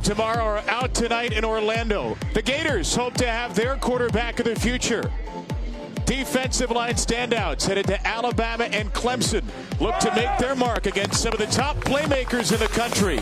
Tomorrow are out tonight in Orlando. The Gators hope to have their quarterback of the future. Defensive line standouts headed to Alabama and Clemson look to make their mark against some of the top playmakers in the country.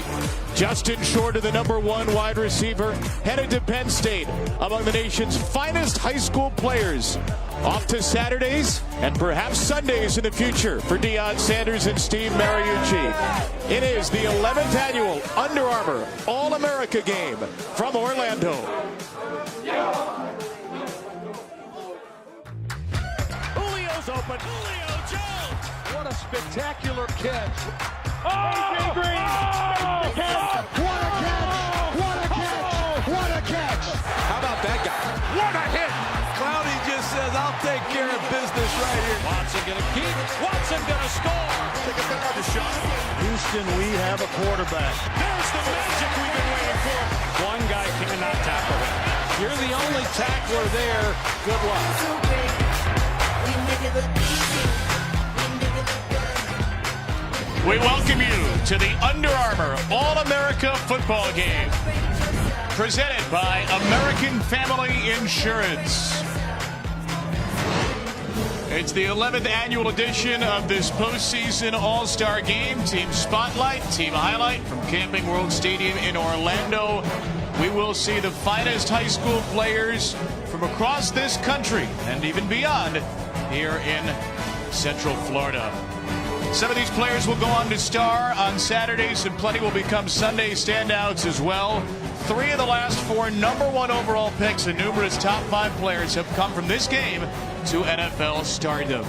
Justin Shorter, the #1 wide receiver, headed to Penn State, among the nation's finest high school players. Off to Saturdays and perhaps Sundays in the future for Deion Sanders and Steve Mariucci. It is the 11th annual Under Armour All-America game from Orlando. Julio's open. Julio Jones. What a spectacular catch. Oh! AJ Green. Oh! What a catch. What a catch. What a catch. How about that guy? What a hit. Clowney just says, I'll take care of business right here. Watson gonna keep. Watson gonna score. Take another shot. Houston, we have a quarterback. There's the magic we've been waiting for. One guy cannot tackle him. You're the only tackler there. Good luck. We welcome you to the Under Armour All-America football game, presented by American Family Insurance. It's the 11th annual edition of this postseason All-Star Game. Team Spotlight, Team Highlight from Camping World Stadium in Orlando. We will see the finest high school players from across this country and even beyond here in Central Florida. Some of these players will go on to star on Saturdays, and plenty will become Sunday standouts as well. 3 of the last 4 #1 overall picks and numerous top 5 players have come from this game to NFL stardom.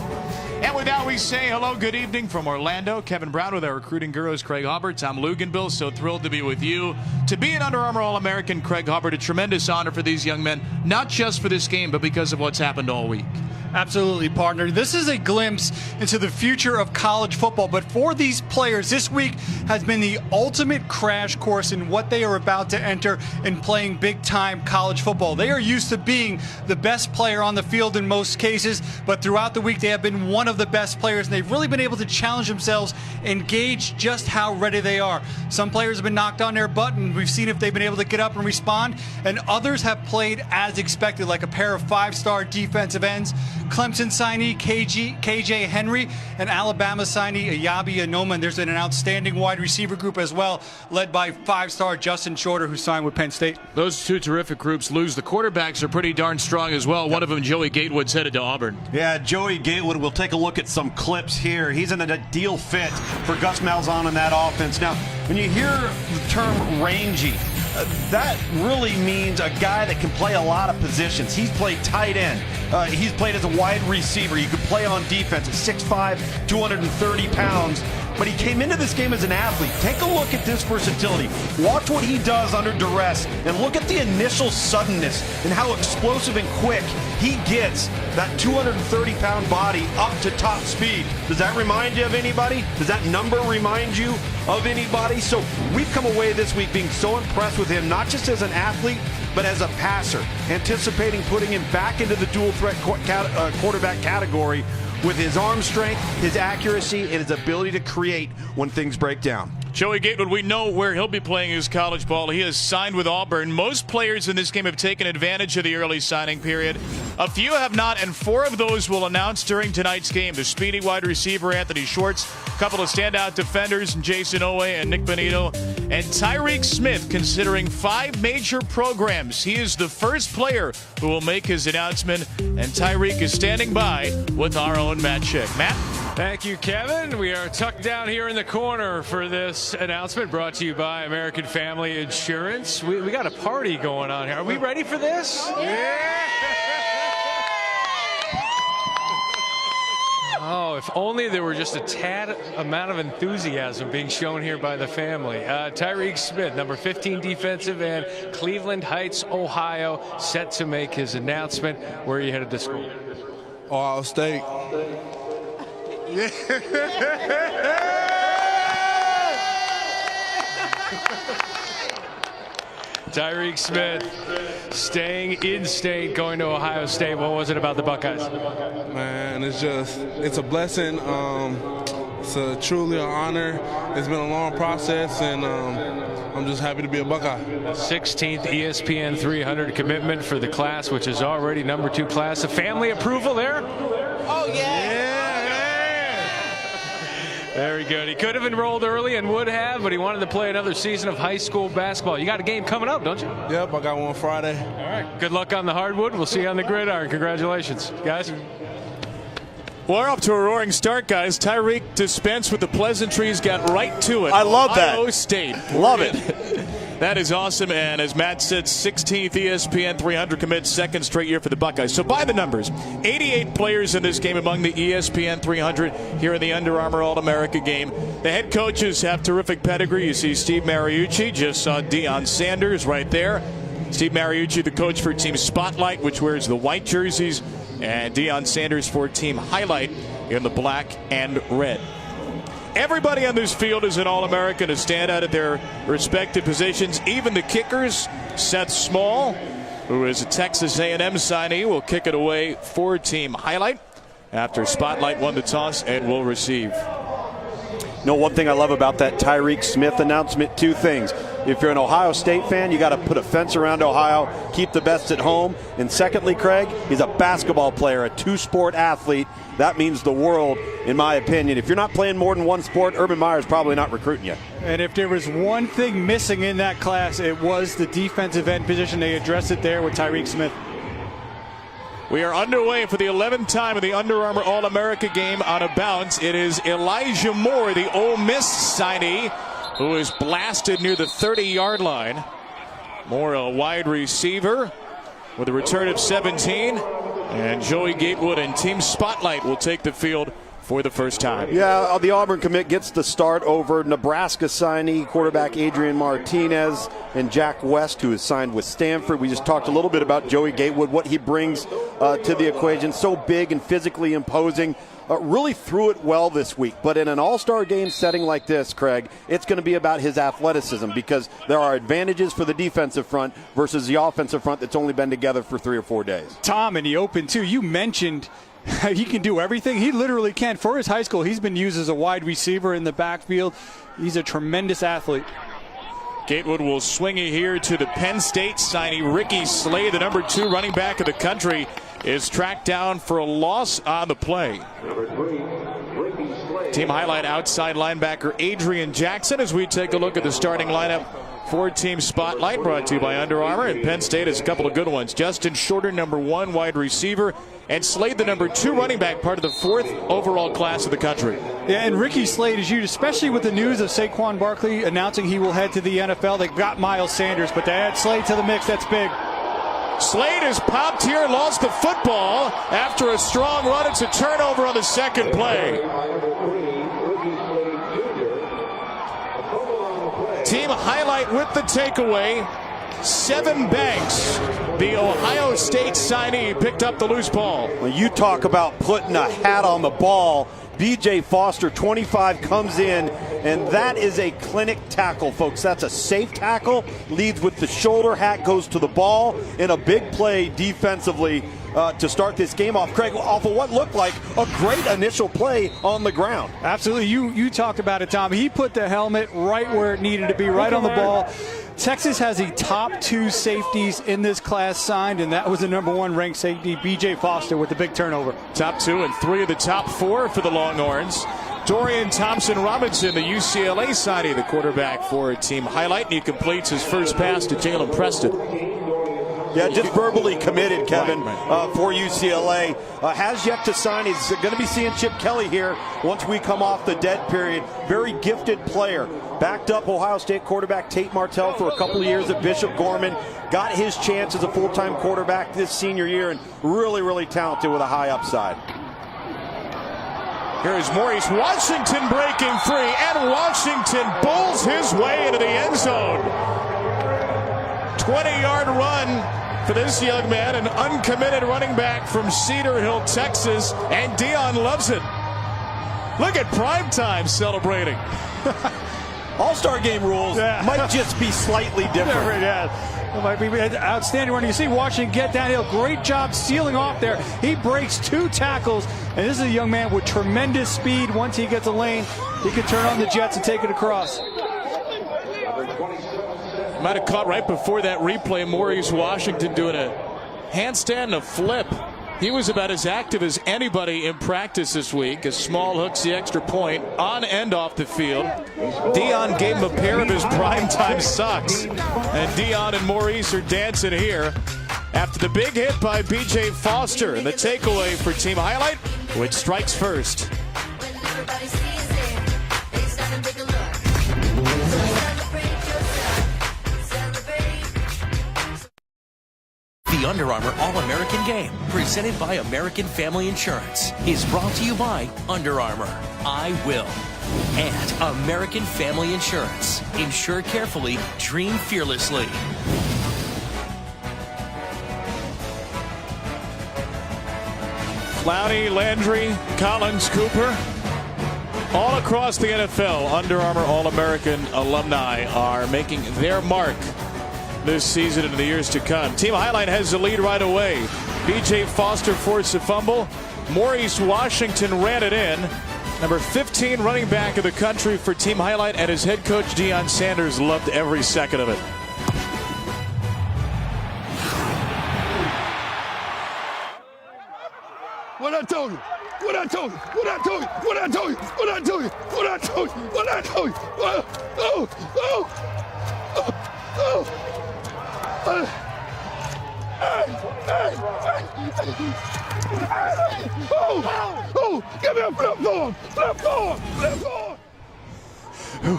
And with that, we say hello, good evening from Orlando. Kevin Brown with our recruiting gurus, Craig Hubbard, Tom Luganbill. So thrilled to be with you. To be an Under Armour All-American, Craig Hubbard, a tremendous honor for these young men, not just for this game, but because of what's happened all week. Absolutely, partner. This is a glimpse into the future of college football. But for these players, this week has been the ultimate crash course in what they are about to enter in playing big-time college football. They are used to being the best player on the field in most cases, but throughout the week they have been one of the best players, and they've really been able to challenge themselves and gauge just how ready they are. Some players have been knocked on their butt, and we've seen if they've been able to get up and respond, and others have played as expected, like a pair of 5-star defensive ends. Clemson signee KJ Henry and Alabama signee Ayabi Anoma. There's been an outstanding wide receiver group as well, led by 5-star Justin Shorter, who signed with Penn State. Those two terrific groups lose. The quarterbacks are pretty darn strong as well. One of them, Joey Gatewood's headed to Auburn. Yeah, Joey Gatewood. We'll take a look at some clips here. He's an ideal fit for Gus Malzahn in that offense. Now, when you hear the term rangy, that really means a guy that can play a lot of positions. He's played tight end. He's played as a wide receiver. He could play on defense at 6'5", 230 pounds. But he came into this game as an athlete. Take a look at this versatility. Watch what he does under duress, and look at the initial suddenness and how explosive and quick he gets that 230-pound body up to top speed. Does that remind you of anybody? Does that number remind you of anybody? So we've come away this week being so impressed with him, not just as an athlete, but as a passer, anticipating putting him back into the dual threat quarterback category with his arm strength, his accuracy, and his ability to create when things break down. Joey Gatewood, we know where he'll be playing his college ball. He has signed with Auburn. Most players in this game have taken advantage of the early signing period. A few have not, and 4 of those will announce during tonight's game. The speedy wide receiver Anthony Schwartz, a couple of standout defenders, Jason Owe and Nick Benito, and Tyreek Smith considering 5 major programs. He is the first player who will make his announcement, and Tyreek is standing by with our own Matt Schick. Matt? Thank you, Kevin. We are tucked down here in the corner for this announcement brought to you by American Family Insurance. We got a party going on here. Are we ready for this? Yeah! Oh, if only there were just a tad amount of enthusiasm being shown here by the family. Tyreek Smith, number 15 defensive end, Cleveland Heights, Ohio, set to make his announcement. Where are you headed to school? Ohio State. Tyreek Smith staying in state, going to Ohio State. What was it about the Buckeyes? Man, it's a blessing. It's truly an honor. It's been a long process, and I'm just happy to be a Buckeye. 16th ESPN 300 commitment for the class, which is already #2 class. A family approval there? Oh, yeah. Very good. He could have enrolled early and would have, but he wanted to play another season of high school basketball. You got a game coming up, don't you? Yep, I got one Friday. All right. Good luck on the hardwood. We'll see you on the gridiron. Congratulations, guys. We're up to a roaring start, guys. Tyreek dispensed with the pleasantries, got right to it. I love that. Ohio State. Love it. That is awesome. And as Matt said, 16th ESPN 300 commit, second straight year for the Buckeyes. So by the numbers, 88 players in this game among the ESPN 300 here in the Under Armour All-America game. The head coaches have terrific pedigree. You see Steve Mariucci, just saw Deion Sanders right there. Steve Mariucci, the coach for Team Spotlight, which wears the white jerseys, and Deion Sanders for Team Highlight in the black and red. Everybody on this field is an All-American to stand out at their respective positions. Even the kickers. Seth Small, who is a Texas A&M signee, will kick it away for Team Highlight after Spotlight won the toss and will receive. No, one thing I love about that Tyreek Smith announcement, two things. If you're an Ohio State fan, you got to put a fence around Ohio, keep the best at home. And secondly, Craig, he's a basketball player, a two-sport athlete. That means the world, in my opinion. If you're not playing more than one sport, Urban Meyer's probably not recruiting you. And if there was one thing missing in that class, it was the defensive end position. They addressed it there with Tyreek Smith. We are underway for the 11th time of the Under Armour All-America game on a bounce. It is Elijah Moore, the Ole Miss signee, who is blasted near the 30-yard line. Moore, a wide receiver with a return of 17. And Joey Gatewood and Team Spotlight will take the field for the first time. Yeah, the Auburn commit gets the start over Nebraska signee, quarterback Adrian Martinez, and Jack West, who is signed with Stanford. We just talked a little bit about Joey Gatewood, what he brings to the equation. So big and physically imposing. Really threw it well this week. But in an all-star game setting like this, Craig, it's going to be about his athleticism because there are advantages for the defensive front versus the offensive front that's only been together for 3 or 4 days. Tom, in the open, too, you mentioned he can do everything. He literally can. For his high school, he's been used as a wide receiver in the backfield. He's a tremendous athlete. Gatewood will swing it here to the Penn State signee, Ricky Slade, the #2 running back of the country, is tracked down for a loss on the play. Team Highlight outside linebacker Adrian Jackson as we take a look at the starting lineup for Team Spotlight, brought to you by Under Armour. And Penn State has a couple of good ones. Justin Shorter, #1 wide receiver, and Slade, the #2 running back, part of the 4th overall class of the country. Yeah, and Ricky Slade is used, especially with the news of Saquon Barkley announcing he will head to the NFL. They've got Miles Sanders, but to add Slade to the mix, that's big. Slade is popped here, lost the football after a strong run. It's a turnover on the second play. Team Highlight with the takeaway. 7 Banks, the Ohio State signee, picked up the loose ball. When you talk about putting a hat on the ball, B.J. Foster, 25, comes in, and that is a clinic tackle, folks. That's a safe tackle, leads with the shoulder, hat goes to the ball, and a big play defensively to start this game off. Craig, off of what looked like a great initial play on the ground. Absolutely. You talked about it, Tom. He put the helmet right where it needed to be, right on the ball. Texas has the top 2 safeties in this class signed, and that was the #1 ranked safety, B.J. Foster, with the big turnover. Top 2 and 3 of the top 4 for the Longhorns. Dorian Thompson-Robinson, the UCLA signee, the quarterback for Team Highlight, and he completes his first pass to Jalen Preston. Yeah, just verbally committed, Kevin, for UCLA. Has yet to sign. He's going to be seeing Chip Kelly here once we come off the dead period. Very gifted player. Backed up Ohio State quarterback Tate Martell for a couple of years at Bishop Gorman. Got his chance as a full-time quarterback this senior year, and really, really talented with a high upside. Here is Maurice Washington breaking free, and Washington bowls his way into the end zone. 20-yard run for this young man, an uncommitted running back from Cedar Hill, Texas, and Dion loves it. Look at primetime celebrating. All-star game rules might just be slightly different. It might be outstanding run. You see Washington get downhill. Great job sealing off there. He breaks 2 tackles, and this is a young man with tremendous speed. Once he gets a lane, he can turn on the jets and take it across. Might have caught right before that replay Maurice Washington doing a handstand and a flip. He was about as active as anybody in practice this week. As Small hooks the extra point on and off the field. Dion gave him a pair of his primetime socks. And Dion and Maurice are dancing here after the big hit by B.J. Foster. And the takeaway for Team Highlight, which strikes first. The Under Armour All-American Game, presented by American Family Insurance, is brought to you by Under Armour, I Will, and American Family Insurance. Insure carefully, dream fearlessly. Clowney, Landry, Collins, Cooper. All across the NFL, Under Armour All-American alumni are making their mark this season and in the years to come. Team Highlight has the lead right away. B.J. Foster forced a fumble. Maurice Washington ran it in. Number 15 running back of the country for Team Highlight, and his head coach Deion Sanders loved every second of it. What I told you? What I told you? What I told you? What I told you? What I told you? What I told you? What I told you? Give me a flip form! Flip form! Flip form!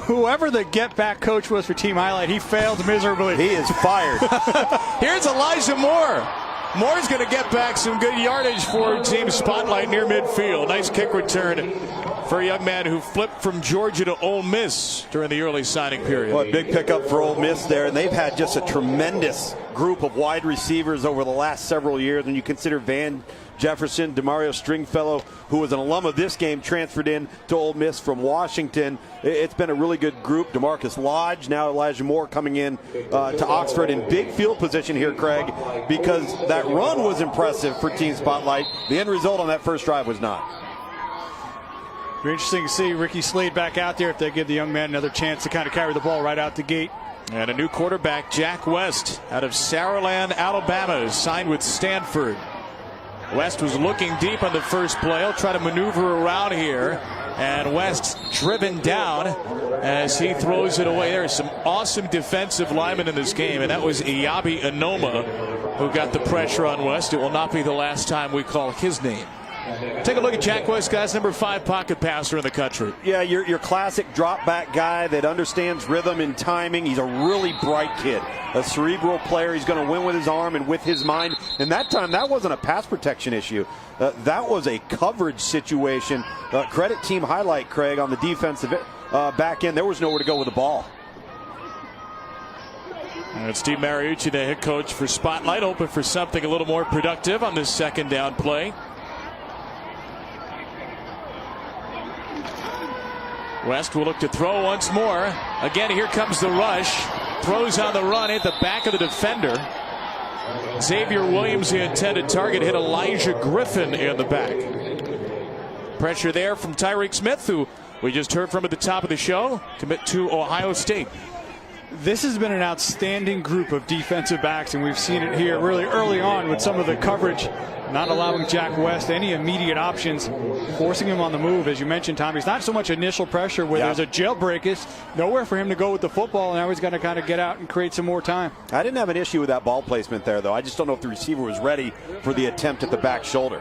Whoever the get-back coach was for Team Highlight, he failed miserably. He is fired. Here's Elijah Moore. Moore's going to get back some good yardage for Team Spotlight near midfield. Nice kick return for a young man who flipped from Georgia to Ole Miss during the early signing period. Well, a big pickup for Ole Miss there, and they've had just a tremendous group of wide receivers over the last several years. When you consider Van Jefferson, Demario Stringfellow, who was an alum of this game, transferred in to Ole Miss from Washington. It's been a really good group. DeMarcus Lodge, now Elijah Moore coming in to Oxford in big field position here, Craig, because that run was impressive for Team Spotlight. The end result on that first drive was not. Be interesting to see Ricky Slade back out there if they give the young man another chance to kind of carry the ball right out the gate. And a new quarterback, Jack West, out of Saraland, Alabama, is signed with Stanford. West was looking deep on the first play. He'll try to maneuver around here. And West driven down as he throws it away. There's some awesome defensive linemen in this game, and that was Iyabi Anoma who got the pressure on West. It will not be the last time we call his name. Take a look at Jack West, guys, number 5 pocket passer in the country. Yeah, your classic drop back guy that understands rhythm and timing. He's a really bright kid, a cerebral player. He's going to win with his arm and with his mind. And that time, that wasn't a pass protection issue. That was a coverage situation. Credit Team Highlight, Craig, on the defensive back end. There was nowhere to go with the ball. And Steve Mariucci, the head coach for Spotlight, hoping for something a little more productive on this second down play. West will look to throw once more. Again, here comes the rush. Throws on the run at the back of the defender. Xavier Williams, the intended target, hit Elijah Griffin in the back. Pressure there from Tyreek Smith, who we just heard from at the top of the show, commit to Ohio State. This has been an outstanding group of defensive backs, and we've seen it here really early on with some of the coverage, not allowing Jack West any immediate options, forcing him on the move. As you mentioned, Tommy, it's not so much initial pressure where there's a jailbreak. It's nowhere for him to go with the football, and now he's got to kind of get out and create some more time. I didn't have an issue with that ball placement there, though. I just don't know if the receiver was ready for the attempt at the back shoulder.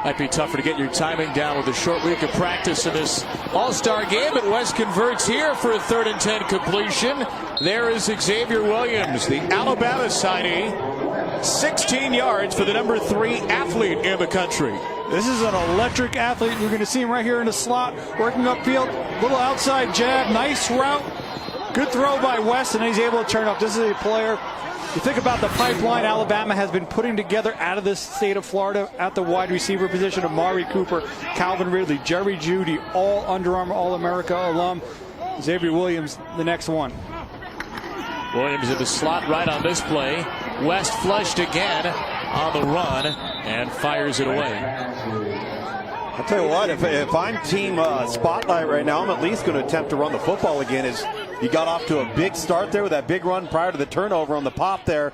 Might be tougher to get your timing down with a short week of practice in this all-star game, but West converts here for a 3rd and 10 completion. There is Xavier Williams, the Alabama signee. 16 yards for the number 3 athlete in the country. This is an electric athlete. You're going to see him right here in the slot, working upfield, little outside jab, nice route. Good throw by West, and he's able to turn up. This is a player. You think about the pipeline Alabama has been putting together out of the state of Florida at the wide receiver position. Amari Cooper, Calvin Ridley, Jerry Jeudy, all Under Armour All-America alum. Xavier Williams, the next one. Williams in the slot right on this play. West flushed again on the run and fires it away. I'll tell you what, if I'm Team Spotlight right now, I'm at least going to attempt to run the football again. As He got off to a big start there with that big run prior to the turnover on the pop there,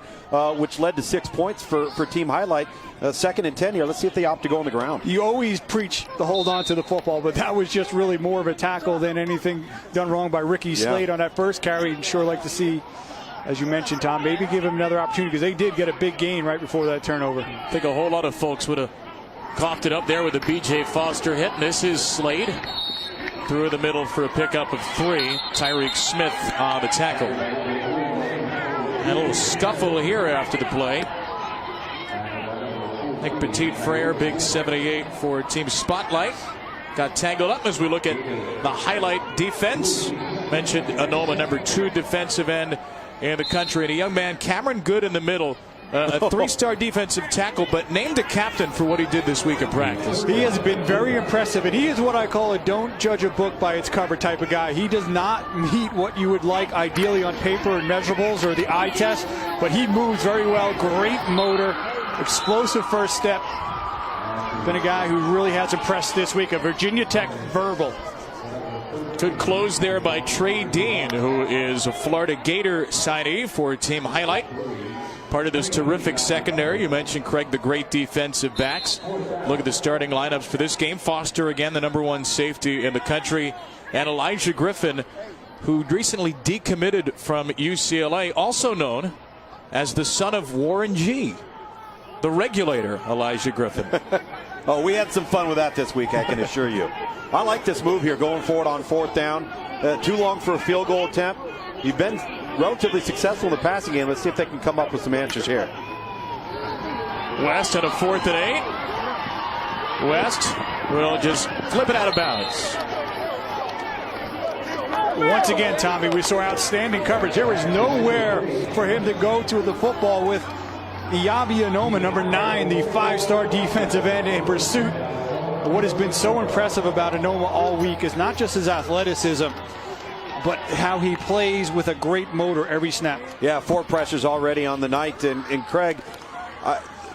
which led to 6 points for Team Highlight. 2nd and 10 here. Let's see if they opt to go on the ground. You always preach the hold on to the football, but that was just really more of a tackle than anything done wrong by Ricky Slade on that first carry. And sure like to see, as you mentioned, Tom, maybe give him another opportunity because they did get a big gain right before that turnover. I think a whole lot of folks would have coughed it up there with a B.J. Foster hit. And this is Slade through the middle for a pickup of 3. Tyreek Smith on the tackle. And a little scuffle here after the play. Nick Petit-Frere, big 78 for Team Spotlight. Got tangled up as we look at the Highlight defense. Mentioned Anoma, number 2 defensive end in the country. And a young man, Cameron Good, in the middle. A 3-star defensive tackle, but named a captain for what he did this week in practice. He has been very impressive, and he is what I call a don't judge a book by its cover type of guy. He does not meet what you would like ideally on paper and measurables or the eye test, but he moves very well. Great motor, explosive first step. Been a guy who really has impressed this week. A Virginia Tech verbal. Good close there by Trey Dean, who is a Florida Gator signee for Team Highlight. Part of this terrific secondary. You mentioned, Craig, the great defensive backs. Look at the starting lineups for this game. Foster, again, the number 1 safety in the country. And Elijah Griffin, who recently decommitted from UCLA, also known as the son of Warren G. The regulator, Elijah Griffin. Oh, we had some fun with that this week, I can assure you. I like this move here, going forward on 4th down. Too long for a field goal attempt. You've been relatively successful in the passing game. Let's see if they can come up with some answers here. West at a 4th and 8. West will just flip it out of bounds. Once again, Tommy, we saw outstanding coverage. There was nowhere for him to go to the football with Iyabi Anoma, number 9, the 5-star defensive end, in pursuit. What has been so impressive about Anoma all week is not just his athleticism, but how he plays with a great motor every snap. Yeah, 4 pressures already on the night. And Craig,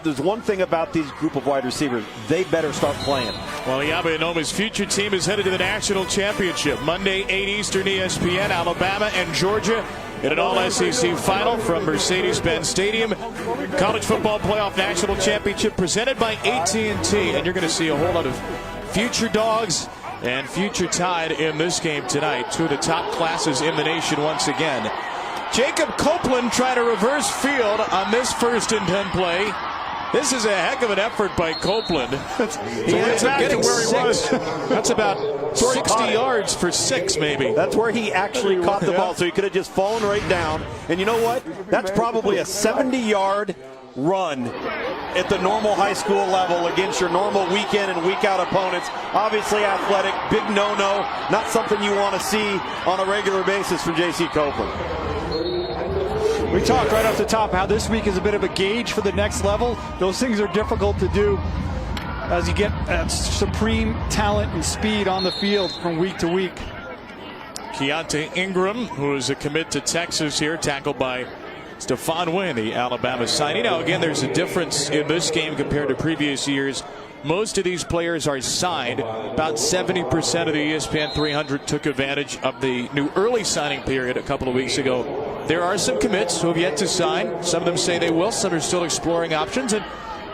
there's one thing about these group of wide receivers. They better start playing. Well, Iyabi Anoma's future team is headed to the national championship. Monday, 8 Eastern, ESPN, Alabama and Georgia in an all-SEC final from Mercedes-Benz Stadium. College football playoff national championship presented by AT&T. And you're going to see a whole lot of future dogs and future Tide in this game tonight. 2 of the top classes in the nation once again. Jacob Copeland trying to reverse field on this 1st and 10 play. This is a heck of an effort by Copeland. He ends up getting where he was. That's about 60 yards for 6, maybe. That's where he actually caught the ball, so he could have just fallen right down. And you know what? That's probably a 70-yard run at the normal high school level against your normal week in and week out opponents. Obviously athletic, big no-no, not something you want to see on a regular basis from J.C. Copeland. We talked right off the top how this week is a bit of a gauge for the next level. Those things are difficult to do as you get supreme talent and speed on the field from week to week. Keontae Ingram, who is a commit to Texas here, tackled by Stephon Wynn, the Alabama signing. Now, again, there's a difference in this game compared to previous years. Most of these players are signed. About 70% of the ESPN 300 took advantage of the new early signing period a couple of weeks ago. There are some commits who have yet to sign. Some of them say they will. Some are still exploring options. And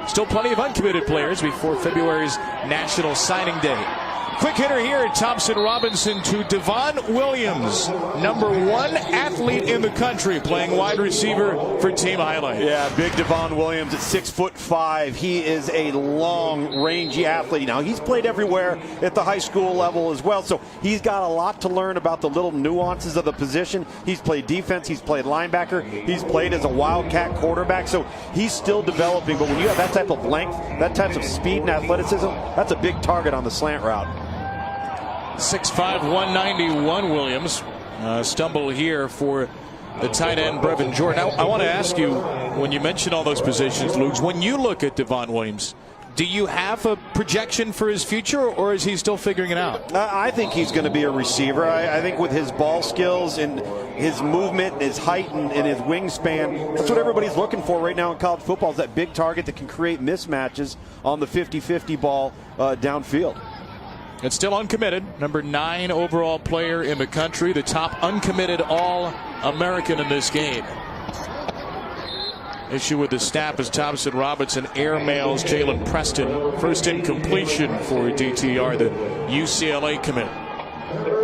still plenty of uncommitted players before February's National Signing Day. Quick hitter here, Thompson Robinson to Devon Williams, number 1 athlete in the country, playing wide receiver for Team Highlight. Yeah, big Devon Williams at 6'5". He is a long, rangy athlete. Now, he's played everywhere at the high school level as well, so he's got a lot to learn about the little nuances of the position. He's played defense, he's played linebacker, he's played as a wildcat quarterback, so he's still developing. But when you have that type of length, that type of speed and athleticism, that's a big target on the slant route. 6'5", 191 Williams. Stumble here for the tight end, Brevin Jordan. Now, I want to ask you, when you mention all those positions, Luke, when you look at Devon Williams, do you have a projection for his future, or is he still figuring it out? I think he's going to be a receiver. I think with his ball skills and his movement, his height, and his wingspan, that's what everybody's looking for right now in college football, is that big target that can create mismatches on the 50-50 ball downfield. It's still uncommitted. Number 9 overall player in the country. The top uncommitted All-American in this game. Issue with the snap as Thompson Robinson airmails Jalen Preston. First incompletion for DTR, the UCLA commit.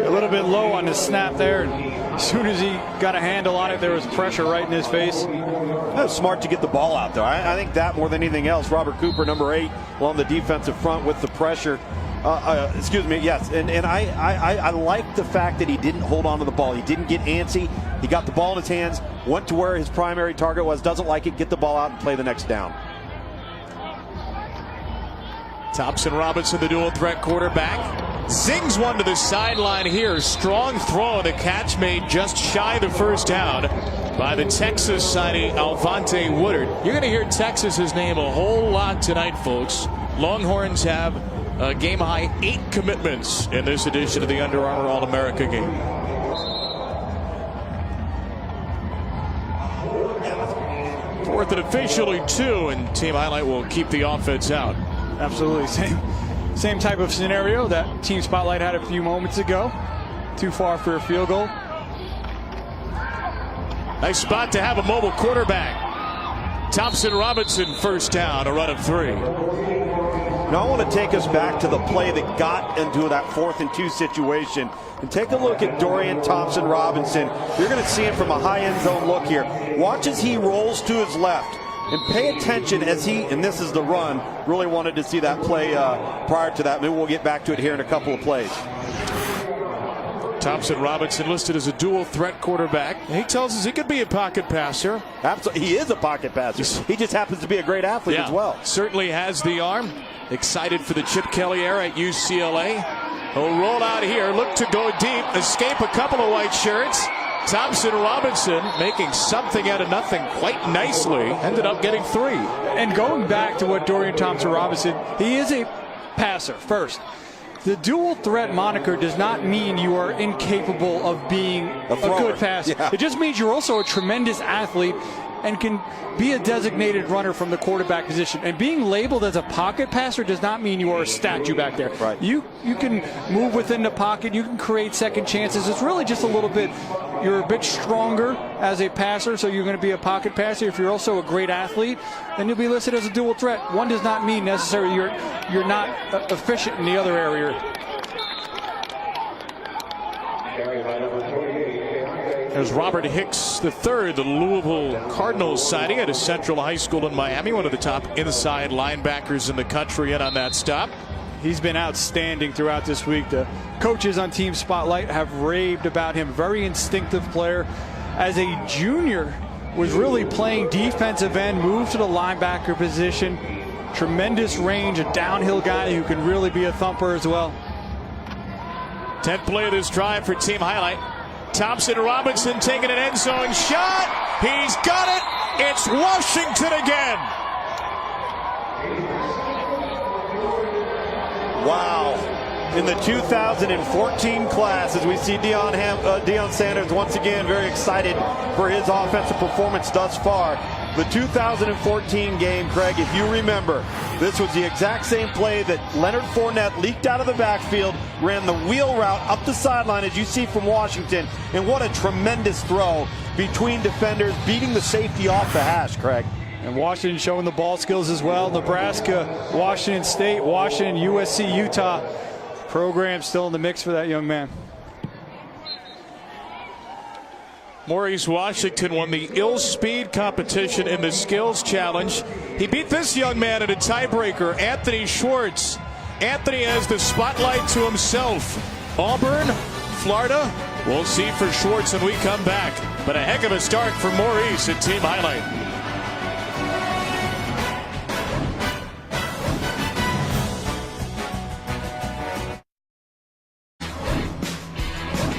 A little bit low on the snap there. As soon as he got a handle on it, there was pressure right in his face. That was smart to get the ball out there. I think that more than anything else. Robert Cooper, number 8, along the defensive front with the pressure. Excuse me, yes. And I like the fact that he didn't hold on to the ball. He didn't get antsy. He got the ball in his hands, went to where his primary target was, doesn't like it, get the ball out and play the next down. Thompson Robinson, the dual threat quarterback. Zings one to the sideline here. Strong throw. The catch made just shy of the first down by the Texas signing Alvante Woodard. You're going to hear Texas's name a whole lot tonight, folks. Longhorns have a game-high 8 commitments in this edition of the Under Armour All-America game. Fourth and officially 2, and Team Highlight will keep the offense out. Absolutely. Same type of scenario that Team Spotlight had a few moments ago. Too far for a field goal. Nice spot to have a mobile quarterback. Thompson Robinson first down, a run of 3. Now I want to take us back to the play that got into that 4th and 2 situation. And take a look at Dorian Thompson Robinson. You're going to see him from a high end zone look here. Watch as he rolls to his left. And pay attention as he, and this is the run, really wanted to see that play prior to that. Maybe we'll get back to it here in a couple of plays. Thompson Robinson listed as a dual threat quarterback. He tells us he could be a pocket passer. Absolutely, he is a pocket passer. He just happens to be a great athlete as well. Certainly has the arm. Excited for the Chip Kelly era at UCLA. He'll roll out here, look to go deep, escape a couple of white shirts. Thompson Robinson making something out of nothing quite nicely. Ended up getting 3. And going back to what Dorian Thompson Robinson, he is a passer first. The dual threat moniker does not mean you are incapable of being a good passer. Yeah. It just means you're also a tremendous athlete and can be a designated runner from the quarterback position. And being labeled as a pocket passer does not mean you are a statue back there. Right. You can move within the pocket. You can create second chances. It's really just a little bit, you're a bit stronger as a passer, so you're going to be a pocket passer. If you're also a great athlete, then you'll be listed as a dual threat. One does not mean necessarily you're not efficient in the other area. There's Robert Hicks III, the Louisville Cardinals signing at a Central High School in Miami, one of the top inside linebackers in the country, and on that stop. He's been outstanding throughout this week. The coaches on Team Spotlight have raved about him. Very instinctive player. As a junior, was really playing defensive end, moved to the linebacker position. Tremendous range, a downhill guy who can really be a thumper as well. 10th play of this drive for Team Highlight. Thompson Robinson taking an end zone shot. He's got it. It's Washington again. Wow. In the 2014 class, as we see Deion Sanders once again very excited for his offensive performance thus far. The 2014 game, Craig, if you remember, this was the exact same play that Leonard Fournette leaked out of the backfield, ran the wheel route up the sideline, as you see from Washington, and what a tremendous throw between defenders, beating the safety off the hash, Craig. And Washington showing the ball skills as well. Nebraska, Washington State, Washington, USC, Utah. Program still in the mix for that young man. Maurice Washington won the ill speed competition in the skills challenge. He beat this young man in a tiebreaker, Anthony Schwartz. Anthony has the spotlight to himself. Auburn, Florida, we'll see for Schwartz when we come back. But a heck of a start for Maurice at Team Highlight.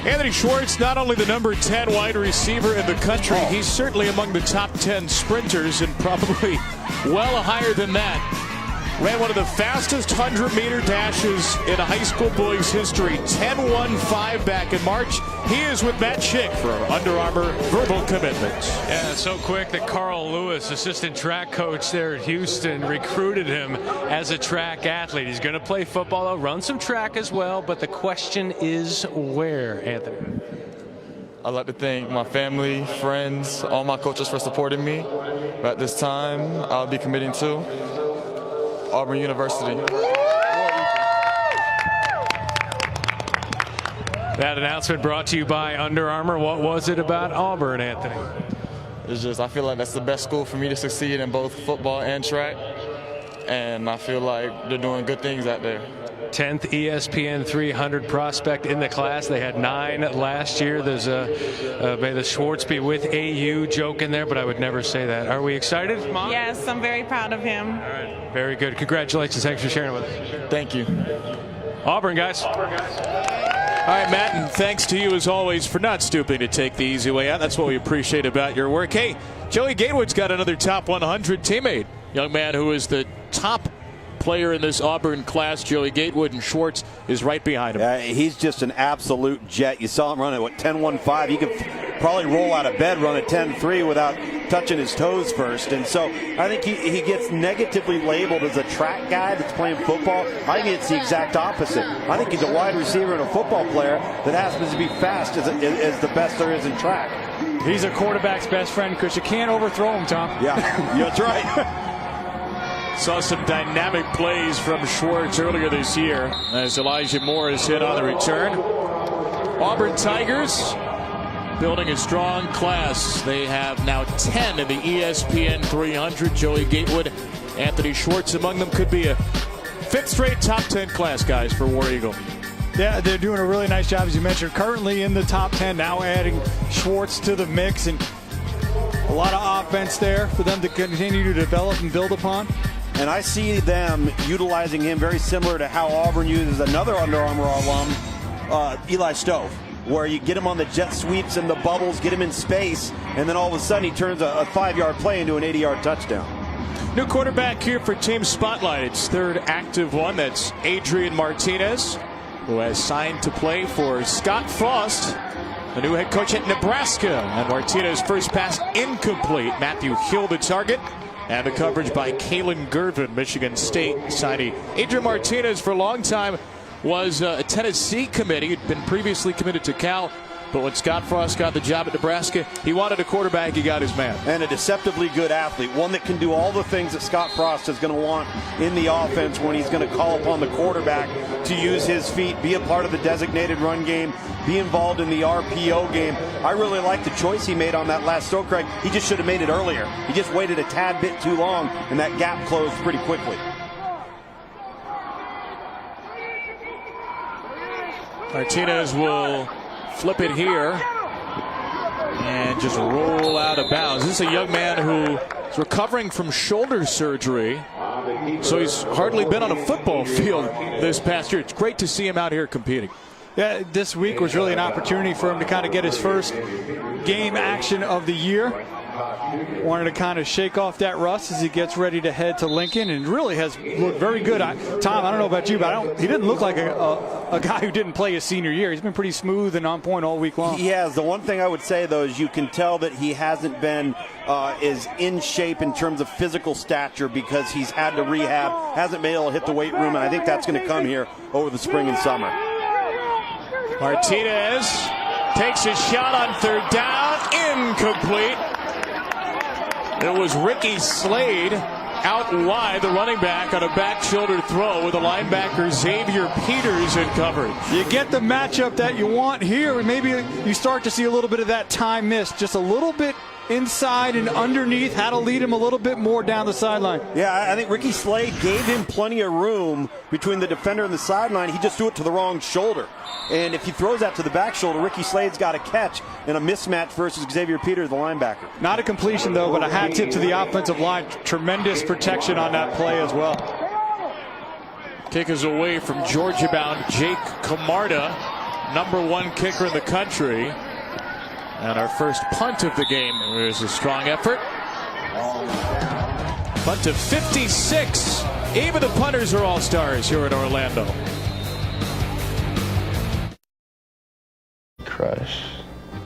Anthony Schwartz, not only the number 10 wide receiver in the country, he's certainly among the top 10 sprinters and probably well higher than that. Ran one of the fastest 100-meter dashes in a high school boys history, 10.15 back in March. He is with Matt Schick for Under Armour Verbal Commitments. Yeah, so quick that Carl Lewis, assistant track coach there at Houston, recruited him as a track athlete. He's going to play football. He'll run some track as well, but the question is where, Anthony? I'd like to thank my family, friends, all my coaches for supporting me. But at this time, I'll be committing to Auburn University. That announcement brought to you by Under Armour. What was it about Auburn, Anthony? It's just, I feel like that's the best school for me to succeed in both football and track. And I feel like they're doing good things out there. 10th ESPN 300 prospect in the class. They had 9 last year. There's may the Schwartz be with AU joke in there, but I would never say that. Are we excited, Mom? Yes, I'm very proud of him. All right, very good. Congratulations. Thanks for sharing with us. Thank you. Auburn, guys. All right, Matt, and thanks to you as always for not stooping to take the easy way out. That's what we appreciate about your work. Hey, Joey Gatewood's got another top 100 teammate. Young man who is the top player in this Auburn class. Joey Gatewood, and Schwartz is right behind him. He's just an absolute jet. You saw him run at 10.15. He could probably roll out of bed, run at 10.3 without touching his toes first. And so I think he gets negatively labeled as a track guy that's playing football. I think it's the exact opposite. I think he's a wide receiver and a football player that happens to be fast as the best there is in track. He's a quarterback's best friend because you can't overthrow him, Tom. Yeah, that's right. Saw some dynamic plays from Schwartz earlier this year as Elijah Moore is hit on the return. Auburn Tigers building a strong class. They have now 10 in the ESPN 300. Joey Gatewood, Anthony Schwartz among them. Could be a 5th straight top 10 class, guys, for War Eagle. Yeah, they're doing a really nice job, as you mentioned. Currently in the top 10, now adding Schwartz to the mix, and a lot of offense there for them to continue to develop and build upon. And I see them utilizing him very similar to how Auburn uses another Under Armour alum, Eli Stove, where you get him on the jet sweeps and the bubbles, get him in space, and then all of a sudden he turns a 5-yard play into an 80-yard touchdown. New quarterback here for Team Spotlight. It's third active one. That's Adrian Martinez, who has signed to play for Scott Frost, the new head coach at Nebraska. And Martinez' first pass incomplete. Matthew Hill the target. And the coverage by Kalen Gervin, Michigan State signee. Adrian Martinez for a long time was a Tennessee committee. He'd been previously committed to Cal. But when Scott Frost got the job at Nebraska, he wanted a quarterback. He got his man. And a deceptively good athlete. One that can do all the things that Scott Frost is going to want in the offense when he's going to call upon the quarterback to use his feet, be a part of the designated run game, be involved in the RPO game. I really like the choice he made on that last throw, Craig. He just should have made it earlier. He just waited a tad bit too long, and that gap closed pretty quickly. Martinez will flip it here and just roll out of bounds. This is a young man who is recovering from shoulder surgery, so he's hardly been on a football field this past year. It's great to see him out here competing. Yeah, this week was really an opportunity for him to kind of get his first game action of the year. Wanted to kind of shake off that rust as he gets ready to head to Lincoln, and really has looked very good. Tom, I don't know about you, but he didn't look like a guy who didn't play his senior year. He's been pretty smooth and on point all week long. He has. The one thing I would say, though, is you can tell that he hasn't been as in shape in terms of physical stature because he's had to rehab, hasn't been able to hit the weight room, and I think that's going to come here over the spring and summer. Martinez takes his shot on third down, incomplete. It was Ricky Slade out wide, the running back, on a back shoulder throw with the linebacker Xavier Peters in coverage. You get the matchup that you want here, and maybe you start to see a little bit of that time missed, just a little bit inside and underneath, had to lead him a little bit more down the sideline. Yeah, I think Ricky Slade gave him plenty of room between the defender and the sideline. He just threw it to the wrong shoulder. And if he throws that to the back shoulder, Ricky Slade's got a catch in a mismatch versus Xavier Peters, the linebacker. Not a completion, though, but a hat tip to the offensive line. Tremendous protection on that play as well. Kick is away from Georgia-bound Jake Camarda, #1 kicker in the country. And our first punt of the game. There's a strong effort. Punt to 56. Even the punters are all-stars here in Orlando. Crush.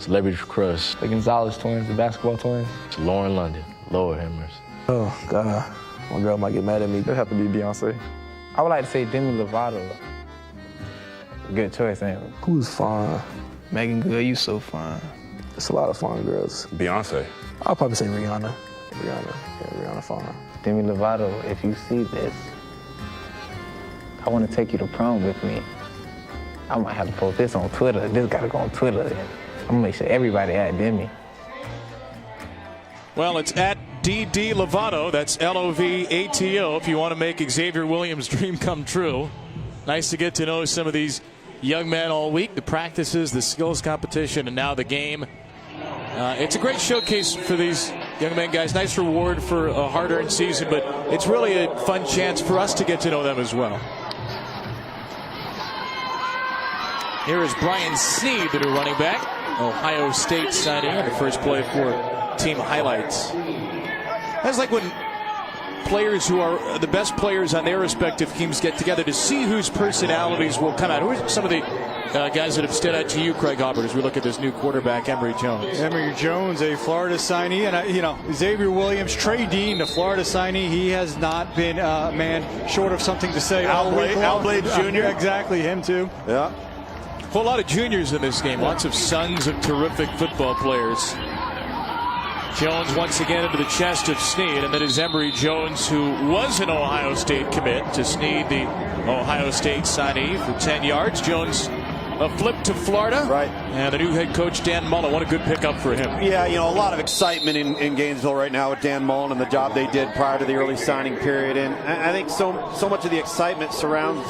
Celebrity Crush. The Gonzalez twins, the basketball twins. It's Lauren London, Lord have mercy. Oh, God. My girl might get mad at me. It'd have to be Beyonce. I would like to say Demi Lovato. Good choice, ain't it? Who's fine? Megan Good, you so fine. It's a lot of fine girls. Beyonce. I'll probably say Rihanna. Rihanna fine. Demi Lovato, if you see this, I want to take you to prom with me. I might have to post this on Twitter. This got to go on Twitter. I'm going to make sure everybody at Demi. Well, it's at DD Lovato. That's Lovato if you want to make Xavier Williams' dream come true. Nice to get to know some of these young men all week. The practices, the skills competition, and now the game. It's a great showcase for these young men, guys. Nice reward for a hard-earned season, but it's really a fun chance for us to get to know them as well. Here is Brian Sneed, the new running back. Ohio State signing on the first play for team highlights. That's like when players who are the best players on their respective teams get together to see whose personalities will come out. Who are some of the guys that have stood out to you, Craig Aubert, as we look at this new quarterback, Emory Jones? Emory Jones, a Florida signee, and Xavier Williams, Trey Dean, the Florida signee. He has not been a man short of something to say. Al Blade Jr. Exactly, him too. Yeah. A whole lot of juniors in this game. Lots of sons of terrific football players. Jones once again into the chest of Sneed, and that is Emory Jones, who was an Ohio State commit, to Sneed, the Ohio State signee, for 10 yards. Jones a flip to Florida. Right. And the new head coach, Dan Mullen. What a good pickup for him. Yeah, a lot of excitement in Gainesville right now with Dan Mullen and the job they did prior to the early signing period. And I think so much of the excitement surrounds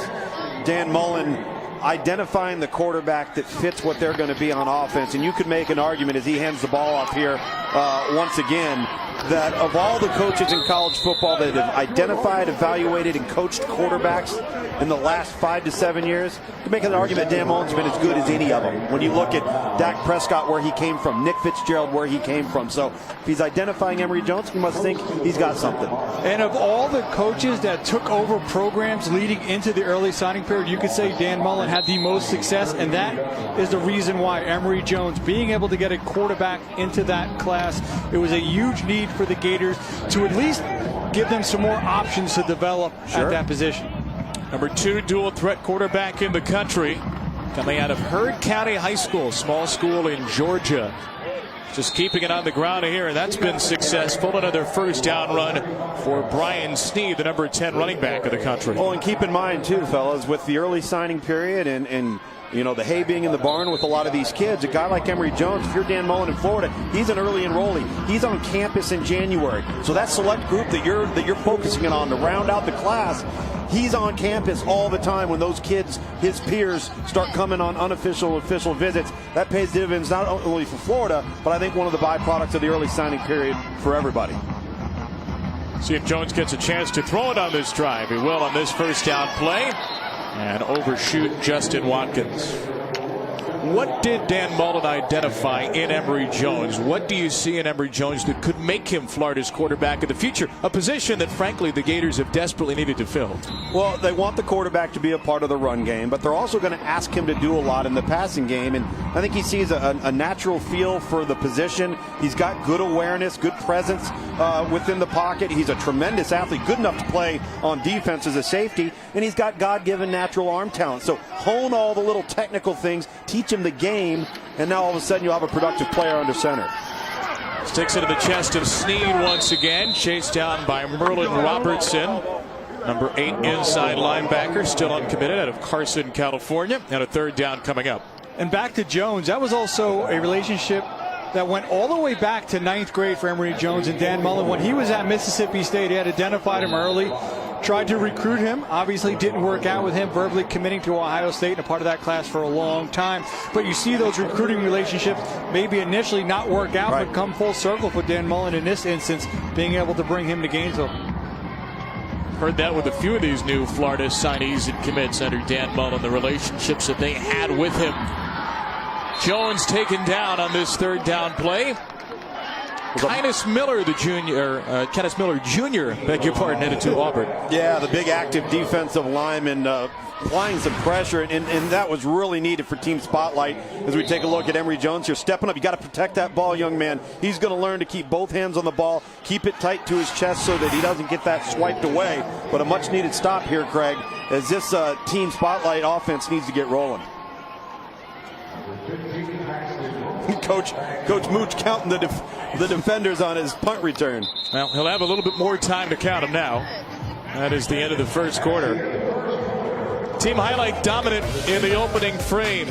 Dan Mullen identifying the quarterback that fits what they're going to be on offense. And you could make an argument as he hands the ball off here once again that of all the coaches in college football that have identified, evaluated, and coached quarterbacks in the last 5 to 7 years, you can make an argument Dan Mullen's been as good as any of them. When you look at Dak Prescott, where he came from, Nick Fitzgerald, where he came from. So if he's identifying Emory Jones, you must think he's got something. And of all the coaches that took over programs leading into the early signing period, you could say Dan Mullen had the most success, and that is the reason why Emory Jones, being able to get a quarterback into that class, it was a huge need for the Gators to at least give them some more options to develop at that position. Number 2 dual threat quarterback in the country, coming out of Heard County High School, small school in Georgia. Just keeping it on the ground here, and that's been successful. Another first down run for Brian Sneed, the number 10 running back of the country. Oh, and keep in mind too, fellas, with the early signing period and the hay being in the barn with a lot of these kids, a guy like Emory Jones, if you're Dan Mullen in Florida, he's an early enrollee. He's on campus in January. So that select group that you're focusing on to round out the class, he's on campus all the time when those kids, his peers, start coming on unofficial, official visits. That pays dividends not only for Florida, but I think one of the byproducts of the early signing period for everybody. See if Jones gets a chance to throw it on this drive. He will on this first down play. And overshoot Justin Watkins. What did Dan Mullen identify in Emory Jones? What do you see in Emory Jones that could make him Florida's quarterback of the future? A position that, frankly, the Gators have desperately needed to fill. Well, they want the quarterback to be a part of the run game, but they're also going to ask him to do a lot in the passing game. And I think he sees a natural feel for the position. He's got good awareness, good presence within the pocket. He's a tremendous athlete, good enough to play on defense as a safety. And he's got God-given natural arm talent. So hone all the little technical things, teach him the game, and now all of a sudden you'll have a productive player under center. Sticks it to the chest of Sneed once again, chased down by Merlin Robertson, number 8 inside linebacker, still uncommitted, out of Carson, California, and a third down coming up. And back to Jones, that was also a relationship that went all the way back to 9th grade for Emory Jones and Dan Mullen. When he was at Mississippi State, he had identified him early, tried to recruit him, obviously didn't work out with him, verbally committing to Ohio State and a part of that class for a long time. But you see those recruiting relationships maybe initially not work out, but come full circle for Dan Mullen in this instance, being able to bring him to Gainesville. Heard that with a few of these new Florida signees and commits under Dan Mullen, the relationships that they had with him. Jones taken down on this third down play. Kenneth Miller, the junior, Kenneth Miller Jr., beg your pardon, headed to Auburn. Yeah, the big active defensive lineman applying some pressure, and that was really needed for Team Spotlight. As we take a look at Emory Jones here, stepping up. You got to protect that ball, young man. He's going to learn to keep both hands on the ball, keep it tight to his chest so that he doesn't get that swiped away. But a much-needed stop here, Craig, as this Team Spotlight offense needs to get rolling. Coach Mooch counting the defenders on his punt return. Well, he'll have a little bit more time to count them now. That is the end of the first quarter. Team Highlight dominant in the opening frame.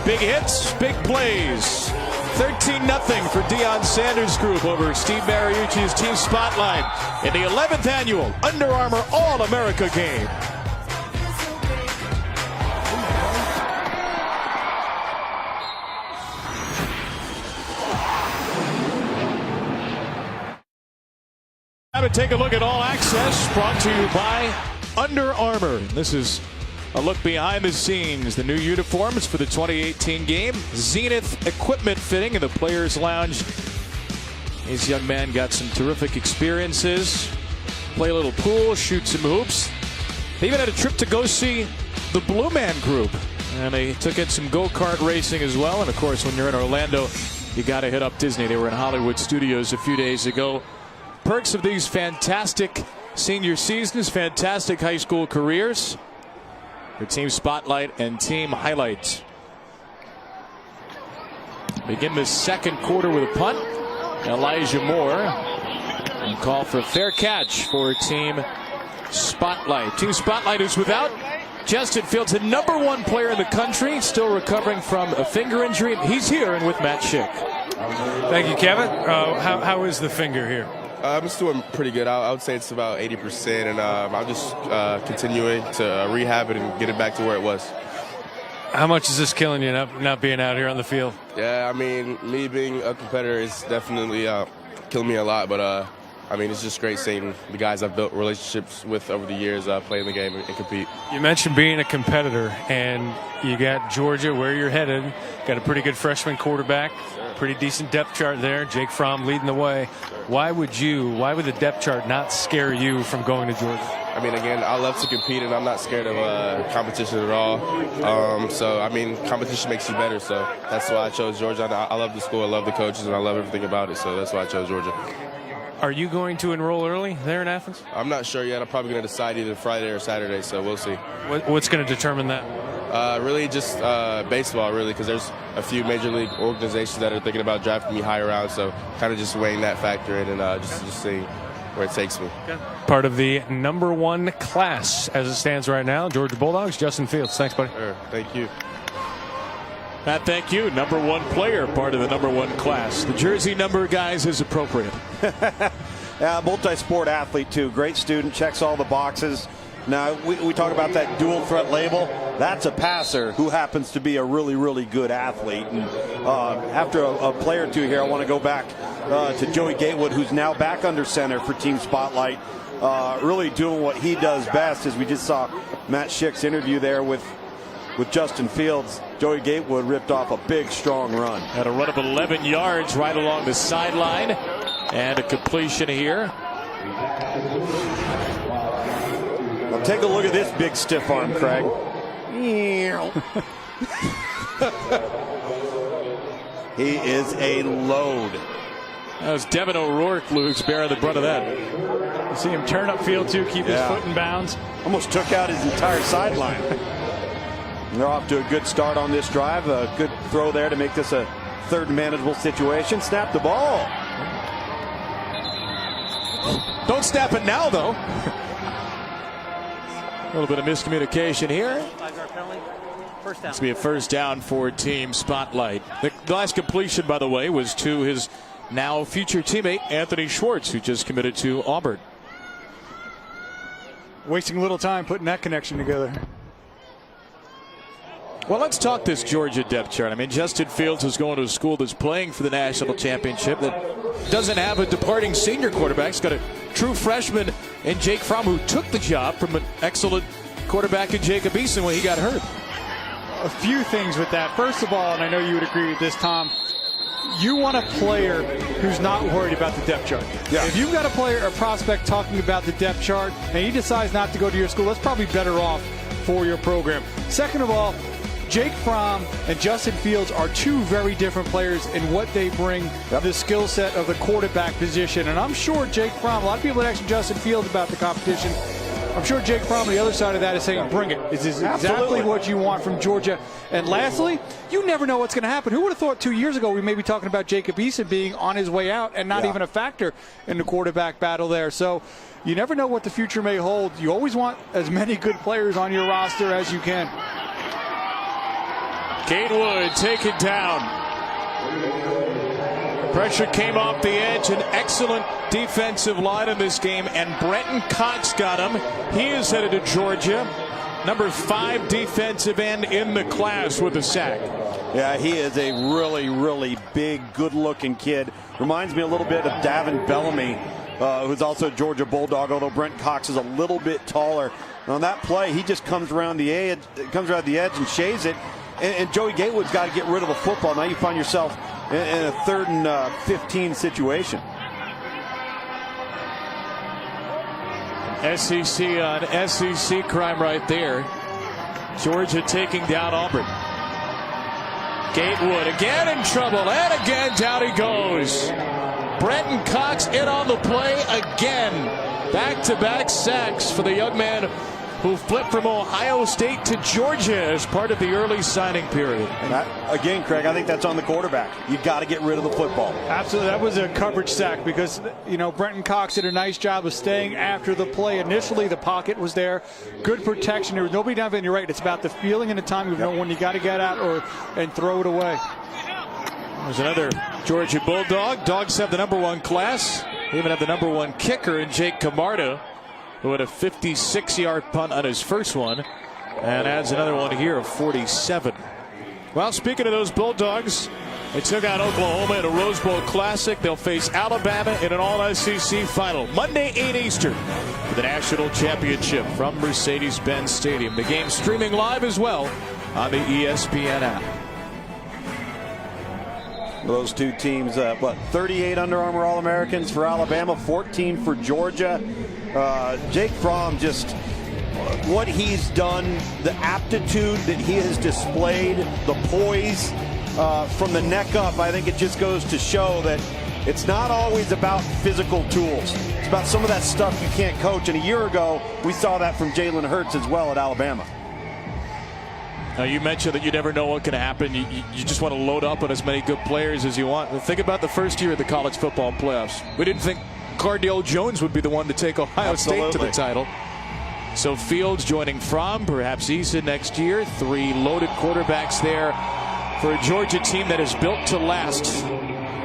Big hits, big plays. 13-0 for Deion Sanders' group over Steve Mariucci's Team Spotlight in the 11th annual Under Armour All-America game. Now to take a look at All Access, brought to you by Under Armour. This is a look behind the scenes. The new uniforms for the 2018 game. Zenith equipment fitting in the Players Lounge. These young men got some terrific experiences. Play a little pool, shoot some hoops. They even had a trip to go see the Blue Man Group. And they took in some go-kart racing as well. And of course, when you're in Orlando, you got to hit up Disney. They were in Hollywood Studios a few days ago. Perks of these fantastic senior seasons, fantastic high school careers. For Team Spotlight and Team Highlight. Begin the second quarter with a punt. Elijah Moore. And call for a fair catch for Team Spotlight. Team Spotlight is without Justin Fields, the #1 player in the country, still recovering from a finger injury. He's here and with Matt Schick. Thank you, Kevin. How is the finger here? It's doing pretty good. I would say it's about 80%, and I'm just continuing to rehab it and get it back to where it was. How much is this killing you, not being out here on the field? Yeah, I mean, me being a competitor is definitely killing me a lot, but I mean, it's just great seeing the guys I've built relationships with over the years playing the game and compete. You mentioned being a competitor, and you got Georgia where you're headed. Got a pretty good freshman quarterback. Pretty decent depth chart there. Jake Fromm leading the way. Why would the depth chart not scare you from going to Georgia? I mean, again, I love to compete, and I'm not scared of competition at all. So, I mean, competition makes you better. So that's why I chose Georgia. I love the school. I love the coaches, and I love everything about it. So that's why I chose Georgia. Are you going to enroll early there in Athens? I'm not sure yet. I'm probably going to decide either Friday or Saturday, so we'll see. What's going to determine that? Really just baseball, really, because there's a few major league organizations that are thinking about drafting me higher round, so kind of just weighing that factor in and just seeing where it takes me. Okay. Part of the #1 class as it stands right now, Georgia Bulldogs, Justin Fields. Thanks, buddy. Sure. Thank you. Matt, thank you. #1 player, part of the #1 class. The jersey number, guys, is appropriate. Yeah, multi-sport athlete, too. Great student, checks all the boxes. Now, we talk about that dual threat label. That's a passer who happens to be a really, really good athlete. And after a play or two here, I want to go back to Joey Gatewood, who's now back under center for Team Spotlight. Really doing what he does best, as we just saw Matt Schick's interview there with Justin Fields. Joey Gatewood ripped off a big, strong run. Had a run of 11 yards right along the sideline. And a completion here. Well, take a look at this big stiff arm, Craig. He is a load. That was Devin O'Rourke, Luke's bearing the brunt of that. You see him turn upfield, too, keep his foot in bounds. Almost took out his entire sideline. They're off to a good start on this drive. A good throw there to make this a third and manageable situation. Snap the ball. Don't snap it now, though. A little bit of miscommunication here. It's to be a first down for Team Spotlight. The last completion, by the way, was to his now future teammate, Anthony Schwartz, who just committed to Auburn. Wasting a little time putting that connection together. Well, let's talk this Georgia depth chart. I mean, Justin Fields is going to a school that's playing for the national championship that doesn't have a departing senior quarterback. It's got a true freshman in Jake Fromm, who took the job from an excellent quarterback in Jacob Eason when he got hurt. A few things with that. First of all, and I know you would agree with this, Tom, you want a player who's not worried about the depth chart. Yeah. If you've got a prospect talking about the depth chart and he decides not to go to your school, that's probably better off for your program. Second of all, Jake Fromm and Justin Fields are two very different players in what they bring the skill set of the quarterback position. And I'm sure Jake Fromm, a lot of people that ask Justin Fields about the competition, I'm sure Jake Fromm on the other side of that is saying, bring it. This is exactly what you want from Georgia. And lastly, you never know what's going to happen. Who would have thought 2 years ago we may be talking about Jacob Eason being on his way out and not even a factor in the quarterback battle there. So you never know what the future may hold. You always want as many good players on your roster as you can. Gatewood taken down. Pressure came off the edge. An excellent defensive line in this game, and Brenton Cox got him. He is headed to Georgia. Number 5 defensive end in the class with a sack. Yeah, he is a really, really big, good-looking kid. Reminds me a little bit of Davin Bellamy, who's also a Georgia Bulldog, although Brent Cox is a little bit taller. And on that play, he just comes around the edge and shaves it. And Joey Gatewood's got to get rid of the football. Now you find yourself in a 3rd and 15 situation. SEC on SEC crime right there. Georgia taking down Auburn. Gatewood again in trouble, and again down he goes. Brenton Cox in on the play again. Back-to-back sacks for the young man who flipped from Ohio State to Georgia as part of the early signing period. Again, Craig, I think that's on the quarterback. You got to get rid of the football. Absolutely. That was a coverage sack because, Brenton Cox did a nice job of staying after the play. Initially, the pocket was there. Good protection. There was nobody down there. And you're right. It's about the feeling and the time. You know when you got to get out and throw it away. There's another Georgia Bulldog. Dogs have the #1 class. They even have the #1 kicker in Jake Camarda, who had a 56-yard punt on his first one and adds another one here of 47. Well, speaking of those Bulldogs, they took out Oklahoma in a Rose Bowl Classic. They'll face Alabama in an All-SEC final Monday, 8 Eastern, for the national championship from Mercedes-Benz Stadium. The game streaming live as well on the ESPN app. Those two teams, 38 Under Armour All-Americans for Alabama, 14 for Georgia. Jake Fromm, just what he's done, the aptitude that he has displayed, the poise from the neck up, I think it just goes to show that it's not always about physical tools. It's about some of that stuff you can't coach. And a year ago, we saw that from Jalen Hurts as well at Alabama. Now, you mentioned that you never know what can happen. You just want to load up on as many good players as you want. Think about the first year of the college football playoffs. We didn't think Cardale Jones would be the one to take Ohio State to the title. So Fields joining Fromm, perhaps Eason next year. 3 loaded quarterbacks there for a Georgia team that is built to last.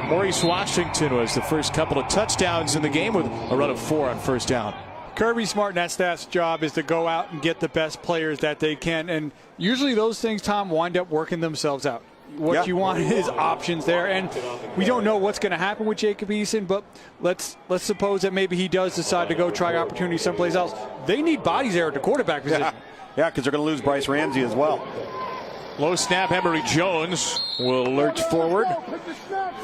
Maurice Washington was the first couple of touchdowns in the game with a run of 4 on first down. Kirby Smart and that staff's job is to go out and get the best players that they can. And usually those things, Tom, wind up working themselves out. What you want is options there. And we don't know what's going to happen with Jacob Eason, but let's suppose that maybe he does decide to go try opportunity someplace else. They need bodies there at the quarterback position. Yeah, because they're going to lose Bryce Ramsey as well. Low snap, Emory Jones will lurch forward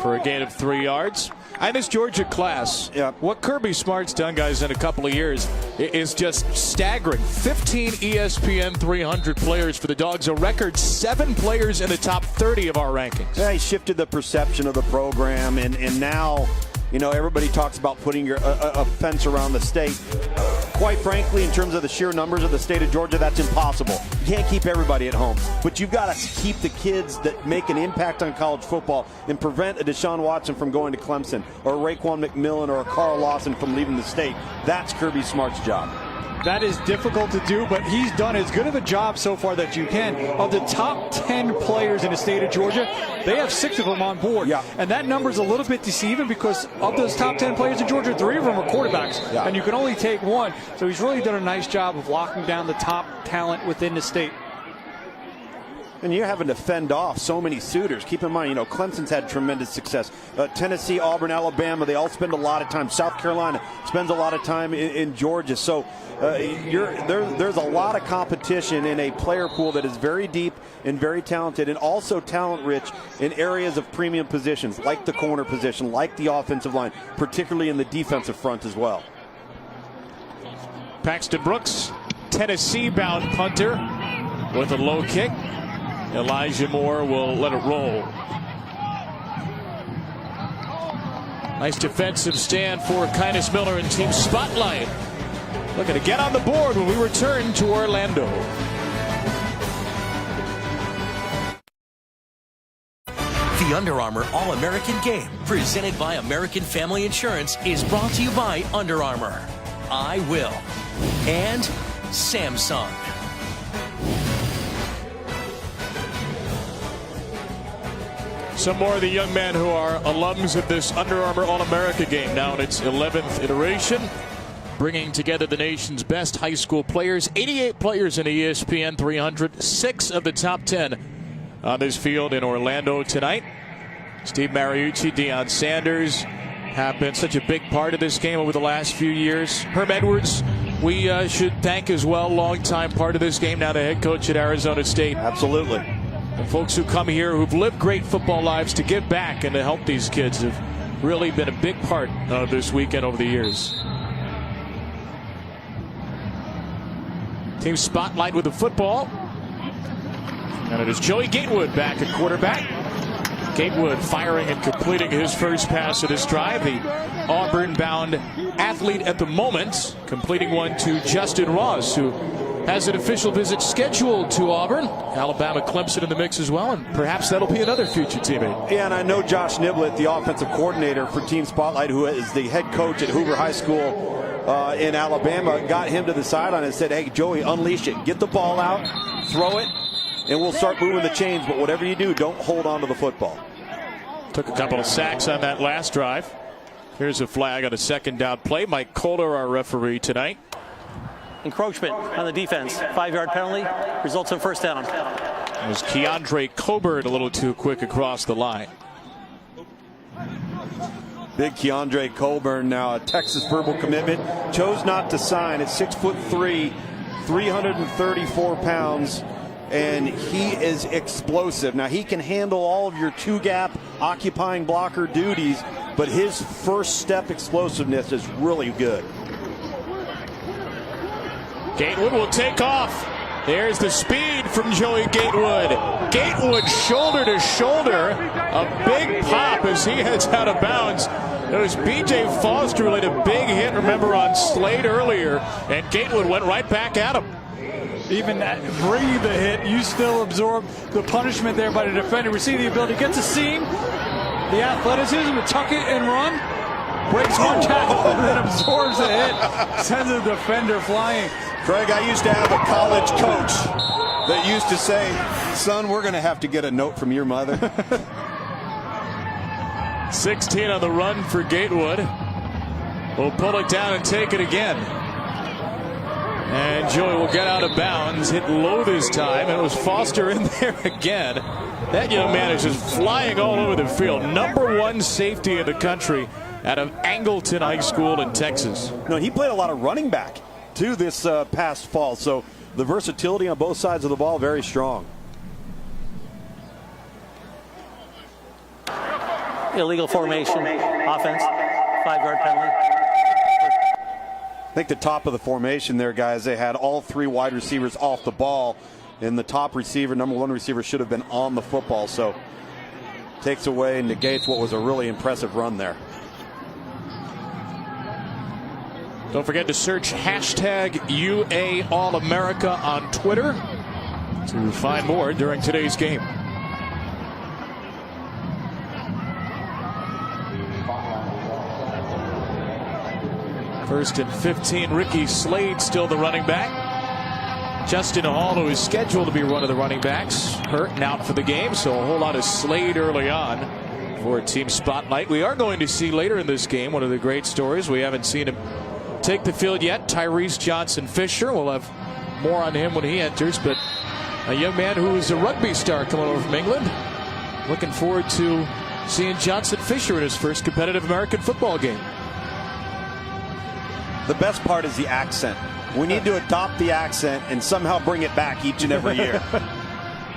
for a gain of 3 yards. And this Georgia class, what Kirby Smart's done, guys, in a couple of years is just staggering. 15 ESPN 300 players for the Dogs, a record 7 players in the top 30 of our rankings. Yeah, he shifted the perception of the program, and now, everybody talks about putting a fence around the state. Quite frankly, in terms of the sheer numbers of the state of Georgia, that's impossible. You can't keep everybody at home, but you've got to keep the kids that make an impact on college football and prevent a Deshaun Watson from going to Clemson, or a Raekwon McMillan, or a Carl Lawson from leaving the state. That's Kirby Smart's job. That is difficult to do, but he's done as good of a job so far that you can. Of the top 10 players in the state of Georgia, they have 6 of them on board. Yeah. And that number is a little bit deceiving because of those top 10 players in Georgia, 3 of them are quarterbacks. Yeah. And you can only take 1. So he's really done a nice job of locking down the top talent within the state. and you're having to fend off so many suitors. Keep in mind, you know, Clemson's had tremendous success. Tennessee, Auburn, Alabama, they all spend a lot of time. South Carolina spends a lot of time in Georgia. So there's a lot of competition in a player pool that is very deep and very talented, and also talent-rich in areas of premium positions, like the corner position, like the offensive line, particularly in the defensive front as well. Paxton Brooks, Tennessee-bound punter with a low kick. Elijah Moore will let it roll. Nice defensive stand for Kynus Miller and Team Spotlight. Looking to get on the board when we return to Orlando. The Under Armour All-American Game, presented by American Family Insurance, is brought to you by Under Armour, I Will, and Samsung. Some more of the young men who are alums of this Under Armour All-America Game, now in its 11th iteration, bringing together the nation's best high school players. 88 players in the ESPN 300, 6 of the top 10 on this field in Orlando tonight. Steve Mariucci, Deion Sanders have been such a big part of this game over the last few years. Herm Edwards, we should thank as well, longtime part of this game, now the head coach at Arizona State. Absolutely. And folks who come here who've lived great football lives to give back and to help these kids have really been a big part of this weekend over the years. Team Spotlight with the football. And it is Joey Gatewood back at quarterback. Gatewood firing and completing his first pass of this drive. The Auburn-bound athlete at the moment, completing one to Justin Ross, who has an official visit scheduled to Auburn. Alabama, Clemson in the mix as well, and perhaps that'll be another future teammate. Yeah, and I know Josh Niblett, the offensive coordinator for Team Spotlight, who is the head coach at Hoover High School in Alabama, got him to the sideline and said, hey, Joey, unleash it. Get the ball out, throw it, and we'll start moving the chains. But whatever you do, don't hold on to the football. Took a couple of sacks on that last drive. Here's a flag on a second down play. Mike Kohler, our referee tonight. Encroachment on the defense. 5-yard penalty results in first down. It was Keandre Coburn a little too quick across the line. Big Keandre Coburn, now a Texas verbal commitment, chose not to sign at 6'3", 334 pounds, and he is explosive. Now he can handle all of your two-gap occupying blocker duties, but his first step explosiveness is really good. Gatewood will take off. There's the speed from Joey Gatewood. Gatewood shoulder to shoulder. A big pop as he heads out of bounds. It was B.J. Foster who laid a big hit, remember, on Slade earlier, and Gatewood went right back at him. Even bringing the hit, you still absorb the punishment there by the defender. We see the ability, gets a seam, the athleticism to tuck it and run. Breaks one tackle and then absorbs the hit, sends the defender flying. Craig, I used to have a college coach that used to say, son, we're going to have to get a note from your mother. 16 on the run for Gatewood. Will pull it down and take it again. And Joey will get out of bounds, hit low this time, and it was Foster in there again. That young man is just flying all over the field. #1 safety in the country out of Angleton High School in Texas. No, he played a lot of running back to this past fall, so the versatility on both sides of the ball, very strong. Illegal formation, offense, 5-yard penalty. I think the top of the formation there, guys, they had all 3 wide receivers off the ball, and the top receiver, #1 receiver, should have been on the football, so takes away and negates what was a really impressive run there. Don't forget to search hashtag UA All-America on Twitter to find more during today's game. First and 15, Ricky Slade still the running back. Justin Hall, who is scheduled to be one of the running backs, hurt and out for the game, so a whole lot of Slade early on for Team Spotlight. We are going to see later in this game one of the great stories. We haven't seen him take the field yet. Tyrese Johnson Fisher. We'll have more on him when he enters, but a young man who is a rugby star coming over from England. Looking forward to seeing Johnson Fisher in his first competitive American football game. The best part is the accent. We need to adopt the accent and somehow bring it back each and every year.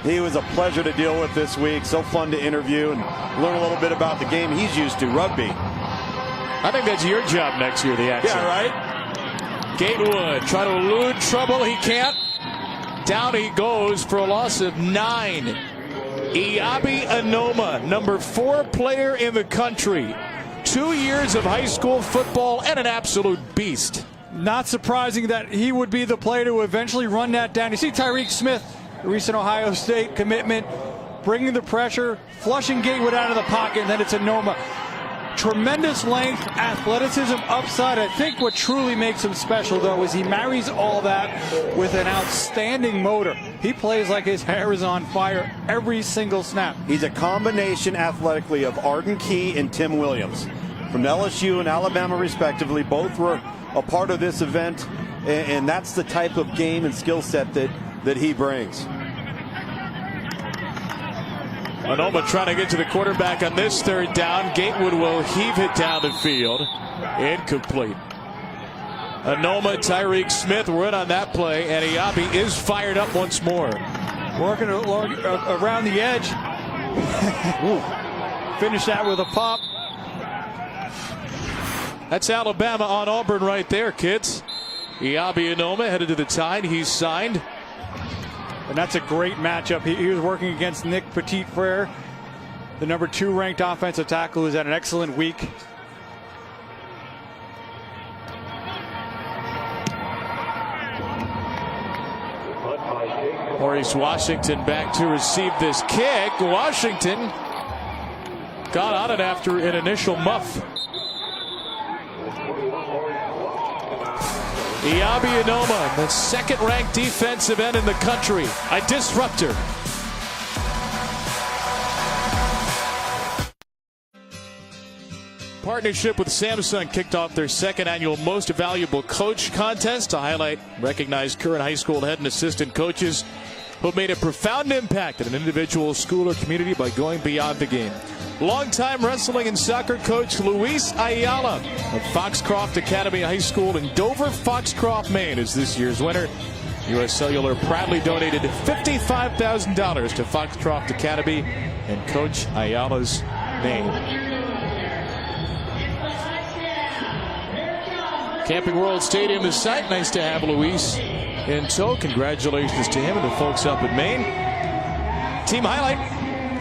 He was a pleasure to deal with this week. So fun to interview and learn a little bit about the game he's used to, rugby. I think that's your job next year, the accent. Yeah, right? Gatewood trying to elude trouble. He can't. Down he goes for a loss of 9. Iabi Anoma, number 4 player in the country. 2 years of high school football and an absolute beast. Not surprising that he would be the player to eventually run that down. You see Tyreek Smith, the recent Ohio State commitment, bringing the pressure, flushing Gatewood out of the pocket, and then it's Anoma. Tremendous length, athleticism, upside. I think what truly makes him special, though, is he marries all that with an outstanding motor. He plays like his hair is on fire every single snap. He's a combination athletically of Arden Key and Tim Williams from LSU and Alabama, respectively. Both were a part of this event, and that's the type of game and skill set that he brings. Anoma trying to get to the quarterback on this 3rd down. Gatewood will heave it down the field. Incomplete. Anoma, Tyreek Smith were in on that play, and Iabi is fired up once more. Working around the edge. Finish that with a pop. That's Alabama on Auburn right there, kids. Iabi Anoma headed to the Tide. He's signed. And that's a great matchup. He was working against Nick Petit-Frere, the number 2 ranked offensive tackle, who's had an excellent week. Maurice Washington back to receive this kick. Washington got on it after an initial muff. Iabi Anoma, the 2nd-ranked defensive end in the country, a disruptor. Partnership with Samsung kicked off their 2nd annual Most Valuable Coach contest to highlight recognized current high school head and assistant coaches who made a profound impact at an individual school or community by going beyond the game. Longtime wrestling and soccer coach Luis Ayala of Foxcroft Academy High School in Dover, Foxcroft, Maine is this year's winner. U.S. Cellular proudly donated $55,000 to Foxcroft Academy in Coach Ayala's name. Camping World Stadium is site. Nice to have Luis in tow. Congratulations to him and the folks up in Maine. Team highlight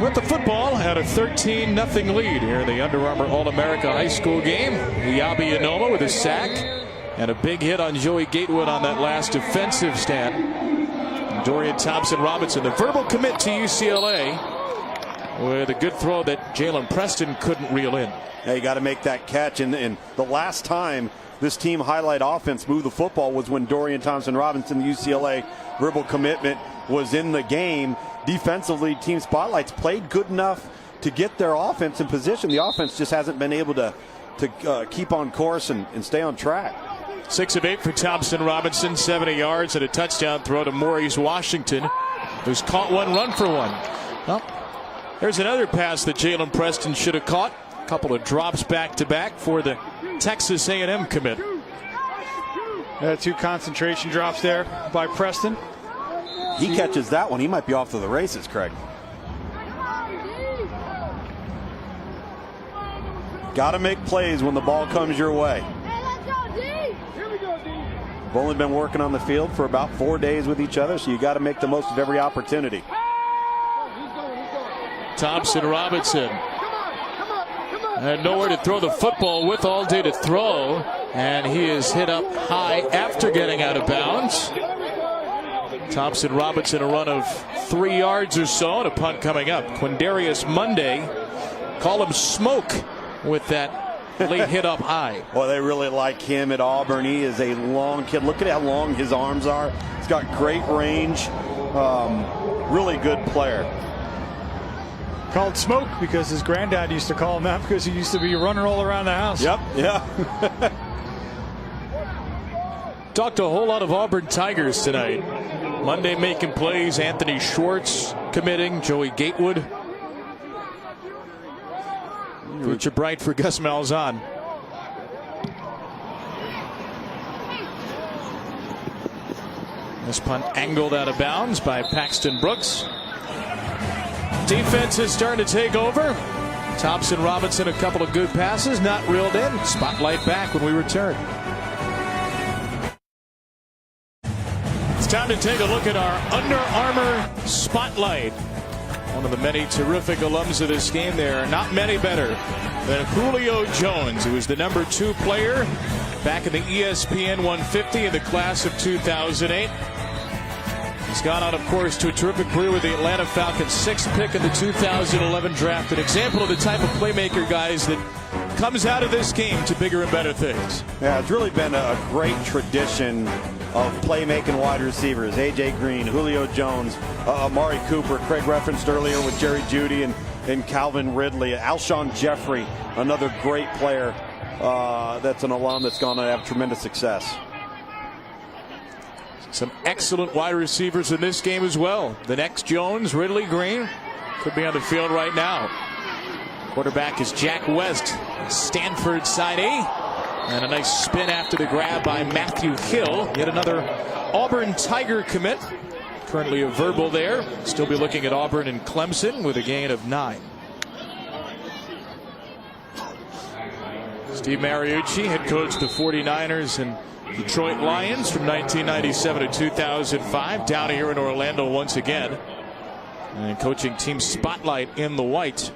with the football at a 13-0 lead here in the Under Armour All-America High School game. Iabi Anoma with a sack and a big hit on Joey Gatewood on that last defensive stand. And Dorian Thompson-Robinson, the verbal commit to UCLA, with a good throw that Jalen Preston couldn't reel in. Yeah, you got to make that catch. And the last time this team highlight offense moved the football was when Dorian Thompson-Robinson, the UCLA verbal commitment, was in the game. Defensively, Team Spotlight's played good enough to get their offense in position. The offense just hasn't been able to keep on course and stay on track. 6 of 8 for Thompson-Robinson, 70 yards and a touchdown throw to Maurice Washington, who's caught one run for one. Well, there's another pass that Jalen Preston should have caught. A couple of drops back-to-back for the Texas A&M commit. 2 concentration drops there by Preston. He catches that one, he might be off to the races, Craig. Got to make plays when the ball comes your way. We've only been working on the field for about 4 days with each other, so you got to make the most of every opportunity. Thompson-Robinson had nowhere to throw the football with, all day to throw, and he is hit up high after getting out of bounds. Thompson-Robinson a run of 3 yards or so, and a punt coming up. Quindarius Monday, call him Smoke with that late hit up high. Well, they really like him at Auburn. He is a long kid. Look at how long his arms are. He's got great range. Really good player. Called Smoke because his granddad used to call him that because he used to be running all around the house. Yep, yeah. Talked a whole lot of Auburn Tigers tonight. Monday making plays. Anthony Schwartz committing. Joey Gatewood. Future bright for Gus Malzahn. This punt angled out of bounds by Paxton Brooks. Defense is starting to take over. Thompson Robinson, a couple of good passes, not reeled in. Spotlight back when we return. It's time to take a look at our Under Armour Spotlight. One of the many terrific alums of this game. There are not many better than Julio Jones, who was the number 2 player back in the ESPN 150 in the class of 2008. He's gone on, of course, to a terrific career with the Atlanta Falcons, 6th pick in the 2011 draft. An example of the type of playmaker, guys, that comes out of this game to bigger and better things. Yeah, it's really been a great tradition of playmaking wide receivers. A.J. Green, Julio Jones, Amari Cooper, Craig referenced earlier with Jerry Jeudy and Calvin Ridley. Alshon Jeffrey, another great player that's an alum that's gone to have tremendous success. Some excellent wide receivers in this game as well. The next Jones, Ridley, Green could be on the field right now. Quarterback is Jack West, Stanford side A. And a nice spin after the grab by Matthew Hill. Yet another Auburn Tiger commit. Currently a verbal there. Still be looking at Auburn and Clemson with a gain of 9. Steve Mariucci, head coach of the 49ers and Detroit Lions from 1997 to 2005. Down here in Orlando once again. And coaching team Spotlight in the white.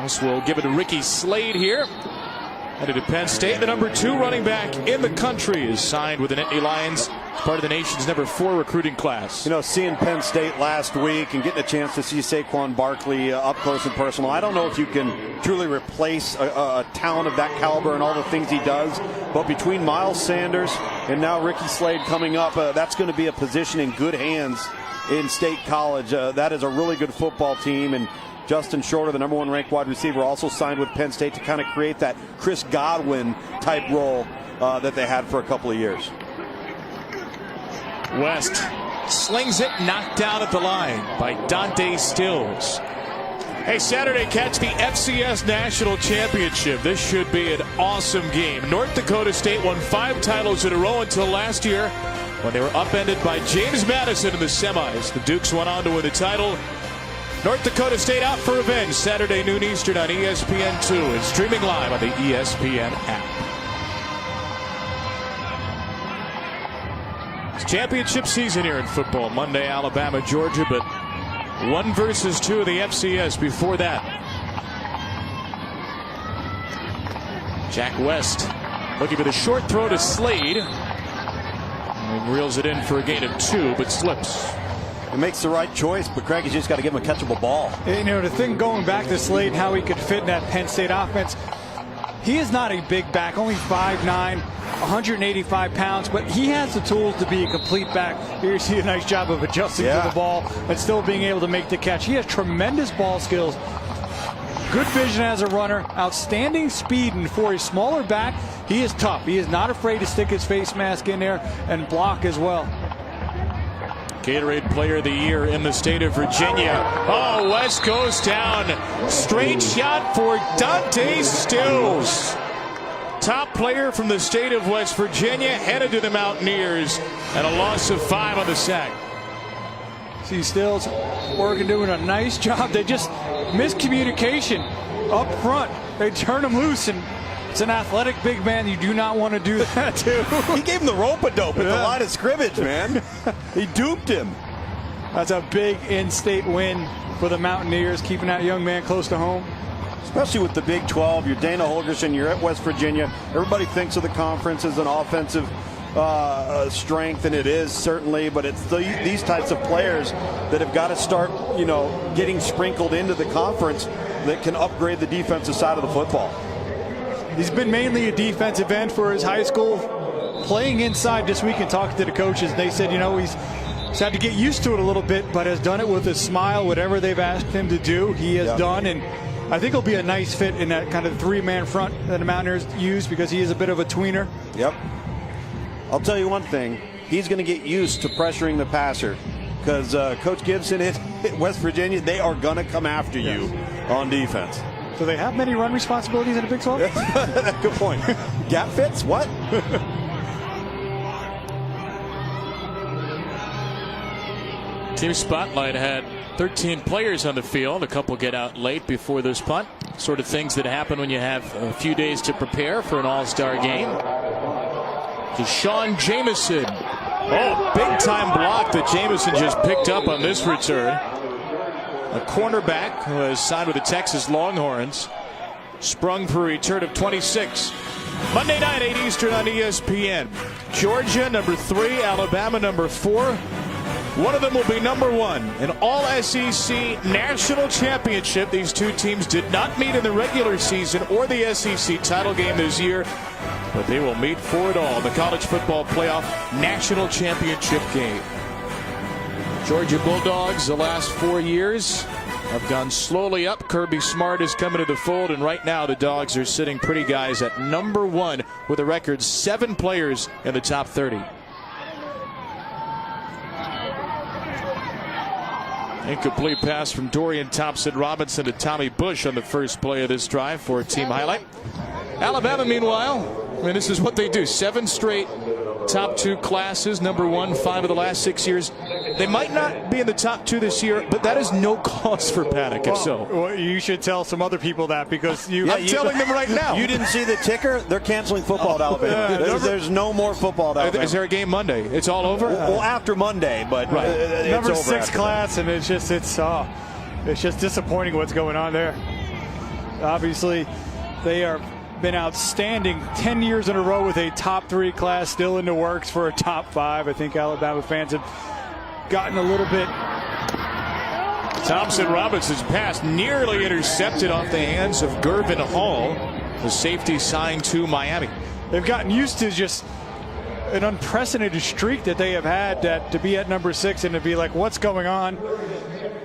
This will give it to Ricky Slade here. Headed to Penn State. The number 2 running back in the country is signed with the Nittany Lions. Part of the nation's number 4 recruiting class. You know, seeing Penn State last week and getting a chance to see Saquon Barkley up close and personal, I don't know if you can truly replace a talent of that caliber and all the things he does. But between Miles Sanders and now Ricky Slade coming up, that's going to be a position in good hands in State College. That is a really good football team. And Justin Shorter, the number 1 ranked wide receiver, also signed with Penn State to kind of create that Chris Godwin type role that they had for a couple of years. West slings it, knocked down at the line by Dante Stills. Hey, Saturday, catch the FCS National Championship. This should be an awesome game. North Dakota State won 5 titles in a row until last year when they were upended by James Madison in the semis. The Dukes went on to win the title. North Dakota State out for revenge Saturday noon Eastern on ESPN2 and streaming live on the ESPN app. It's championship season here in football. Monday, Alabama, Georgia, but 1 versus 2 of the FCS before that. Jack West looking for the short throw to Slade. And reels it in for a gain of 2, but slips. It makes the right choice, but Craig has just got to give him a catchable ball. You know, the thing going back to Slade and how he could fit in that Penn State offense, he is not a big back, only 5'9", 185 pounds, but he has the tools to be a complete back. Here you see a nice job of adjusting to the ball and still being able to make the catch. He has tremendous ball skills, good vision as a runner, outstanding speed, and for a smaller back, he is tough. He is not afraid to stick his face mask in there and block as well. Gatorade Player of the Year in the state of Virginia. Oh, West goes down. Straight shot for Dante Stills. Top player from the state of West Virginia headed to the Mountaineers, and a loss of 5 on the sack. See Stills working, doing a nice job. They just miscommunication up front. They turn him loose, and it's an athletic big man. You do not want to do that to. He gave him the rope-a-dope at the line of scrimmage, man. He duped him. That's a big in-state win for the Mountaineers, keeping that young man close to home. Especially with the Big 12, you're Dana Holgorsen, you're at West Virginia. Everybody thinks of the conference as an offensive strength, and it is certainly, but it's these types of players that have got to start, you know, getting sprinkled into the conference that can upgrade the defensive side of the football. He's been mainly a defensive end for his high school. Playing inside this week and talking to the coaches, they said, you know, he's had to get used to it a little bit, but has done it with a smile. Whatever they've asked him to do, he has done, and I think he'll be a nice fit in that kind of 3-man front that the Mountaineers use because he is a bit of a tweener. Yep. I'll tell you one thing. he's going to get used to pressuring the passer. Because Coach Gibson at West Virginia, they are going to come after you on defense. Do they have many run responsibilities in the Big 12? Good point. Gap fits? What? Team Spotlight had 13 players on the field. A couple get out late before this punt. Sort of things that happen when you have a few days to prepare for an all-star game. Deshaun Jameson. Oh, big-time block that Jameson just picked up on this return. A cornerback who has signed with the Texas Longhorns. Sprung for a return of 26. Monday night, 8 Eastern on ESPN. Georgia, number 3. Alabama, number 4. One of them will be number 1. An all-SEC national championship. These two teams did not meet in the regular season or the SEC title game this year, but they will meet for it all. The college football playoff national championship game. Georgia Bulldogs the last 4 years have gone slowly up. Kirby Smart is coming to the fold, and right now the Dogs are sitting pretty guys at number 1 with a record 7 players in the top 30. Incomplete pass from Dorian Thompson-Robinson to Tommy Bush on the first play of this drive for a team highlight. Alabama, meanwhile, I mean, this is what they do. 7 straight top 2 classes, number 1, 5 of the last 6 years. They might not be in the top 2 this year, but that is no cause for panic. If so, well, you should tell some other people that, because I'm telling them right now. You didn't see the ticker? They're canceling football at Alabama. There's no more football at Alabama. Is there a game Monday? It's all over? Well, after Monday, but right. It's number over 6 class, and it's just disappointing what's going on there. Obviously, they are been outstanding 10 years in a row with a top 3 class, still in the works for a top 5. I think Alabama fans have gotten a little bit. Thompson-Robinson's pass nearly intercepted off the hands of Gervin Hall, the safety signed to Miami. They've gotten used to just an unprecedented streak that they have had, that to be at number 6 and to be like, what's going on?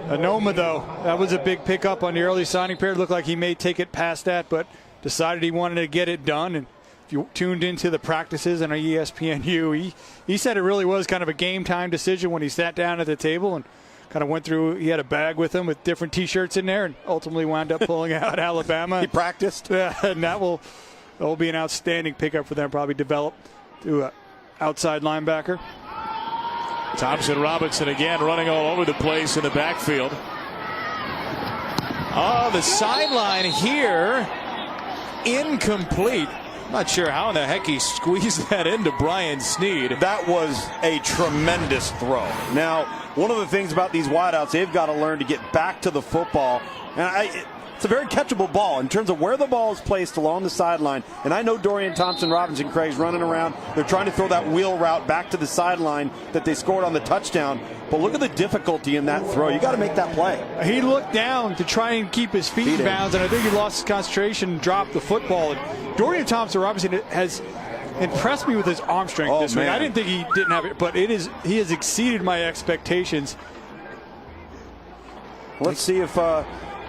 Anoma, though, that was a big pickup on the early signing period. Looked like he may take it past that, but decided he wanted to get it done. And if you tuned into the practices on ESPNU, he said it really was kind of a game time decision when he sat down at the table and kind of went through. He had a bag with him with different T-shirts in there, and ultimately wound up pulling out Alabama. He practiced. Yeah, and that will be an outstanding pickup for them. Probably develop to an outside linebacker. Thompson-Robinson again running all over the place in the backfield. Oh, the sideline here. Incomplete. Not sure how in the heck he squeezed that into Brian Snead. That was a tremendous throw. Now, one of the things about these wideouts, they've got to learn to get back to the football. And it's a very catchable ball in terms of where the ball is placed along the sideline. And I know Dorian Thompson-Robinson, Craig's running around. They're trying to throw that wheel route back to the sideline that they scored on the touchdown. But look at the difficulty in that throw. You got to make that play. He looked down to try and keep his feet in bounds, and I think he lost his concentration and dropped the football. And Dorian Thompson-Robinson has impressed me with his arm strength this week. I didn't think he didn't have it, but he has exceeded my expectations. Let's see if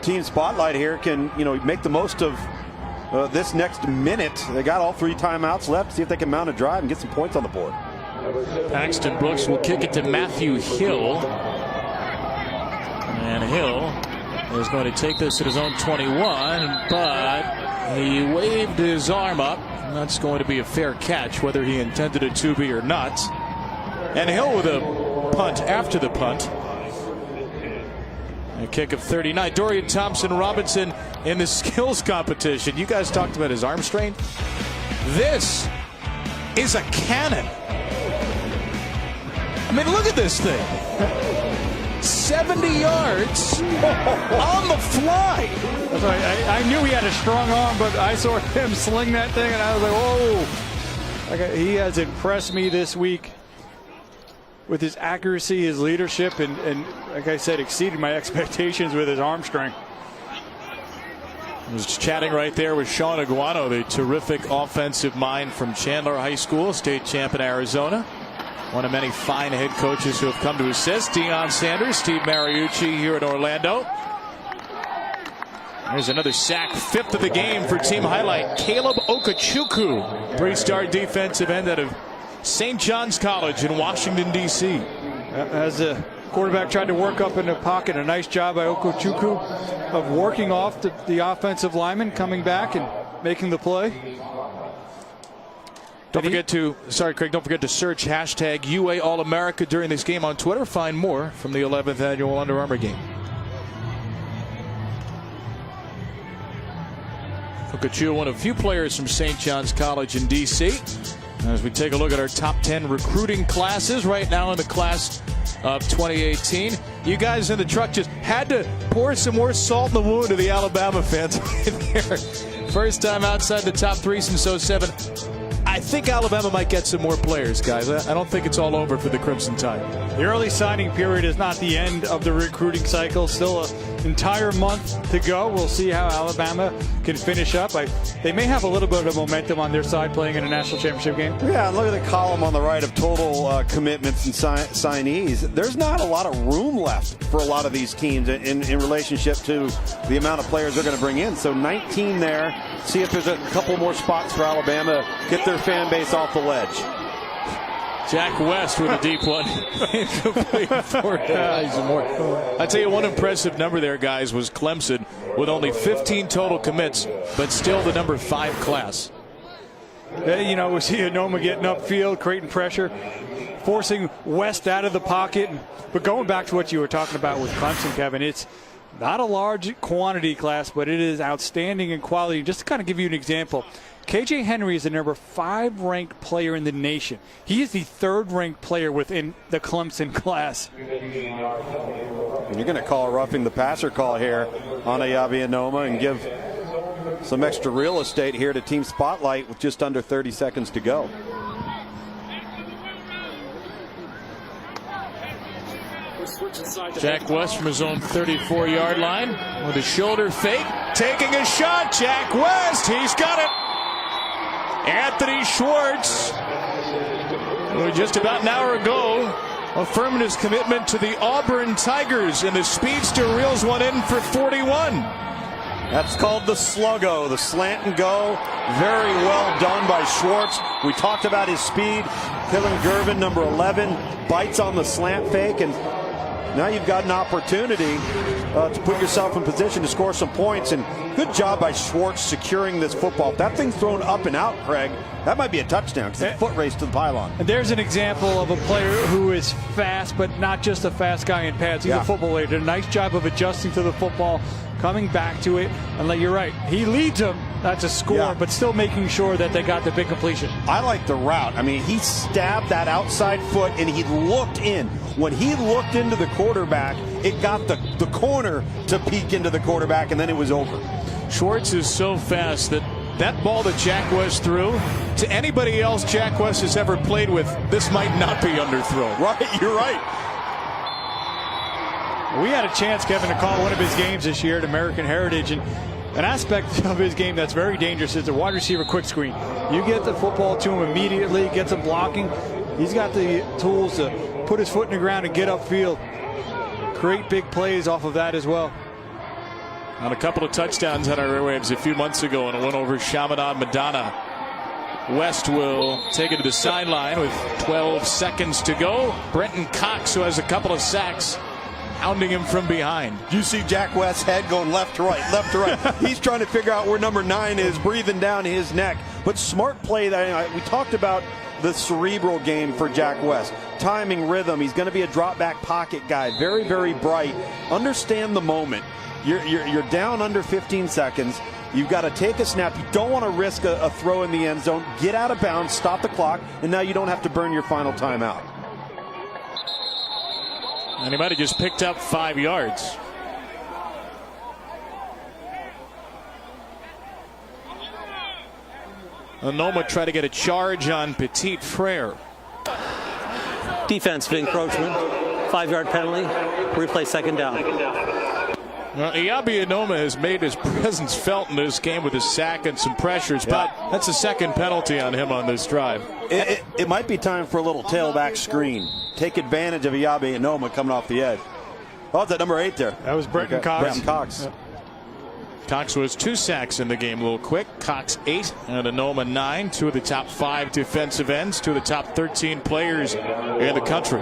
Team Spotlight here can make the most of this next minute. They got all 3 timeouts left. See if they can mount a drive and get some points on the board. Paxton Brooks will kick it to Matthew Hill. And Hill is going to take this at his own 21, but he waved his arm up. That's going to be a fair catch, whether he intended it to be or not. And Hill with a punt after the punt. A kick of 39. Dorian Thompson-Robinson in the skills competition. You guys talked about his arm strength. This is a cannon. I mean, look at this thing. 70 yards on the fly. That's right. I knew he had a strong arm, but I saw him sling that thing, and I was like, whoa. He has impressed me this week with his accuracy, his leadership, and like I said, exceeded my expectations with his arm strength. I was chatting right there with Sean Aguano, the terrific offensive mind from Chandler High School, state champ in Arizona. One of many fine head coaches who have come to assist. Deion Sanders, Steve Mariucci here in Orlando. There's another sack, 5th of the game for team highlight. Caleb Okechukwu, 3-star defensive end out of St. John's College in Washington, D.C. As the quarterback tried to work up in the pocket, a nice job by Okochukwu of working off the offensive lineman, coming back and making the play. Don't forget to search hashtag UA All-America during this game on Twitter. Find more from the 11th annual Under Armour game. Okochukwu, one of a few players from St. John's College in D.C. As we take a look at our top 10 recruiting classes right now in the class of 2018. You guys in the truck just had to pour some more salt in the wound of the Alabama fans here. First time outside the top 3 since 07. I think Alabama might get some more players, guys. I don't think it's all over for the Crimson Tide. The early signing period is not the end of the recruiting cycle. Still an entire month to go. We'll see how Alabama can finish up. They may have a little bit of momentum on their side playing in a national championship game. Yeah, look at the column on the right of total commitments and signees. There's not a lot of room left for a lot of these teams in relationship to the amount of players they're going to bring in. So 19 there. See if there's a couple more spots for Alabama. Get their fan base off the ledge. Jack West with a deep one. I tell you, one impressive number there, guys, was Clemson with only 15 total commits, but still the number 5 class. You know, we see Anoma getting upfield, creating pressure, forcing West out of the pocket. But going back to what you were talking about with Clemson, Kevin, it's not a large quantity class, but it is outstanding in quality. Just to kind of give you an example, KJ Henry is the number 5 ranked player in the nation. He is the 3rd ranked player within the Clemson class. You're going to call a roughing the passer call here on Ayabi Anoma and give some extra real estate here to Team Spotlight with just under 30 seconds to go. Jack West from his own 34-yard line with a shoulder fake, taking a shot. Jack West, he's got it. Anthony Schwartz, just about an hour ago, affirming his commitment to the Auburn Tigers, and the speedster reels one in for 41. That's called the sluggo, the slant and go. Very well done by Schwartz. We talked about his speed. Dylan Gervin, number 11, bites on the slant fake, and now you've got an opportunity to put yourself in position to score some points. And good job by Schwartz securing this football. If that thing's thrown up and out, Craig, that might be a touchdown because it's a foot race to the pylon. And there's an example of a player who is fast, but not just a fast guy in pads. He's a football player. Did a nice job of adjusting to the football, coming back to it. And you're right, he leads them. That's a score, but still making sure that they got the big completion. I like the route. I mean, he stabbed that outside foot and he looked in. When he looked into the quarterback, it got the corner to peek into the quarterback, and then it was over. Schwartz is so fast that ball that Jack West threw, to anybody else Jack West has ever played with, this might not be underthrown. Right, you're right. We had a chance, Kevin, to call one of his games this year at American Heritage, and an aspect of his game that's very dangerous is the wide receiver quick screen. You get the football to him immediately, gets him blocking. He's got the tools to put his foot in the ground and get upfield. Create big plays off of that as well. On a couple of touchdowns on our airwaves a few months ago and a win over Chaminade Madonna. West will take it to the sideline with 12 seconds to go. Brenton Cox, who has a couple of sacks, hounding him from behind. You see Jack West's head going left to right, left to right. He's trying to figure out where number 9 is, breathing down his neck. But smart play. We talked about the cerebral game for Jack West. Timing, rhythm. He's going to be a drop back pocket guy. Very, very bright. Understand the moment. You're down under 15 seconds. You've got to take a snap. You don't want to risk a throw in the end zone. Get out of bounds, stop the clock, and now you don't have to burn your final timeout. And he might have just picked up 5 yards. Anoma tried to get a charge on Petit Frere. Defensive encroachment, 5-yard penalty, replay second down. Well, Ayabi Anoma has made his presence felt in this game with his sack and some pressures, but that's the second penalty on him on this drive. It might be time for a little tailback screen. Take advantage of Ayabi Anoma coming off the edge. Oh, it's at number 8 there. That was Brenton Cox. Brenton Cox. Cox was 2 sacks in the game, a little quick. Cox 8 and Anoma 9. 2 of the top 5 defensive ends, 2 of the top 13 players in the country.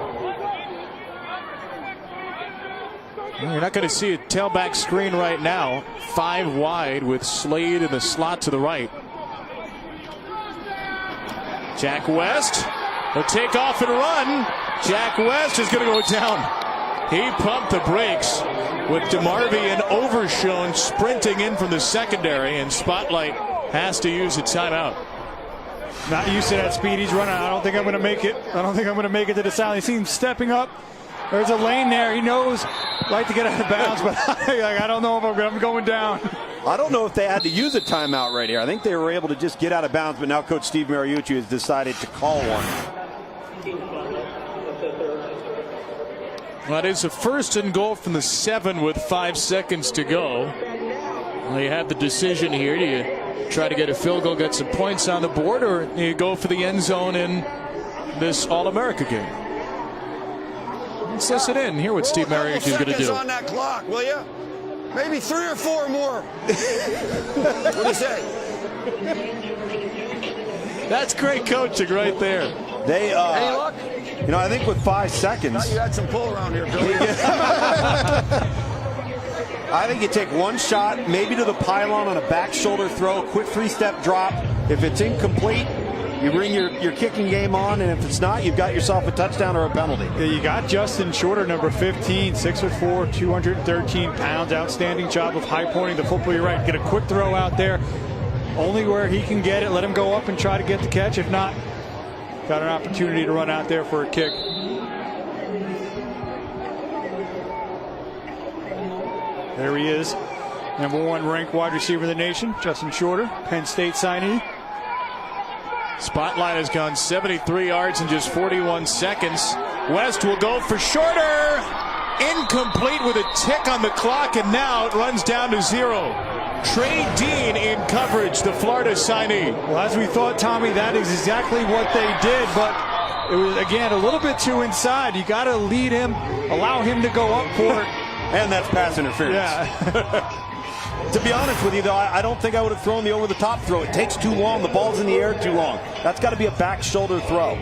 Well, you're not going to see a tailback screen right now. 5 wide with Slade in the slot to the right. Jack West will take off and run. Jack West is going to go down. He pumped the brakes with DeMarvey and Overshone sprinting in from the secondary, and Spotlight has to use a timeout. Not used to that speed he's running. I don't think I'm going to make it. I don't think I'm going to make it to the sideline. You see him stepping up. There's a lane there. He knows like to get out of bounds, but I don't know if I'm going down. I don't know if they had to use a timeout right here. I think they were able to just get out of bounds, but now Coach Steve Mariucci has decided to call one. Well, it's a 1st and goal from the 7 with 5 seconds to go. Well, you have the decision here. Do you try to get a field goal, get some points on the board, or do you go for the end zone in this All-America game? Let's listen in and hear what Steve Mariucci is going to do. On that clock, will you? Maybe 3 or 4 more. What do you say? That's great coaching right there. They, Any luck? you know, I think with 5 seconds. You had some pull around here, Billy. I think you take one shot, maybe to the pylon on a back shoulder throw, quick 3-step drop. If it's incomplete, you bring your kicking game on, and if it's not, you've got yourself a touchdown or a penalty. Yeah, you got Justin Shorter, number 15, 6'4", 213 pounds. Outstanding job of high pointing the football. You're right. Get a quick throw out there, only where he can get it. Let him go up and try to get the catch. If not, got an opportunity to run out there for a kick. There he is, number 1 ranked wide receiver in the nation, Justin Shorter, Penn State signee. Spotlight has gone 73 yards in just 41 seconds. West will go for Shorter. Incomplete with a tick on the clock, and now it runs down to 0. Trey Dean in coverage, the Florida signee. Well, as we thought, Tommy, that is exactly what they did, but it was, again, a little bit too inside. You got to lead him, allow him to go up for it. And that's pass interference. Yeah. To be honest with you, though, I don't think I would have thrown the over-the-top throw. It takes too long. The ball's in the air too long. That's got to be a back shoulder throw.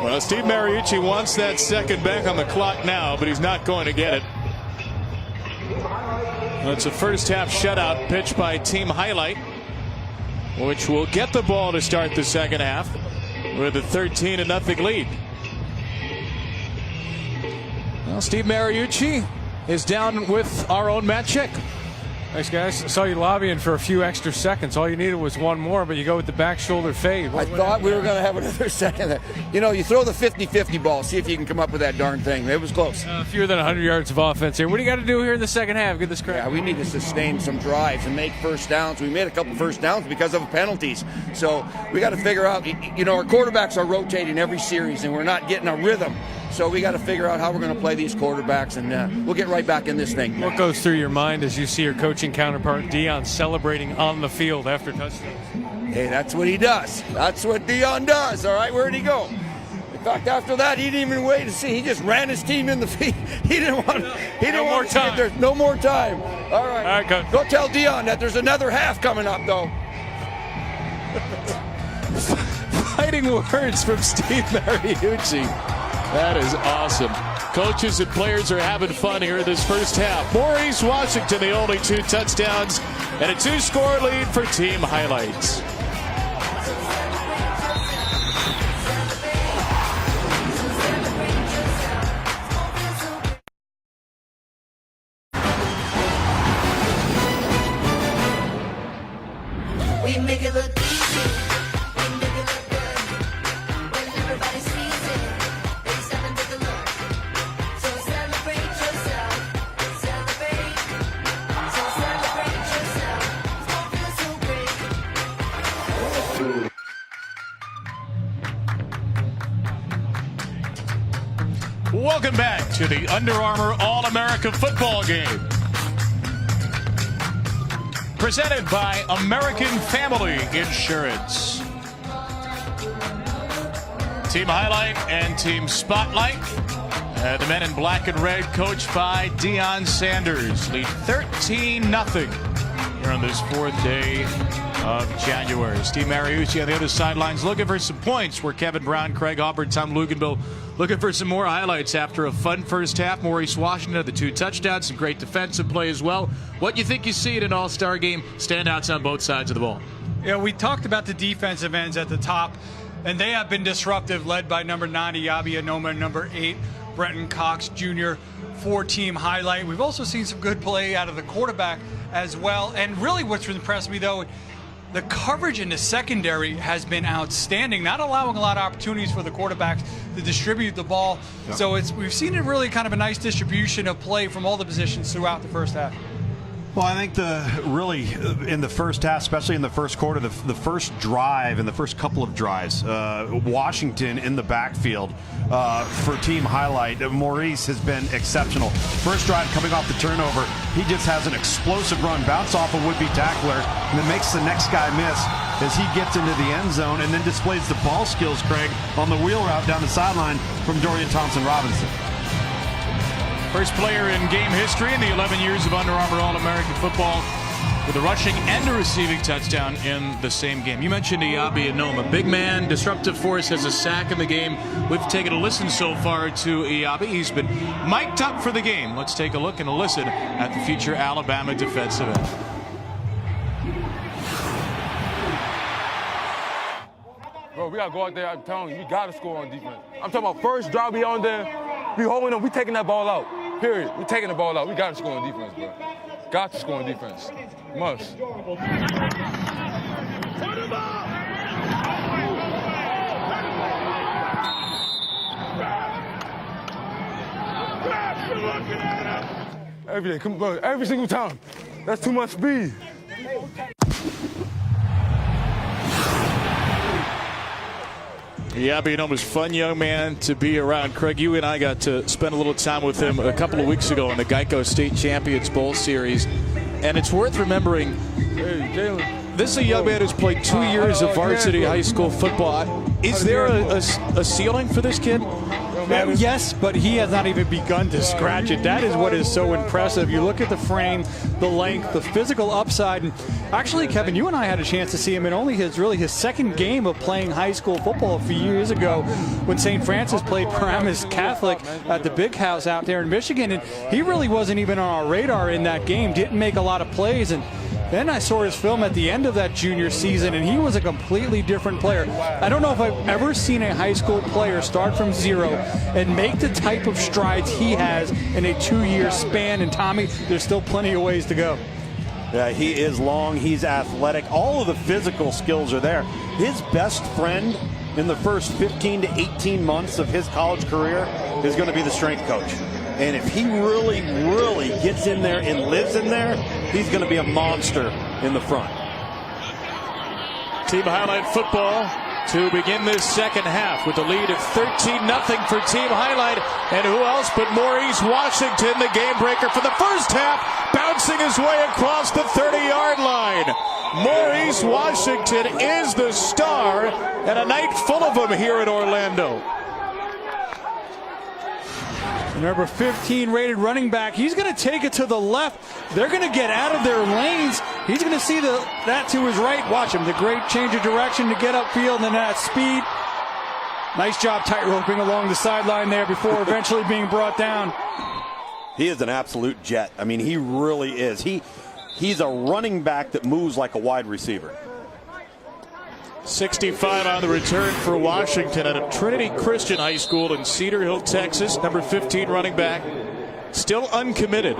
Well, Steve Mariucci wants that second back on the clock now, but he's not going to get it. Well, it's a first-half shutout pitched by Team Highlight, which will get the ball to start the second half with a 13-0 lead. Well, Steve Mariucci is down with our own Matt Chick. Thanks, guys. I saw you lobbying for a few extra seconds. All you needed was one more, but you go with the back shoulder fade. I thought we were going to have another second there. You know, you throw the 50-50 ball, see if you can come up with that darn thing. It was close. Fewer than 100 yards of offense here. What do you got to do here in the second half? Get this correct. Yeah, we need to sustain some drives and make first downs. We made a couple first downs because of penalties. So we got to figure out, you know, our quarterbacks are rotating every series, and we're not getting a rhythm. So we got to figure out how we're going to play these quarterbacks, and we'll get right back in this thing. What goes through your mind as you see your coaching counterpart, Dion, celebrating on the field after touchdowns? Hey, that's what he does. That's what Dion does, all right? Where'd he go? In fact, after that, he didn't even wait to see. He just ran his team in the feet. He didn't want to see if there's no more time. All right. All right, Coach. Go tell Dion that there's another half coming up, though. Fighting words from Steve Mariucci. That is awesome. Coaches and players are having fun here in this first half. Maurice Washington, the only 2 touchdowns, and a 2-score lead for Team Highlights. We make it look easy. We make it look good. When everybody sees it, they stand and take a look. So celebrate yourself. Celebrate. So celebrate yourself. It's gonna feel so great. Welcome back to the Under Armour All-America football game. Presented by American Family Insurance. Team Highlight and Team Spotlight The men in black and red, coached by Deion Sanders, lead 13-0 here on this fourth day of January. Steve Mariucci on the other sidelines looking for some points, where Kevin Brown, Craig Auburn, Tom Luganville looking for some more highlights after a fun first half. Maurice Washington had the 2 touchdowns, some great defensive play as well. What you think you see in an all-star game? Standouts on both sides of the ball. Yeah, we talked about the defensive ends at the top, and they have been disruptive, led by number 9, Iyabi Anoma, and number 8, Brenton Cox Jr., 4-team highlight. We've also seen some good play out of the quarterback as well. And really what's impressed me, though, the coverage in the secondary has been outstanding, not allowing a lot of opportunities for the quarterbacks to distribute the ball. Yeah. So we've seen it really kind of a nice distribution of play from all the positions throughout the first half. Well, I think really in the first half, especially in the first quarter, the first drive and the first couple of drives, Washington in the backfield for team highlight, Maurice has been exceptional. First drive coming off the turnover, he just has an explosive run, bounce off a would-be tackler, and then makes the next guy miss as he gets into the end zone and then displays the ball skills, Craig, on the wheel route down the sideline from Dorian Thompson-Robinson. First player in game history in the 11 years of Under Armour All-American football with a rushing and a receiving touchdown in the same game. You mentioned Iyabi Anoma, big man, disruptive force, has a sack in the game. We've taken a listen so far to Iyabi. He's been mic'd up for the game. Let's take a look and a listen at the future Alabama defensive end. Bro, we got to go out there. I'm telling you, we got to score on defense. I'm talking about first drive, we on there, we holding them, we taking that ball out. Period. We taking the ball out. We got to score on defense, bro. Got to score on defense. Must. Every day, come on, every single time. That's too much speed. Iyabi Anoma's fun young man to be around. Craig, you and I got to spend a little time with him a couple of weeks ago in the Geico State Champions Bowl Series. And it's worth remembering, this is a young man who's played 2 years of varsity high school football. Is there a ceiling for this kid? Yes, but he has not even begun to scratch it. That is what is so impressive. You look at the frame, the length, the physical upside. And actually, Kevin, you and I had a chance to see him in only his second game of playing high school football a few years ago when St. Francis played Paramus Catholic at the Big House out there in Michigan. And he really wasn't even on our radar in that game, didn't make a lot of plays. And then I saw his film at the end of that junior season, and he was a completely different player. I don't know if I've ever seen a high school player start from zero and make the type of strides he has in a 2-year span. And Tommy, there's still plenty of ways to go. Yeah, he is long, he's athletic, all of the physical skills are there. His best friend in the first 15 to 18 months of his college career is going to be the strength coach. And if he really, really gets in there and lives in there, he's going to be a monster in the front. Team Highlight football to begin this second half with a lead of 13-0 for Team Highlight. And who else but Maurice Washington, the game breaker for the first half, bouncing his way across the 30-yard line. Maurice Washington is the star, and a night full of them here in Orlando. Number 15 rated running back. He's going to take it to the left. They're going to get out of their lanes. He's going to see that to his right. Watch him. The great change of direction to get upfield and that speed. Nice job tight roping along the sideline there before eventually being brought down. He is an absolute jet. I mean, he really is. He's a running back that moves like a wide receiver. 65 on the return for Washington at a Trinity Christian High School in Cedar Hill, Texas. Number 15 running back, still uncommitted.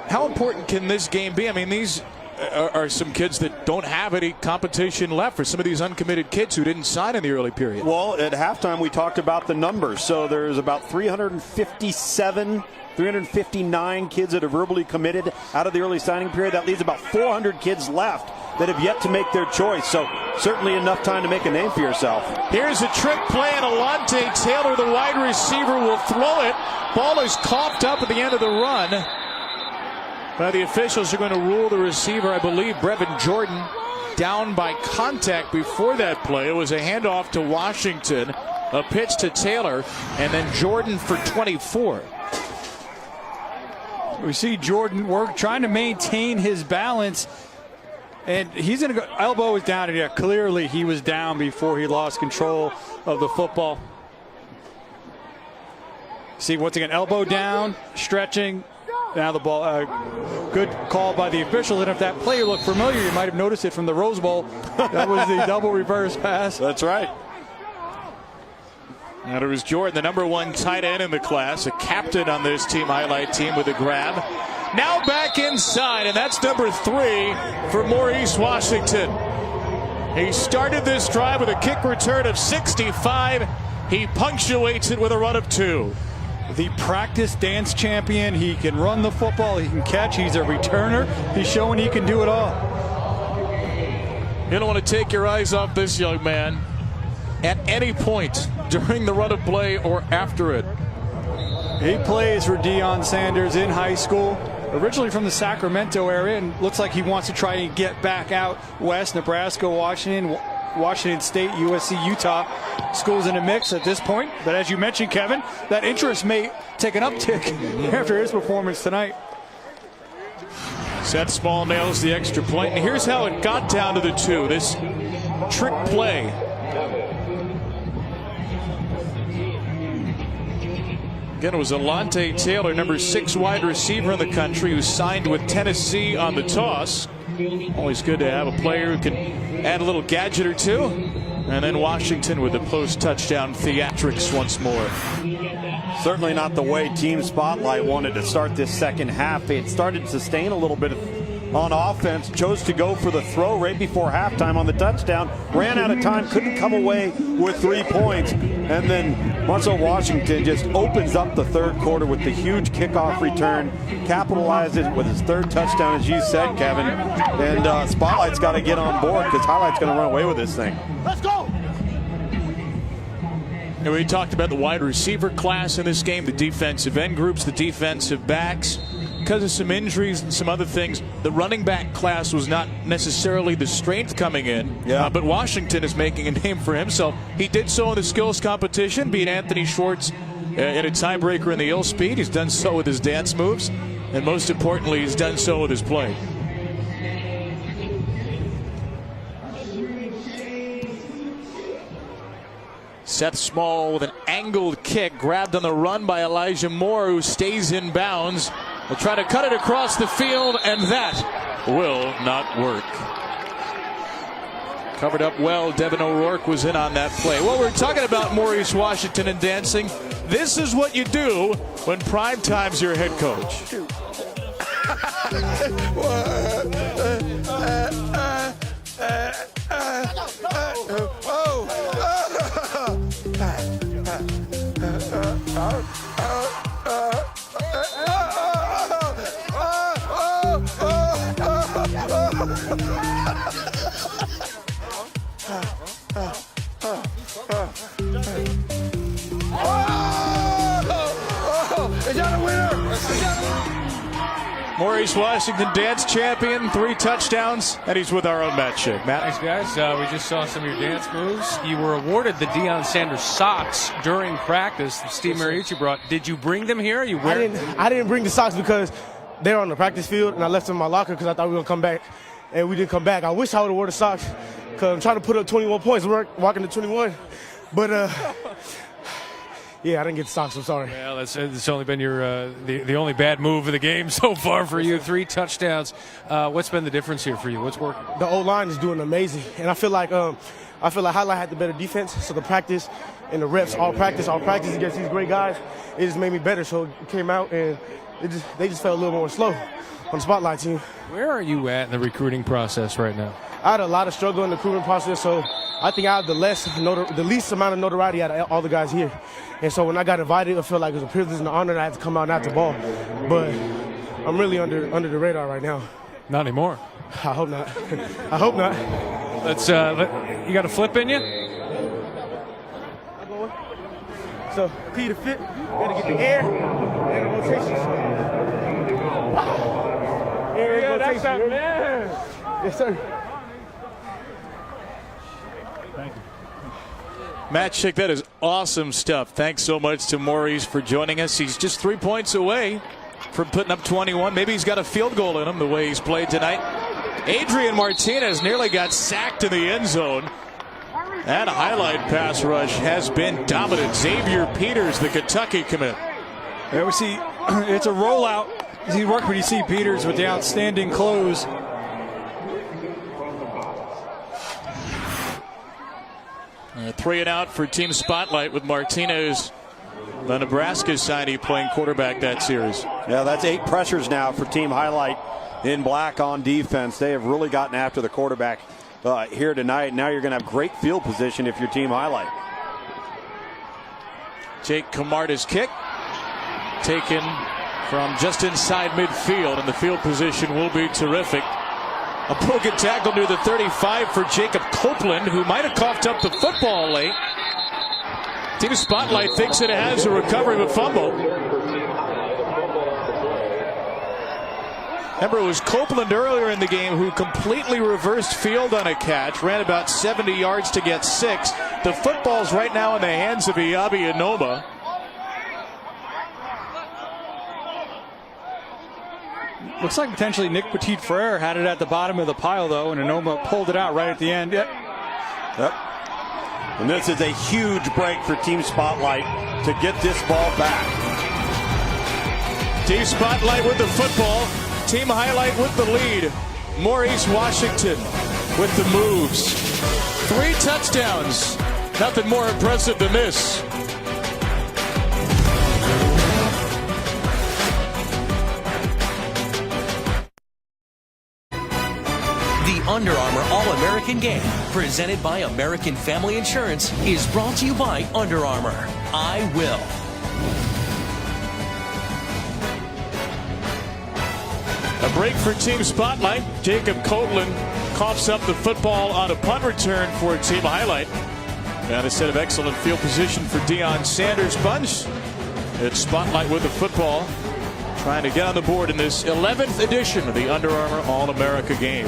How important can this game be? I mean, these are some kids that don't have any competition left for some of these uncommitted kids who didn't sign in the early period. Well, at halftime we talked about the numbers. So there's about 359 kids that are verbally committed out of the early signing period. That leaves about 400 kids left that have yet to make their choice. So certainly enough time to make a name for yourself. Here's a trick play, and Alontae Taylor, the wide receiver, will throw it. Ball is coughed up at the end of the run. But the officials are going to rule the receiver, I believe, Brevin Jordan, down by contact before that play. It was a handoff to Washington. A pitch to Taylor, and then Jordan for 24. We see Jordan trying to maintain his balance. And he's going to go. Elbow is down. And yeah, clearly he was down before he lost control of the football. See, once again, elbow down, stretching. Now the ball, good call by the official. And if that play looked familiar, you might have noticed it from the Rose Bowl. That was the double reverse pass. That's right. And it was Jordan, the #1 tight end in the class, a captain on this team highlight team with a grab. Now back inside, and that's number 3 for Maurice Washington. He started this drive with a kick return of 65. He punctuates it with a run of 2. The practice dance champion. He can run the football. He can catch. He's a returner. He's showing he can do it all. You don't want to take your eyes off this young man at any point during the run of play or after it. He plays for Deion Sanders in high school, originally from the Sacramento area, and looks like he wants to try and get back out west. Nebraska, Washington State, USC, Utah, schools in a mix at this point. But as you mentioned, Kevin, that interest may take an uptick after his performance tonight. Seth Small nails the extra point, and here's how it got down to the 2. This trick play. Again, it was Alontae Taylor, #6 wide receiver in the country, who signed with Tennessee on the toss. Always good to have a player who can add a little gadget or two. And then Washington with the post-touchdown theatrics once more. Certainly not the way Team Spotlight wanted to start this second half. They had started to sustain a little bit on offense, chose to go for the throw right before halftime on the touchdown, ran out of time, couldn't come away with 3 points, and then Marcel Washington just opens up the third quarter with the huge kickoff return, capitalizes with his 3rd touchdown, as you said, Kevin, and Spotlight's got to get on board because Highlight's going to run away with this thing. Let's go! And we talked about the wide receiver class in this game, the defensive end groups, the defensive backs. Because of some injuries and some other things, the running back class was not necessarily the strength coming in. But Washington is making a name for himself. He did so in the skills competition, beat Anthony Schwartz in a tiebreaker in the ill speed. He's done so with his dance moves, and most importantly, he's done so with his play. Seth Small with an angled kick, grabbed on the run by Elijah Moore, who stays in bounds. They'll try to cut it across the field, and that will not work. Covered up well. Devin O'Rourke was in on that play. Well, we're talking about Maurice Washington and dancing. This is what you do when prime time's your head coach. Maurice Washington, dance champion, 3 touchdowns, and he's with our own Matt Schick. Matt? Thanks, guys. We just saw some of your dance moves. You were awarded the Deion Sanders socks during practice. Steve Mariucci brought. Did you bring them here? You wear? I didn't bring the socks because they're on the practice field, and I left them in my locker because I thought we were going to come back, and we didn't come back. I wish I would have worn the socks because I'm trying to put up 21 points, walking to 21. But, yeah, I didn't get the socks. I'm sorry. Well, it's only been your the only bad move of the game so far for you. 3 touchdowns. What's been the difference here for you? What's working? The O-line is doing amazing, and I feel like Highlight had the better defense. So the practice and the reps, all practice against these great guys, it just made me better. So it came out and they just felt a little more slow on the Spotlight team. Where are you at in the recruiting process right now? I had a lot of struggle in the recruiting process, so I think I have the least amount of notoriety out of all the guys here. And so when I got invited, I felt like it was a privilege and an honor that I had to come out and have the ball. But I'm really under the radar right now. Not anymore. I hope not. I hope not. You got a flip in you? So key to fit, you gotta get the air and the rotation. Air and rotation. That's that man. Yes, sir. Thank you. Matt Schick, that is awesome stuff. Thanks so much to Maurice for joining us. He's just 3 points away from putting up 21. Maybe he's got a field goal in him the way he's played tonight. Adrian Martinez nearly got sacked in the end zone. That highlight pass rush has been dominant. Xavier Peters, the Kentucky commit. There we see it's a rollout. You work when you see Peters with the outstanding close. Three and out for Team Spotlight with Martinez, the Nebraska signee, playing quarterback that series. Yeah, that's 8 pressures now for Team Highlight in black on defense. They have really gotten after the quarterback here tonight. Now you're going to have great field position if you're Team Highlight. Jake Camarda's kick taken from just inside midfield, and the field position will be terrific. A broken tackle near the 35 for Jacob Copeland, who might have coughed up the football late. Team Spotlight thinks it has a recovery but fumble. Remember, it was Copeland earlier in the game who completely reversed field on a catch, ran about 70 yards to get 6. The football's right now in the hands of Iyabi Anoma. Looks like potentially Nick Petit-Frere had it at the bottom of the pile, though, and Anoma pulled it out right at the end. Yep. And this is a huge break for Team Spotlight to get this ball back. Team Spotlight with the football. Team Highlight with the lead. Maurice Washington with the moves. 3 touchdowns. Nothing more impressive than this. The Under Armour All-American Game, presented by American Family Insurance, is brought to you by Under Armour. I will. A break for Team Spotlight. Jacob Copeland coughs up the football on a punt return for Team Highlight. And a set of excellent field position for Deion Sanders' bunch. It's Spotlight with the football, trying to get on the board in this 11th edition of the Under Armour All-America Game.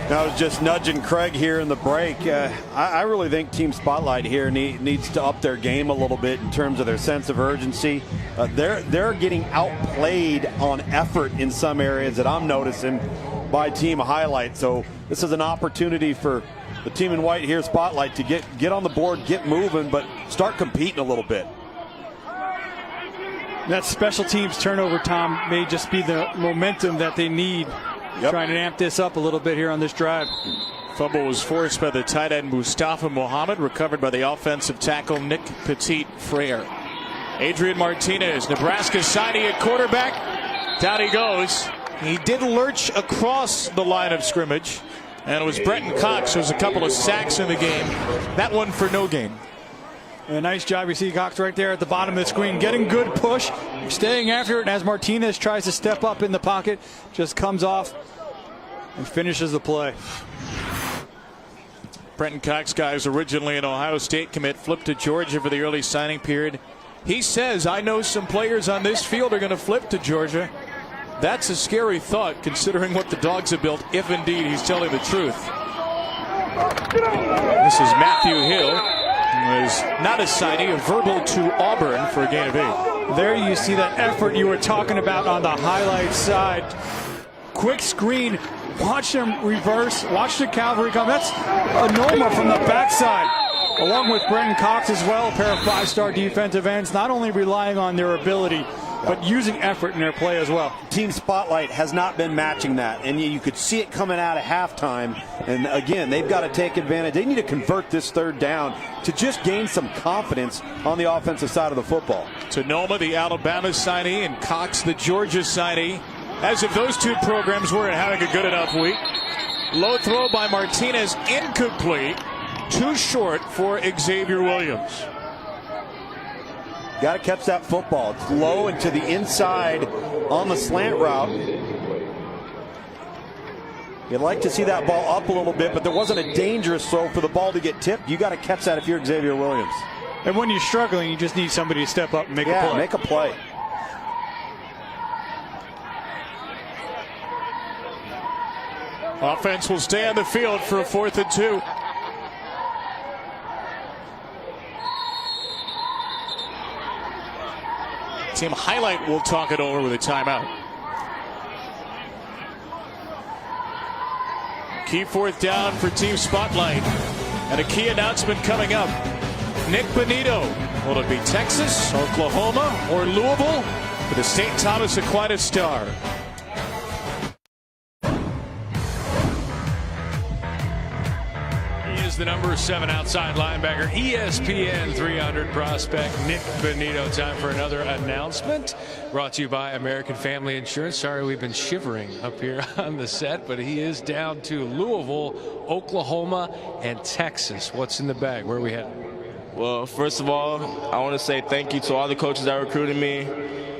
I was just nudging Craig here in the break. I really think Team Spotlight here needs to up their game a little bit in terms of their sense of urgency. They're getting outplayed on effort in some areas that I'm noticing by Team Highlight. So this is an opportunity for the team in white here, Spotlight, to get on the board, get moving, but start competing a little bit. That special teams turnover, Tom, may just be the momentum that they need. Yep. Trying to amp this up a little bit here on this drive. Fumble was forced by the tight end Mustafa Muhammad, recovered by the offensive tackle Nick Petit-Frere. Adrian Martinez, Nebraska signee at quarterback. Down he goes. He did lurch across the line of scrimmage, and it was Brenton Cox. There's a couple of sacks in the game. That one for no gain. A nice job. You see Cox right there at the bottom of the screen, getting good push, staying after it, and as Martinez tries to step up in the pocket, just comes off and finishes the play. Brenton Cox, guys, originally an Ohio State commit, flipped to Georgia for the early signing period. He says, I know some players on this field are going to flip to Georgia. That's a scary thought, considering what the Dogs have built, if indeed he's telling the truth. This is Matthew Hill, who is not a signee, a verbal to Auburn for a gain of 8. There you see that effort you were talking about on the highlight side. Quick screen. Watch them reverse. Watch the cavalry come. That's Anoma from the backside, along with Brenton Cox as well, a pair of 5-star defensive ends, not only relying on their ability, but using effort in their play as well. Team Spotlight has not been matching that, and you could see it coming out of halftime. And again, they've got to take advantage. They need to convert this 3rd down to just gain some confidence on the offensive side of the football. Anoma, the Alabama signee, and Cox, the Georgia signee. As if those two programs weren't having a good enough week. Low throw by Martinez, incomplete. Too short for Xavier Williams. Got to catch that football. It's low and to the inside on the slant route. You'd like to see that ball up a little bit, but there wasn't a dangerous throw for the ball to get tipped. You got to catch that if you're Xavier Williams. And when you're struggling, you just need somebody to step up and make a play. Make a play. Offense will stay on the field for a 4th and 2. Team Highlight will talk it over with a timeout. Key fourth down for Team Spotlight. And a key announcement coming up. Nick Benito. Will it be Texas, Oklahoma, or Louisville for the St. Thomas Aquinas Star? He is the number 7 outside linebacker, ESPN 300 prospect Nick Benito. Time for another announcement brought to you by American Family Insurance. Sorry we've been shivering up here on the set, but he is down to Louisville, Oklahoma, and Texas. What's in the bag? Where are we headed? Well, first of all, I want to say thank you to all the coaches that recruited me,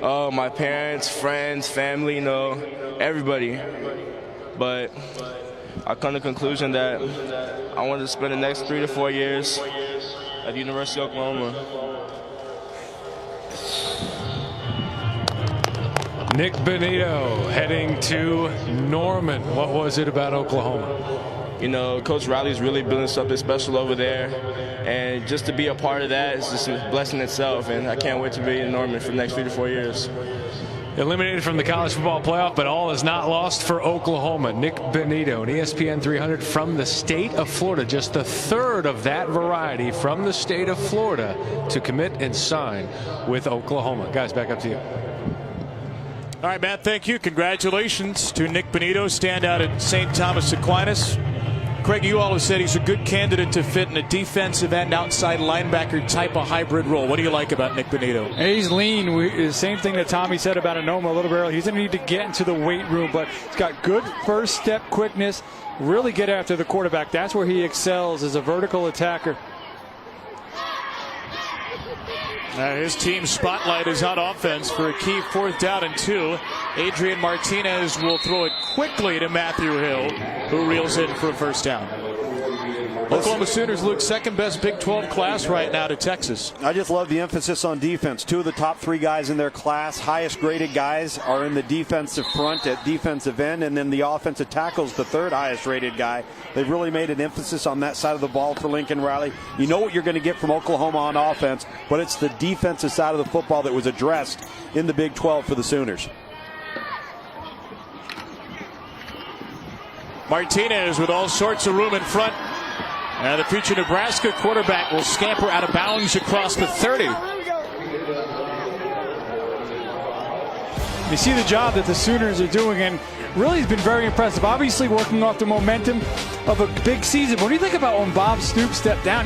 my parents, friends, family, everybody. But I come to the conclusion that I wanted to spend the next 3 to 4 years at the University of Oklahoma. Nick Benito heading to Norman. What was it about Oklahoma? Coach Riley's really building something special over there, and just to be a part of that is just a blessing itself, and I can't wait to be in Norman for the next 3 to 4 years. Eliminated from the college football playoff, but all is not lost for Oklahoma. Nick Benito, an ESPN 300 from the state of Florida, just the third of that variety from the state of Florida to commit and sign with Oklahoma. Guys, back up to you. All right, Matt, thank you. Congratulations to Nick Benito, standout at St. Thomas Aquinas. Craig, you all have said he's a good candidate to fit in a defensive end outside linebacker type of hybrid role. What do you like about Nick Benito? He's lean. Same thing that Tommy said about Anoma a little bit earlier. He's going to need to get into the weight room, but he's got good first step quickness, really get after the quarterback. That's where he excels as a vertical attacker. His team Spotlight is on offense for a key 4th down and 2. Adrian Martinez will throw it quickly to Matthew Hill, who reels in for a first down. Oklahoma Sooners look second best Big 12 class right now to Texas. I just love the emphasis on defense. 2 of the top 3 guys in their class, highest graded guys, are in the defensive front at defensive end, and then the offensive tackle's the 3rd highest rated guy. They've really made an emphasis on that side of the ball for Lincoln Riley. You know what you're going to get from Oklahoma on offense, but it's the defensive side of the football that was addressed in the Big 12 for the Sooners. Martinez with all sorts of room in front. And the future Nebraska quarterback will scamper out of bounds across the 30. You see the job that the Sooners are doing, and really has been very impressive. Obviously working off the momentum of a big season. When you think about when Bob Stoops stepped down,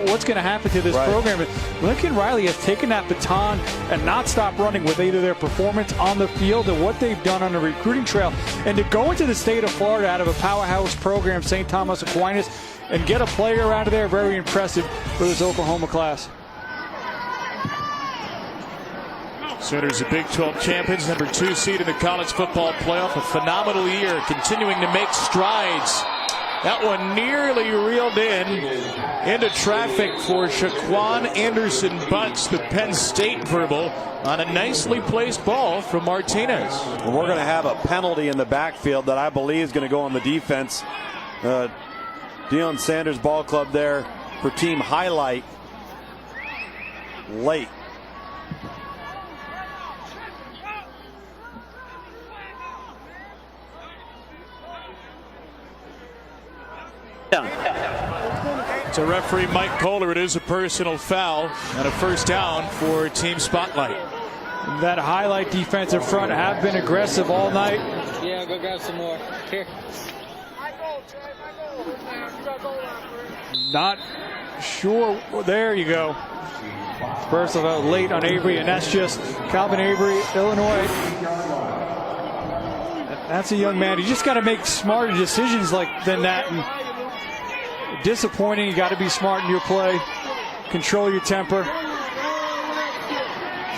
what's going to happen to this program? Lincoln Riley has taken that baton and not stopped running with either their performance on the field and what they've done on the recruiting trail. And to go into the state of Florida out of a powerhouse program, St. Thomas Aquinas, and get a player out of there, very impressive for this Oklahoma class. Sooners are Big 12 champions, number 2 seed in the college football playoff. A phenomenal year, continuing to make strides. That one nearly reeled into traffic for Shaquan Anderson Butts, the Penn State verbal, on a nicely placed ball from Martinez. And we're going to have a penalty in the backfield that I believe is going to go on the defense. Deion Sanders Ball Club there for Team Highlight late. To referee Mike Kohler, it is a personal foul and a first down for Team Spotlight. That Highlight defensive front have been aggressive all night. Yeah, go grab some more. Here. Not sure. There you go. First of all, late on Avery, and that's just Calvin Avery, Illinois. That's a young man. You just got to make smarter decisions than that. And disappointing. You got to be smart in your play. Control your temper.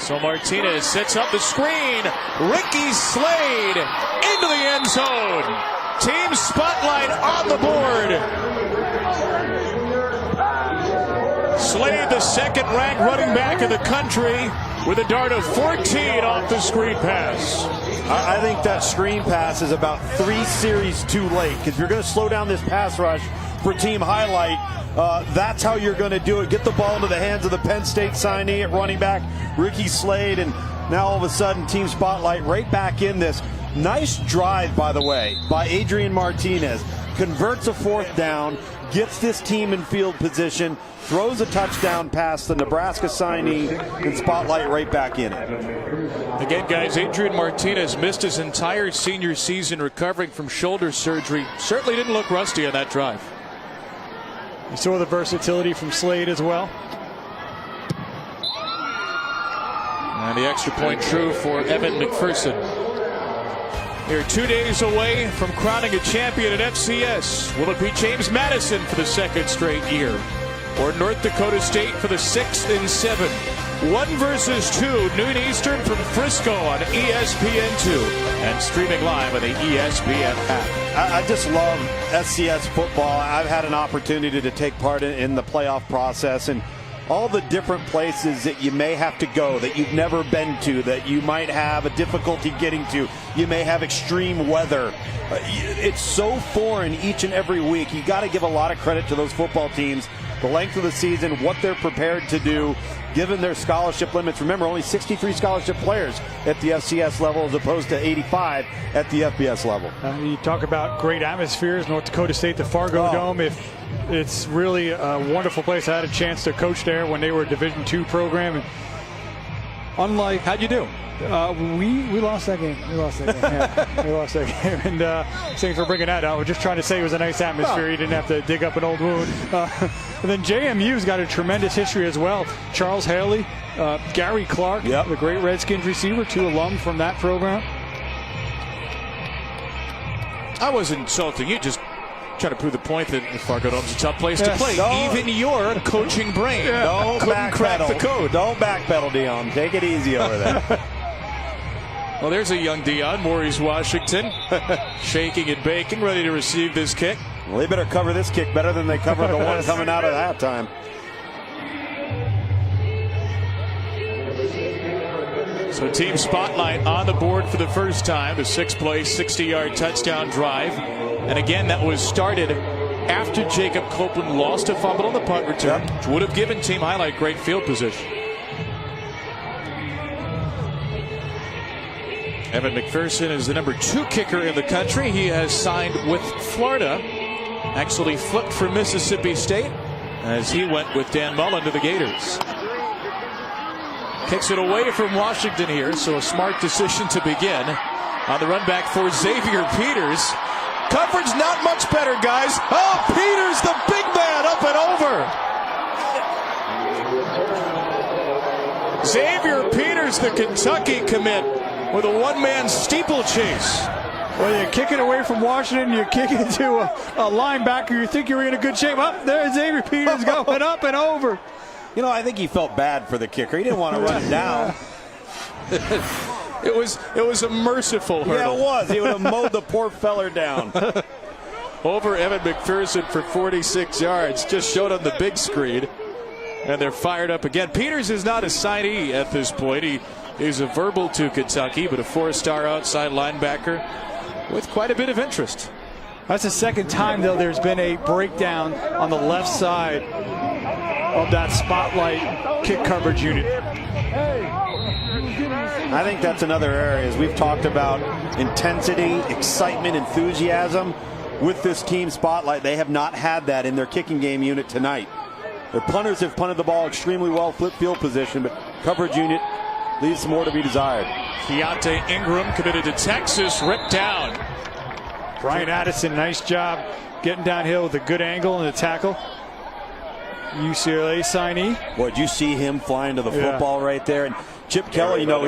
So Martinez sets up the screen. Ricky Slade into the end zone. Team Spotlight on the board. Slade, the second-ranked running back in the country, with a dart of 14 off the screen pass. I think that screen pass is about 3 series too late, because if you're going to slow down this pass rush for Team Highlight, that's how you're going to do it. Get the ball into the hands of the Penn State signee at running back, Ricky Slade, and Now all of a sudden, team spotlight right back in this. Nice drive, by the way, by Adrian Martinez. Converts a 4th down, gets this team in field position, throws a touchdown pass, the Nebraska signee, and spotlight right back in it. Again, guys, Adrian Martinez missed his entire senior season recovering from shoulder surgery. Certainly didn't look rusty on that drive. You saw the versatility from Slade as well. And the extra point true for Evan McPherson. They're 2 days away from crowning a champion at FCS. Will it be James Madison for the 2nd straight year? Or North Dakota State for the 6th and 7th? 1 versus 2, noon Eastern from Frisco on ESPN2 and streaming live on the ESPN app. I just love FCS football. I've had an opportunity to take part in the playoff process, and all the different places that you may have to go that you've never been to, that you might have a difficulty getting to. You may have extreme weather. It's so foreign each and every week. You got to give a lot of credit to those football teams. The length of the season, what they're prepared to do, given their scholarship limits. Remember, only 63 scholarship players at the FCS level as opposed to 85 at the FBS level. You talk about great atmospheres, North Dakota State, the Fargo Dome. It's really a wonderful place. I had a chance to coach there when they were a Division II program. And unlike, how'd you do? We lost that game. We lost that game. Yeah, we lost that game. And thanks for bringing that out. We're just trying to say it was a nice atmosphere. You didn't have to dig up an old wound. And then JMU's got a tremendous history as well. Charles Haley, Gary Clark, the great Redskins receiver, 2 alums from that program. I wasn't insulting you, just trying to prove the point that the Fargo Dome's a tough place to play. Even your coaching brain couldn't crack the code. Don't backpedal, Dion. Take it easy over there. Well, there's a young Dion, Maurice Washington, shaking and baking, ready to receive this kick. Well, they better cover this kick better than they covered the one coming out of halftime. So team spotlight on the board for the first time. The 6-play, 60-yard touchdown drive. And again, that was started after Jacob Copeland lost a fumble on the punt return, which would have given Team Highlight great field position. Evan McPherson is the number 2 kicker in the country. He has signed with Florida. Actually flipped for Mississippi State as he went with Dan Mullen to the Gators. Kicks it away from Washington here, so a smart decision to begin. On the run back for Xavier Peters. Coverage not much better, guys. Oh, Peters, the big man, up and over. Xavier Peters, the Kentucky commit, with a one-man steeplechase. Well, you kick it away from Washington, you kick it to a linebacker, you think you're in a good shape. Up there, Xavier Peters going up and over. You know, I think he felt bad for the kicker. He didn't want to run it down. It was a merciful hurdle. Yeah, it was. He would have mowed the poor feller down. Over Evan McPherson for 46 yards. Just showed on the big screen. And they're fired up again. Peters is not a signee at this point. He is a verbal to Kentucky, but a 4-star outside linebacker with quite a bit of interest. That's the second time, though, there's been a breakdown on the left side of that spotlight kick coverage unit. I think that's another area, as we've talked about, intensity, excitement, enthusiasm. With this team spotlight, they have not had that in their kicking game unit tonight. Their punters have punted the ball extremely well, flip field position, but coverage unit leaves some more to be desired. Keontae Ingram committed to Texas, ripped down. Brian Addison, nice job getting downhill with a good angle and a tackle. UCLA signee. Boy, did you see him flying to the football right there? And Chip Kelly, you know,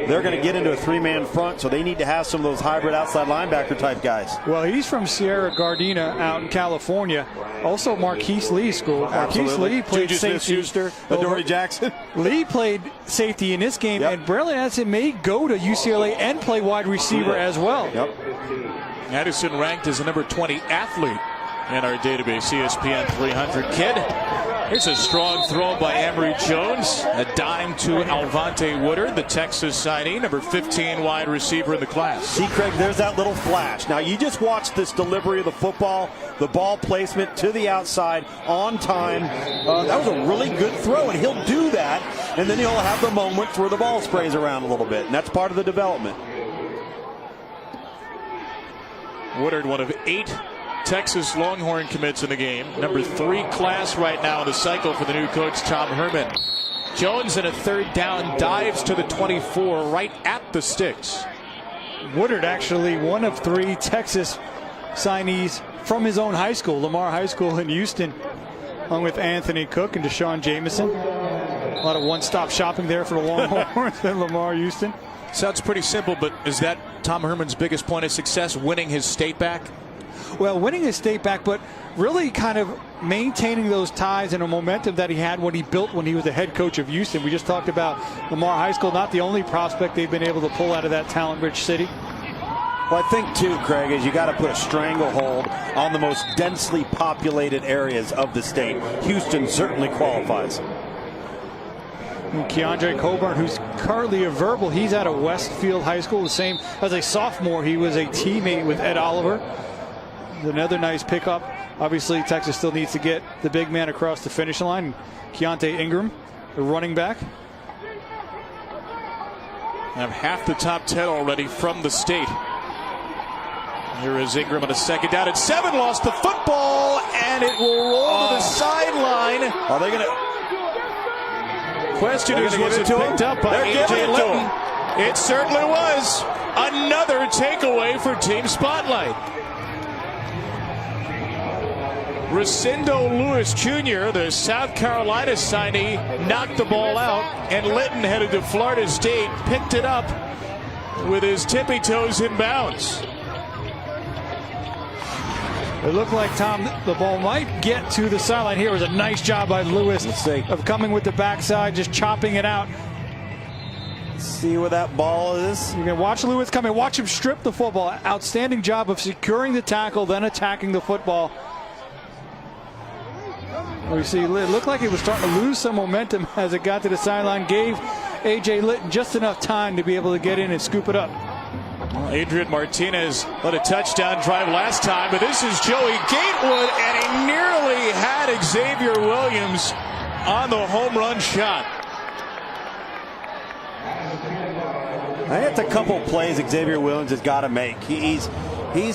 they're going to get into a 3-man front, so they need to have some of those hybrid outside linebacker type guys. Well, he's from Sierra Gardena out in California. Also Marquise Lee school. Marquise Lee played safety. Adoree Jackson. Lee played safety in this game, and Braylon Addison may go to UCLA and play wide receiver as well. Addison ranked as a number 20 athlete in our database. ESPN 300 kid. Here's a strong throw by Emory Jones. A dime to Alvante Woodard, the Texas signee, number 15 wide receiver in the class. See, Craig, there's that little flash. Now, you just watch this delivery of the football, the ball placement to the outside on time. That was a really good throw, and he'll do that, and then he'll have the moments where the ball sprays around a little bit, and that's part of the development. Woodard, one of 8 Texas Longhorn commits in the game. Number 3 class right now in the cycle for the new coach, Tom Herman. Jones in a 3rd down dives to the 24 right at the sticks. Woodard actually one of 3 Texas signees from his own high school, Lamar High School in Houston, along with Anthony Cook and Deshaun Jameson. A lot of one-stop shopping there for the Longhorns at Lamar Houston. Sounds pretty simple, but is that Tom Herman's biggest point of success, winning his state back? Well, winning his state back, but really kind of maintaining those ties and a momentum that he had when he built when he was the head coach of Houston. We just talked about Lamar High School, not the only prospect they've been able to pull out of that talent-rich city. Well, I think, too, Craig, is you got to put a stranglehold on the most densely populated areas of the state. Houston certainly qualifies. And Keandre Coburn, who's currently a verbal, he's out of Westfield High School, the same as a sophomore. He was a teammate with Ed Oliver. Another nice pickup. Obviously, Texas still needs to get the big man across the finish line. Keontae Ingram, the running back. Have half the top 10 already from the state. Here is Ingram on a 2nd down at 7. Lost the football, and it will roll to the sideline. Are they going to? Question is, was it picked up by A.J. Litton? It certainly was. Another takeaway for Team Spotlight. Recindo Lewis Jr., the South Carolina signee, knocked the ball out, and Litton headed to Florida State, picked it up with his tippy toes in bounds. It looked like, Tom, the ball might get to the sideline. Here was a nice job by Lewis of coming with the backside, just chopping it out. See where that ball is. You can watch Lewis come in, watch him strip the football. Outstanding job of securing the tackle, then attacking the football. We see it looked like it was starting to lose some momentum as it got to the sideline. Gave A.J. Litton just enough time to be able to get in and scoop it up. Well, Adrian Martinez led a touchdown drive last time, but this is Joey Gatewood, and he nearly had Xavier Williams on the home run shot. That's a couple plays Xavier Williams has got to make. He's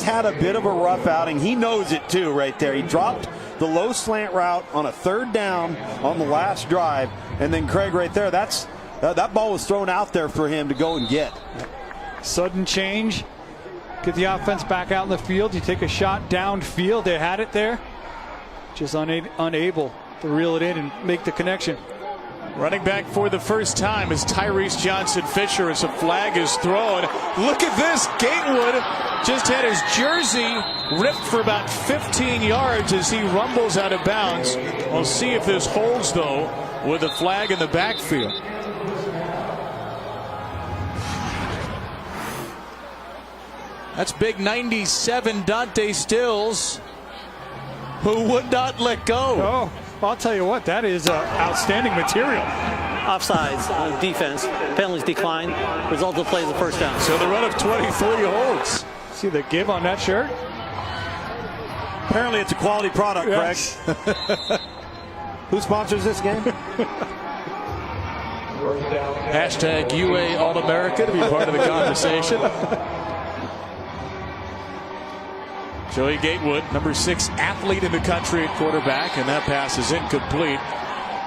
had a bit of a rough outing. He knows it too right there. He dropped the low slant route on a 3rd down on the last drive, and then Craig right there, that ball was thrown out there for him to go and get. Sudden change, get the offense back out in the field. You take a shot downfield. They had it there, just unable to reel it in and make the connection. Running back for the first time is Tyrese Johnson-Fisher as a flag is thrown. Look at this. Gatewood just had his jersey ripped for about 15 yards as he rumbles out of bounds. We'll see if this holds, though, with a flag in the backfield. That's big 97 Dante Stills, who would not let go. Oh, I'll tell you what, that is outstanding material. Offsides, defense, penalties decline, result of the play is the 1st down. So the run of 23 holds. See the give on that shirt? Apparently it's a quality product, yes. Greg. Who sponsors this game? Hashtag UA All-America to be part of the conversation. Joey Gatewood, number 6 athlete in the country at quarterback, and that pass is incomplete.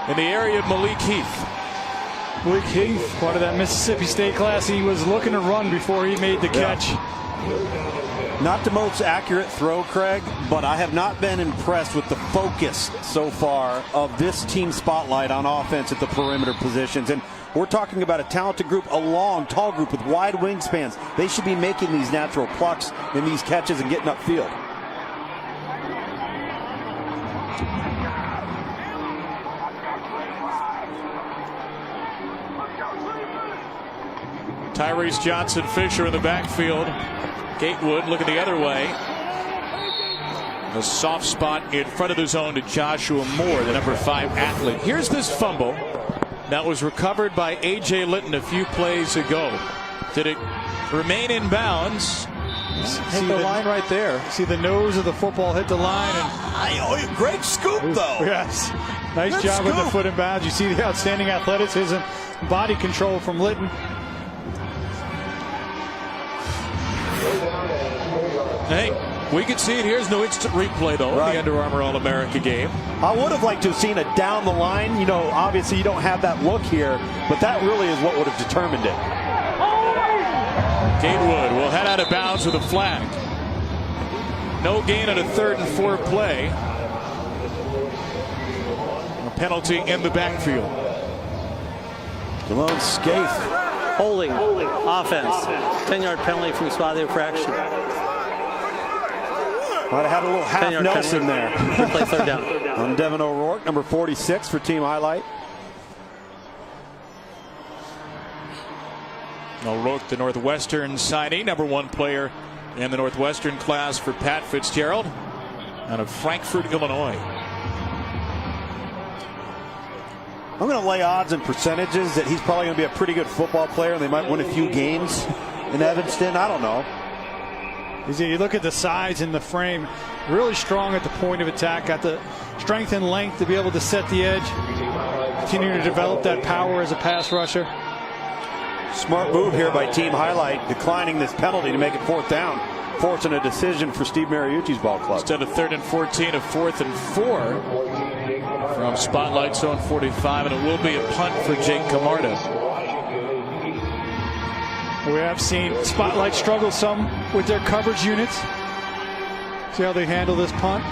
In the area of Malik Heath. Malik Heath, part of that Mississippi State class, he was looking to run before he made the catch. Not the most accurate throw, Craig, but I have not been impressed with the focus so far of this team Spotlight on offense at the perimeter positions. And we're talking about a talented group, a long, tall group with wide wingspans. They should be making these natural plucks in these catches and getting upfield. Tyrese Johnson-Fisher in the backfield. Gatewood looking the other way. A soft spot in front of the zone to Joshua Moore, the number 5 athlete. Here's this fumble that was recovered by A.J. Litton a few plays ago. Did it remain in bounds? See the line right there. See the nose of the football hit the line. And great scoop, though. Yes. Nice Good job with the scoop. foot in bounds. You see the outstanding athleticism, body control from Litton. Hey, we can see it. Here's no instant replay, though, Right. the Under Armour All-America game. I would have liked to have seen it down the line. You know, obviously you don't have that look here, but that really is what would have determined it. Gatewood will head out of bounds with a flag. No gain on a 3rd and 4 play. A penalty in the backfield. Delone Scaife. Holding. Offense. 10-yard penalty from spot infraction. Might have had a little half 10-yard Nelson there. Good play, 3rd down. On Devin O'Rourke, number 46 for team highlight. O'Rourke, the Northwestern signing, number 1 player in the Northwestern class for Pat Fitzgerald out of Frankfort, Illinois. I'm going to lay odds and percentages that he's probably going to be a pretty good football player and they might win a few games in Evanston. I don't know. You look at the size and the frame, really strong at the point of attack, got the strength and length to be able to set the edge, continue to develop that power as a pass rusher. Smart move here by team highlight, declining this penalty to make it 4th down, forcing a decision for Steve Mariucci's ball club. Instead of 3rd and 14, a 4th and 4 from Spotlight Zone 45, and it will be a punt for Jake Camarda. We have seen Spotlight struggle some with their coverage units. See how they handle this punt.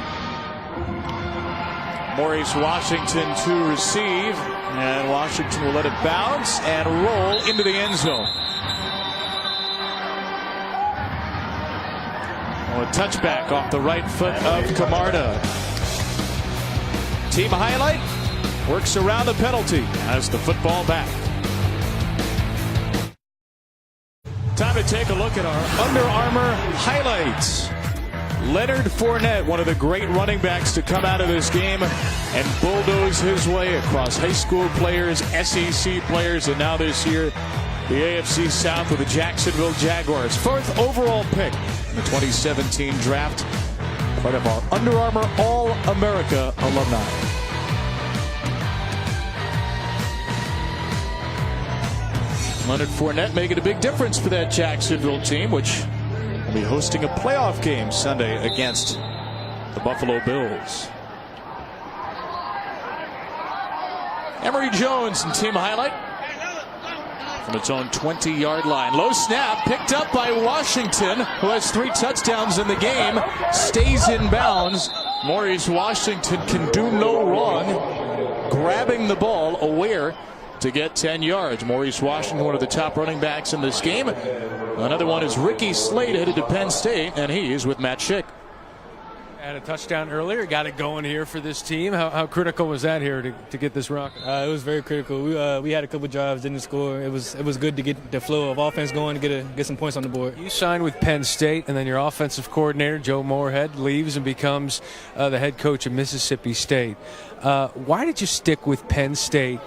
Maurice Washington to receive, and Washington will let it bounce and roll into the end zone. A touchback off the right foot of Camarda. Team highlight works around the penalty as the football back. Time to take a look at our Under Armour highlights. Leonard Fournette, one of the great running backs to come out of this game and bulldoze his way across high school players, SEC players, and now this year the AFC South with the Jacksonville Jaguars. 4th overall pick in the 2017 draft. Part of our Under Armour All-America alumni. Leonard Fournette making a big difference for that Jacksonville team, which will be hosting a playoff game Sunday against the Buffalo Bills. Emory Jones and team highlight from its own 20-yard line. Low snap picked up by Washington, who has 3 touchdowns in the game, stays in bounds. Maurice Washington can do no wrong, grabbing the ball aware to get 10 yards. Maurice Washington, one of the top running backs in this game. Another one is Ricky Slade, headed to Penn State, and he is with Matt Schick. Had a touchdown earlier, got it going here for this team. How critical was that here to get this rocket? It was very critical. We had a couple drives, didn't score. It was good to get the flow of offense going, to get some points on the board. You signed with Penn State, and then your offensive coordinator, Joe Moorhead, leaves and becomes the head coach of Mississippi State. Why did you stick with Penn State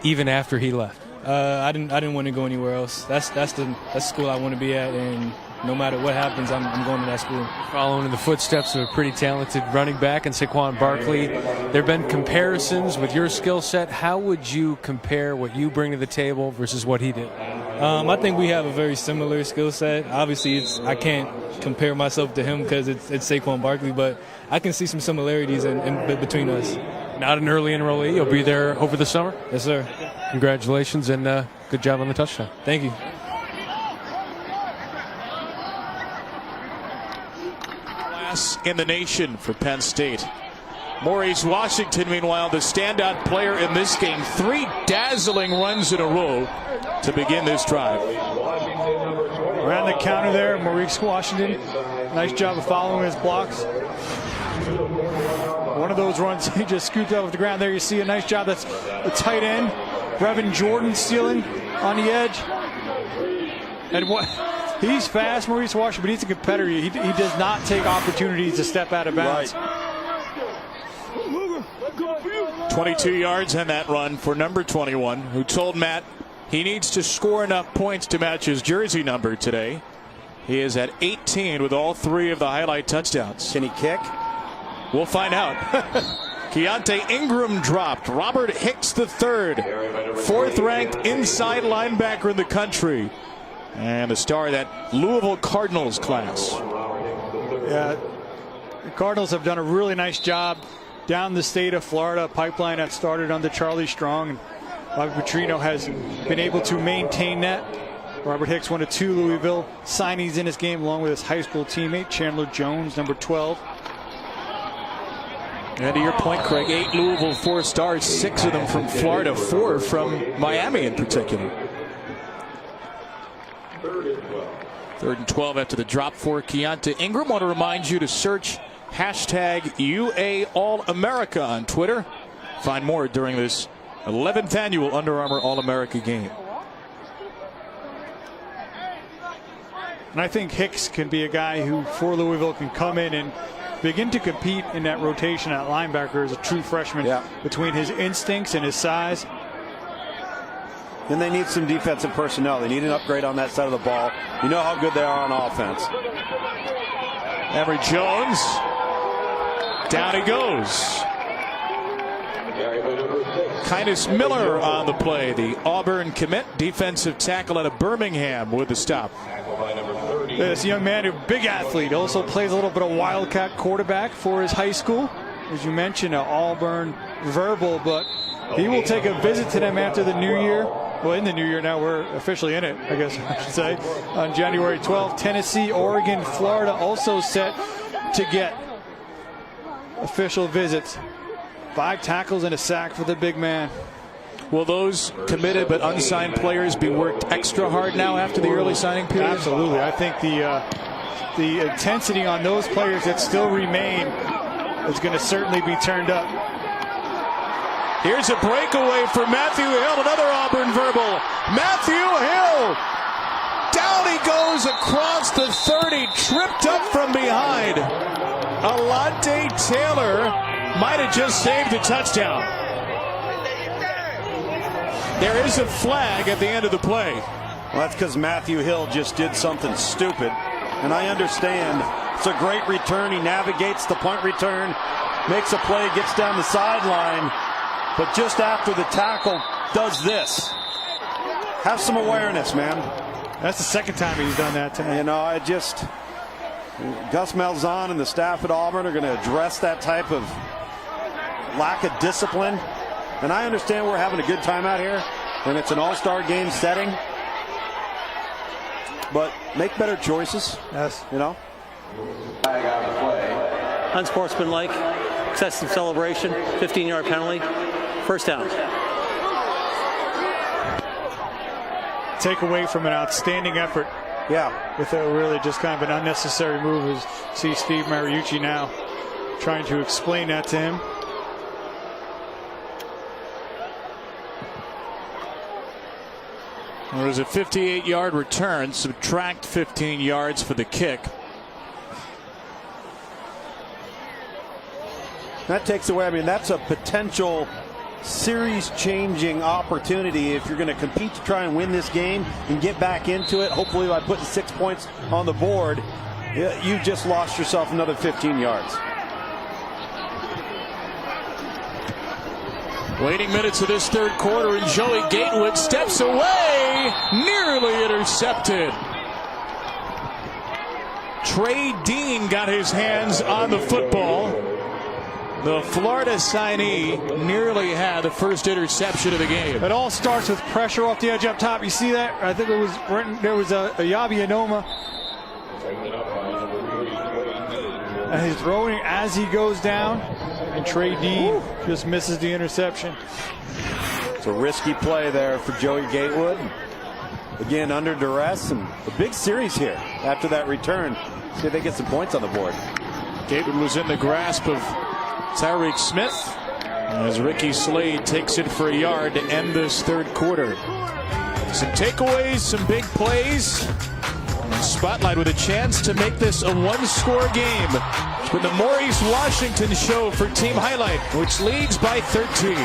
even after he left? I didn't want to go anywhere else. That's the school I want to be at, and no matter what happens, I'm going to that school. Following in the footsteps of a pretty talented running back in Saquon Barkley. There have been comparisons with your skill set. How would you compare what you bring to the table versus what he did? I think we have a very similar skill set. Obviously, I can't compare myself to him because it's Saquon Barkley, but I can see some similarities in between us. Not an early enrollee. You'll be there over the summer? Yes, sir. Congratulations, and good job on the touchdown. Thank you. Class in the nation for Penn State. Maurice Washington, meanwhile, the standout player in this game. 3 dazzling runs in a row to begin this drive. Around the counter there, Maurice Washington. Nice job of following his blocks. One of those runs, he just scooped up off the ground there. You see a nice job. That's the tight end, Brevin Jordan, stealing on the edge. And what? He's fast, Maurice Washington, but he's a competitor. He does not take opportunities to step out of bounds. Right. 22 yards on that run for number 21, who told Matt he needs to score enough points to match his jersey number today. He is at 18 with all 3 of the highlight touchdowns. Can he kick? We'll find out. Keontae Ingram dropped. Robert Hicks III, 4th ranked inside linebacker in the country, and the star of that Louisville Cardinals class. Yeah, the Cardinals have done a really nice job down the state of Florida. Pipeline that started under Charlie Strong, and Bobby Petrino has been able to maintain that. Robert Hicks, one of 2 Louisville signees in his game, along with his high school teammate Chandler Jones, number 12. And to your point, Craig, 8 Louisville 4 stars, 6 of them from Florida, 4 from Miami in particular. 3rd and 12 after the drop for Keontae Ingram. Want to remind you to search hashtag UA All-America on Twitter. Find more during this 11th annual Under Armour All-America game. And I think Hicks can be a guy who, for Louisville, can come in and begin to compete in that rotation at linebacker as a true freshman, between his instincts and his size. Then they need some defensive personnel. They need an upgrade on that side of the ball. You know how good they are on offense. Emory Jones. Down he goes. Kynus Miller on the play, the Auburn commit, defensive tackle out of Birmingham with the stop. This young man, a big athlete, also plays a little bit of wildcat quarterback for his high school. As you mentioned, an Auburn verbal, but he will take a visit to them after the new year. Well, in the new year now, we're officially in it, I guess I should say. On January 12th, Tennessee, Oregon, Florida also set to get official visits. 5 tackles and a sack for the big man. Will those committed but unsigned players be worked extra hard now after the early signing period? Absolutely. I think the intensity on those players that still remain is going to certainly be turned up. Here's a breakaway for Matthew Hill, another Auburn verbal. Matthew Hill! Down he goes across the 30, tripped up from behind. Alante Taylor might have just saved a touchdown. There is a flag at the end of the play. Well, that's because Matthew Hill just did something stupid. And I understand it's a great return. He navigates the punt return, makes a play, gets down the sideline. But just after the tackle, does this. Have some awareness, man. That's the second time he's done that tonight. You know, Gus Malzahn and the staff at Auburn are going to address that type of lack of discipline. And I understand we're having a good time out here, and it's an all-star game setting. But make better choices. Yes. You know? Unsportsmanlike, excessive celebration, 15-yard penalty, first down. Take away from an outstanding effort. Yeah. With a really just kind of an unnecessary move. As see Steve Mariucci now trying to explain that to him. There was a 58-yard return, subtract 15 yards for the kick. That takes away, I mean, that's a potential series-changing opportunity if you're going to compete to try and win this game and get back into it, hopefully by putting 6 points on the board. You just lost yourself another 15 yards. Waiting minutes of this third quarter, and Joey Gatewood steps away, nearly intercepted. Trey Dean got his hands on the football. The Florida signee nearly had the first interception of the game. It all starts with pressure off the edge up top. You see that? I think it was there was a Yabi Anoma. And he's throwing as he goes down. And Trey Dean just misses the interception. It's a risky play there for Joey Gatewood. Again, under duress, and a big series here after that return. See if they get some points on the board. Gatewood was in the grasp of Tyreek Smith as Ricky Slade takes it for a yard to end this third quarter. Some takeaways, some big plays. Spotlight with a chance to make this a one-score game. It's been the Maurice Washington Show for Team Highlight, which leads by 13.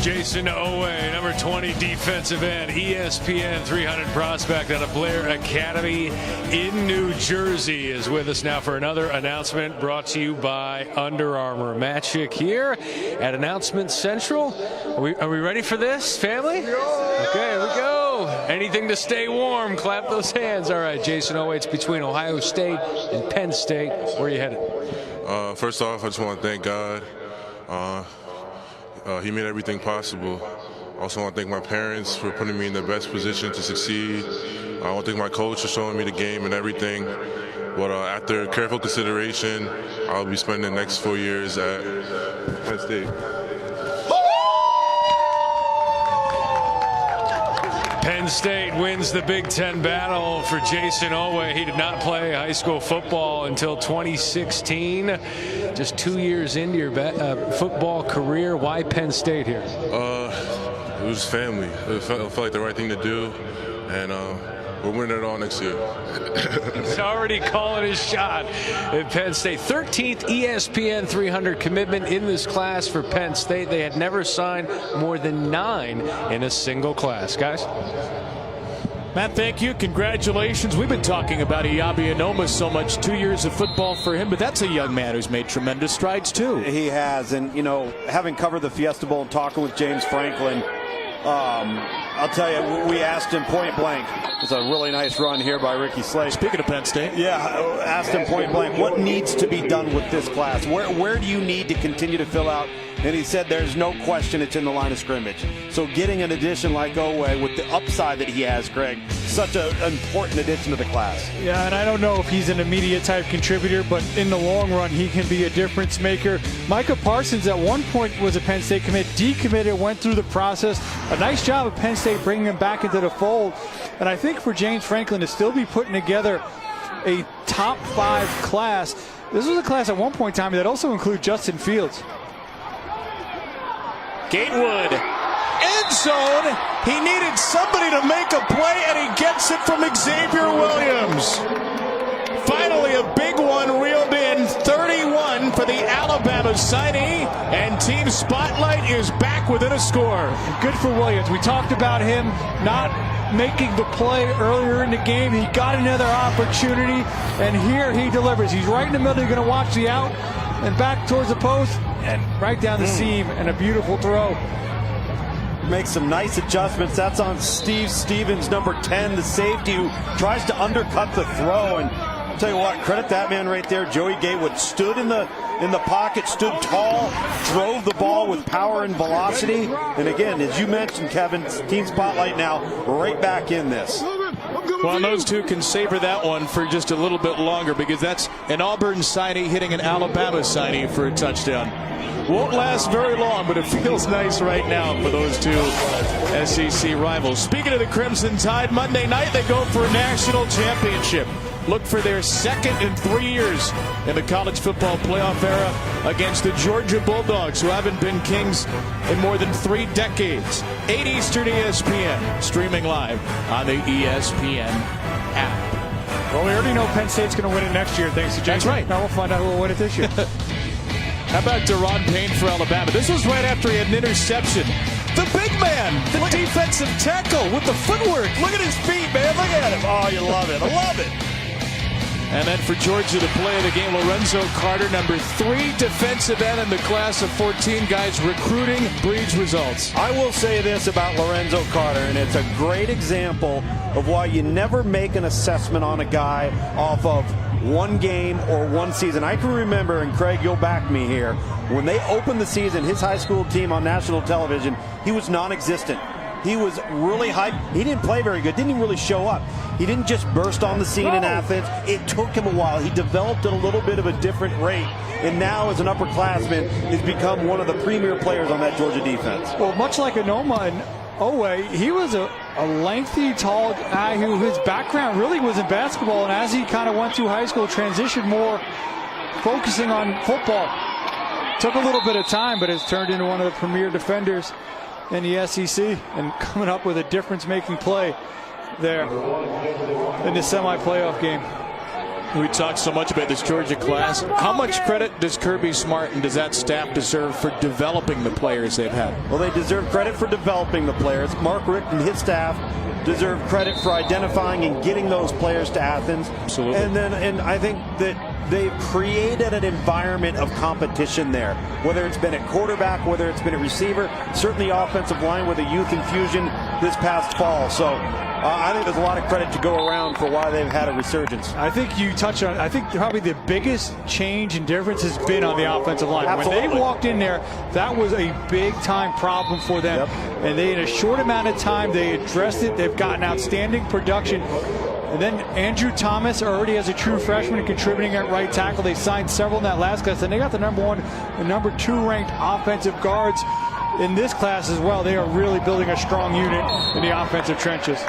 Jason Owe, number 20 defensive end, ESPN 300 prospect out of Blair Academy in New Jersey, is with us now for another announcement brought to you by Under Armour. Matt Schick here at Announcement Central. Are we ready for this, family? Okay, here we go. Anything to stay warm. Clap those hands. All right, Jason Owe, it's between Ohio State and Penn State. Where are you headed? First off, I just want to thank God. He made everything possible. I also want to thank my parents for putting me in the best position to succeed. I want to thank my coach for showing me the game and everything. But after careful consideration, I'll be spending the next 4 years at Penn State. Penn State wins the Big Ten battle for Jason Owe. He did not play high school football until 2016. Just 2 years into your football career. Why Penn State here? It was family. It felt like the right thing to do, and we're winning it all next year. He's already calling his shot at Penn State. 13th ESPN 300 commitment in this class for Penn State. They had never signed more than 9 in a single class. Guys? Matt, thank you. Congratulations. We've been talking about Iyabi Anoma so much. 2 years of football for him, but that's a young man who's made tremendous strides too. He has, and you know, having covered the Fiesta Bowl and talking with James Franklin, I'll tell you, we asked him point blank. It's a really nice run here by Ricky Slade. Speaking of Penn State. Yeah, asked him point blank, what needs to be done with this class? Where do you need to continue to fill out? And he said there's no question it's in the line of scrimmage. So getting an addition like Owe with the upside that he has, Greg, such an important addition to the class. Yeah, and I don't know if he's an immediate type contributor, but in the long run, he can be a difference maker. Micah Parsons at one point was a Penn State commit, decommitted, went through the process. A nice job of Penn State bringing him back into the fold. And I think for James Franklin to still be putting together a top 5 class, this was a class at one point in time that also included Justin Fields. Gatewood, end zone. He needed somebody to make a play, and he gets it from Xavier Williams. Finally, a big one reeled in. 31 for the Alabama signee, and Team Spotlight is back within a score. Good for Williams. We talked about him not making the play earlier in the game. He got another opportunity, and here he delivers. He's right in the middle. You're going to watch the out and back towards the post and right down the seam, and a beautiful throw. Make some nice adjustments. That's on Steve Stevens, number 10, the safety, who tries to undercut the throw. And I'll tell you what, credit that man right there. Joey Gatewood stood in the pocket, stood tall, drove the ball with power and velocity. And again, as you mentioned, Kevin, Team Spotlight now right back in this. Well, those two can savor that one for just a little bit longer, because that's an Auburn signee hitting an Alabama signee for a touchdown. Won't last very long, but it feels nice right now for those two SEC rivals. Speaking of the Crimson Tide, Monday night they go for a national championship. Look for their second in 3 years in the college football playoff era against the Georgia Bulldogs, who haven't been kings in more than 3 decades. 8 Eastern ESPN, streaming live on the ESPN app. Well, we already know Penn State's going to win it next year, thanks to James. That's right. Now we'll find out who will win it this year. How about Deron Payne for Alabama? This was right after he had an interception. The big man, the defensive tackle with the footwork. Look at his feet, man. Look at him. Oh, you love it. I love it. And then for Georgia, the play of the game, Lorenzo Carter, number 3 defensive end in the class of 14. Guys, recruiting breeds results. I will say this about Lorenzo Carter, and it's a great example of why you never make an assessment on a guy off of one game or one season. I can remember, and Craig, you'll back me here, when they opened the season, his high school team on national television, he was non-existent. He was really hyped. He didn't play very good, didn't even really show up. He didn't just burst on the scene in Athens. It took him a while. He developed at a little bit of a different rate, and now as an upperclassman, has become one of the premier players on that Georgia defense. Well, much like Anoma and Owe, he was a lengthy, tall guy who his background really was in basketball, and as he kind of went through high school, transitioned more, focusing on football. Took a little bit of time, but has turned into one of the premier defenders in the SEC and coming up with a difference-making play there in the semi-playoff game. We talked so much about this Georgia class. How much credit does Kirby Smart and does that staff deserve for developing the players they've had? Well, they deserve credit for developing the players. Mark Richt and his staff deserve credit for identifying and getting those players to Athens. Absolutely. And I think that they've created an environment of competition there, whether it's been at quarterback, whether it's been at receiver, certainly offensive line with a youth infusion this past fall. So I think there's a lot of credit to go around for why they've had a resurgence. I think you touched on, I think probably the biggest change and difference has been on the offensive line. Absolutely. When they walked in there, that was a big time problem for them. Yep. And they, in a short amount of time, they addressed it. They've gotten outstanding production. And then Andrew Thomas already as a true freshman and contributing at right tackle. They signed several in that last class. And they got the #1 and #2 ranked offensive guards in this class as well. They are really building a strong unit in the offensive trenches.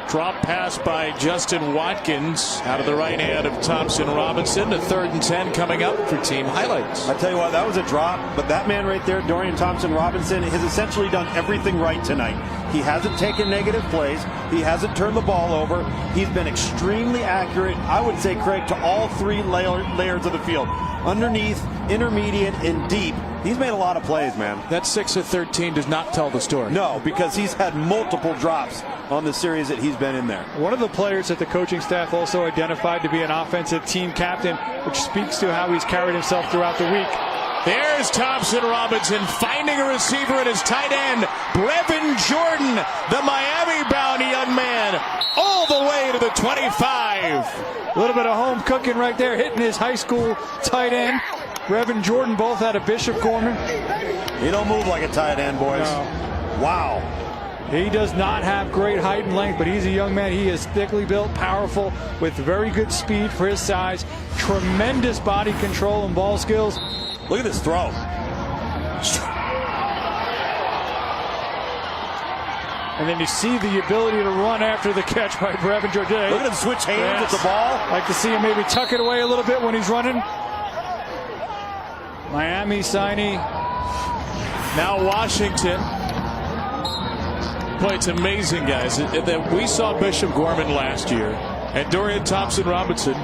Drop pass by Justin Watkins out of the right hand of Thompson Robinson. A 3rd and 10 coming up for team highlights. I tell you what, that was a drop, but that man right there, Dorian Thompson Robinson, has essentially done everything right tonight. He hasn't taken negative plays. He hasn't turned the ball over. He's been extremely accurate, I would say, Craig, to all 3 layers of the field. Underneath, intermediate, and deep. He's made a lot of plays, man. That 6 of 13 does not tell the story. No, because he's had multiple drops on the series that he's been in there. One of the players that the coaching staff also identified to be an offensive team captain, which speaks to how he's carried himself throughout the week. There's Thompson Robinson finding a receiver at his tight end. Brevin Jordan, the Miami-bound young man, all the way to the 25. A little bit of home cooking right there, hitting his high school tight end. Brevin Jordan, both out of Bishop Gorman. He don't move like a tight end, boys. No. Wow. He does not have great height and length, but he's a young man. He is thickly built, powerful, with very good speed for his size. Tremendous body control and ball skills. Look at this throw. And then you see the ability to run after the catch by Brevin Jordan. Look at him switch hands at the ball. Like to see him maybe tuck it away a little bit when he's running. Miami signee. Now Washington. Boy, it's amazing, guys, that we saw Bishop Gorman last year, and Dorian Thompson Robinson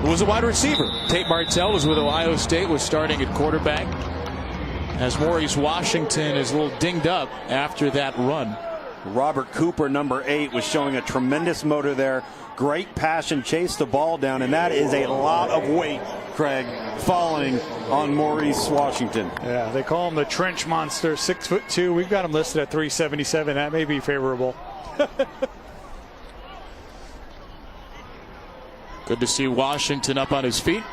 was a wide receiver. Tate Martell was with Ohio State, was starting at quarterback, as Maurice Washington is a little dinged up after that run. Robert Cooper, #8, was showing a tremendous motor there. Great passion, chased the ball down, and that is a lot of weight, Craig, falling on Maurice Washington. Yeah, they call him the trench monster, 6'2". We've got him listed at 377. That may be favorable. Good to see Washington up on his feet.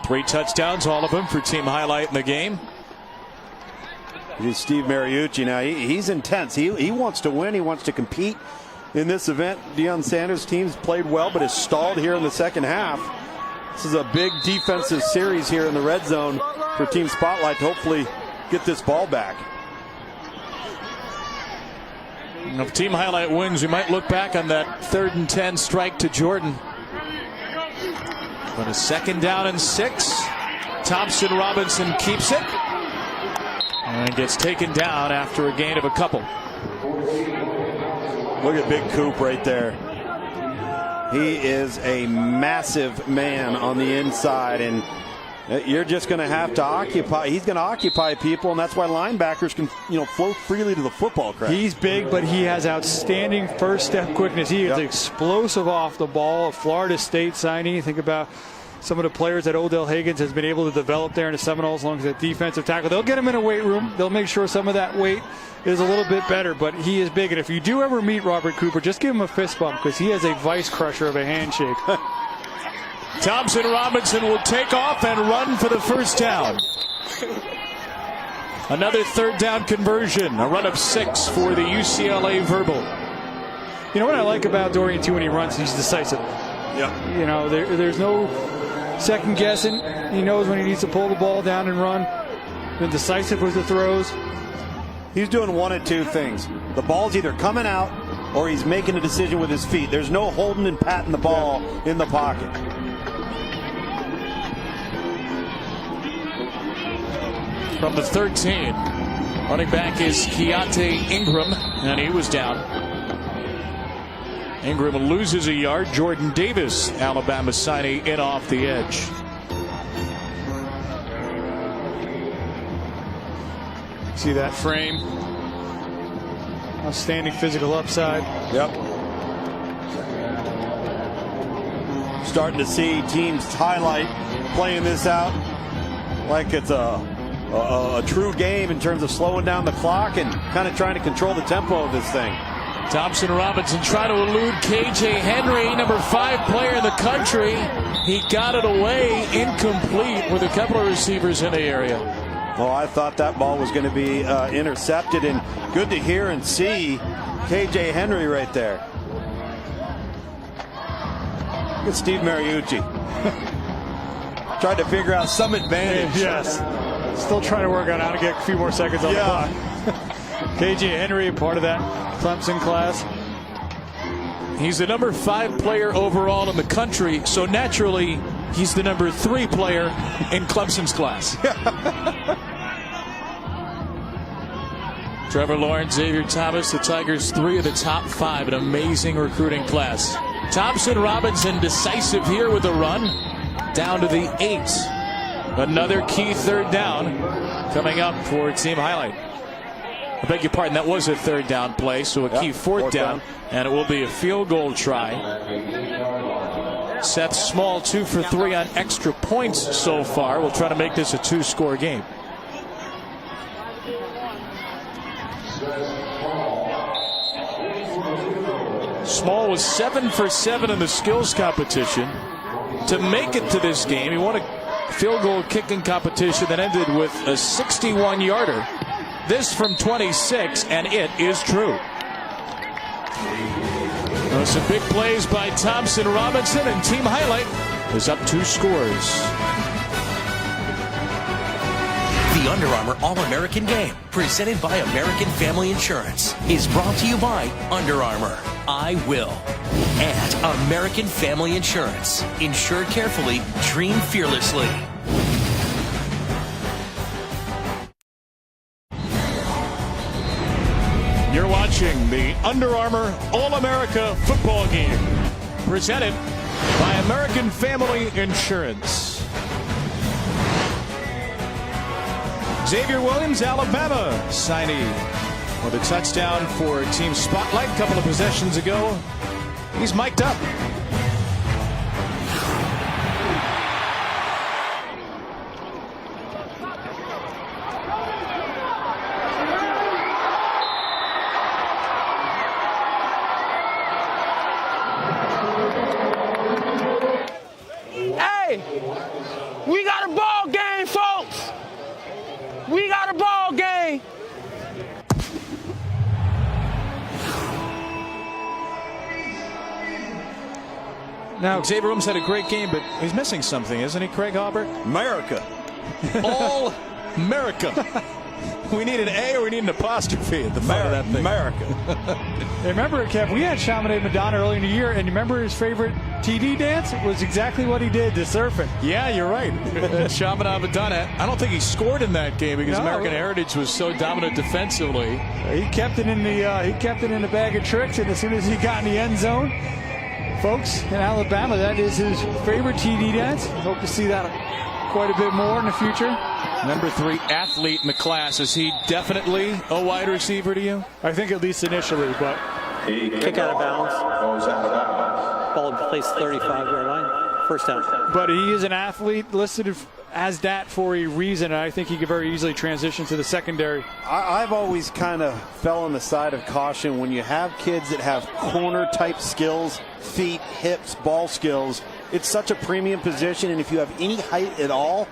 3 touchdowns, all of them for team highlight in the game. Here's Steve Mariucci now. He's intense. He wants to win. He wants to compete in this event. Deion Sanders' team's played well, but has stalled here in the second half. This is a big defensive series here in the red zone for Team Spotlight to hopefully get this ball back. If team highlight wins, we might look back on that 3rd and 10 strike to Jordan. But a 2nd down and 6. Thompson Robinson keeps it. And gets taken down after a gain of a couple. Look at Big Coop right there. He is a massive man on the inside, and you're just going to have to occupy. He's going to occupy people, and that's why linebackers can, flow freely to the football. Craig. He's big, but he has outstanding first step quickness. He is explosive off the ball. A Florida State signee. Think about some of the players that Odell Higgins has been able to develop there in the Seminoles, as long as that defensive tackle. They'll get him in a weight room. They'll make sure some of that weight is a little bit better, but he is big. And if you do ever meet Robert Cooper, just give him a fist bump, because he has a vice crusher of a handshake. Thompson Robinson will take off and run for the 1st down. Another 3rd down conversion. A run of 6 for the UCLA Verbal. You know what I like about Dorian too when he runs? He's decisive. Yeah. There's no second guessing. He knows when he needs to pull the ball down and run. Been decisive with the throws. He's doing one of 2 things. The ball's either coming out or he's making a decision with his feet. There's no holding and patting the ball in the pocket. From the 13. Running back is Keontae Ingram, and he was down. Ingram loses a yard. Jordan Davis, Alabama signee, in off the edge. See that frame? Outstanding physical upside. Yep. Starting to see teams highlight playing this out like it's a true game in terms of slowing down the clock and kind of trying to control the tempo of this thing. Thompson Robinson trying to elude KJ Henry, number 5 player in the country. He got it away, incomplete, with a couple of receivers in the area. Well, I thought that ball was going to be intercepted, and good to hear and see KJ Henry right there. Look at Steve Mariucci. Tried to figure out some advantage. Yes. Still trying to work out how to get a few more seconds on the clock. KJ Henry, part of that Clemson class. He's the number 5 player overall in the country, so naturally he's the number 3 player in Clemson's class. Trevor Lawrence, Xavier Thomas, the Tigers 3 of the top 5, an amazing recruiting class. Thompson Robinson decisive here with a run down to the 8. Another key third down coming up for team highlight. I beg your pardon, that was a third down play, so a key fourth down, and it will be a field goal try. Seth Small 2 for 3 on extra points so far. We'll try to make this a 2-score game. Small was 7 for 7 in the skills competition. To make it to this game, he won a field goal kicking competition that ended with a 61-yarder. This from 26, and it is true. Some big plays by Thompson Robinson, and team highlight is up 2 scores. The Under Armour All-American Game, presented by American Family Insurance, is brought to you by Under Armour, I Will, and American Family Insurance. Insured carefully, dream fearlessly. You're watching the Under Armour All-America Football Game, presented by American Family Insurance. Xavier Williams, Alabama signee, with a touchdown for Team Spotlight a couple of possessions ago. He's mic'd up. Hey, we got a ball game, folks. We got a ball game. Now, Xavier Williams had a great game, but he's missing something, isn't he, Craig Aubert? America. All America. We need an A or we need an apostrophe at the front of that thing. America. Hey, remember, Kev, we had Chaminade Madonna early in the year, and you remember his favorite TV dance? It was exactly what he did to surfing. Yeah, you're right. Chaminade Madonna. I don't think he scored in that game because American Heritage was so dominant defensively. He kept it in the bag of tricks, and as soon as he got in the end zone, folks, in Alabama, that is his favorite TD dance. Hope to see that quite a bit more in the future. Number 3 athlete in the class. Is he definitely a wide receiver to you? I think at least initially, but Kick out of bounds. Ball placed 35-yard line. First down. But he is an athlete listed as that for a reason. And I think he could very easily transition to the secondary. I've always kind of fell on the side of caution when you have kids that have corner-type skills, feet, hips, ball skills. It's such a premium position, and if you have any height at all,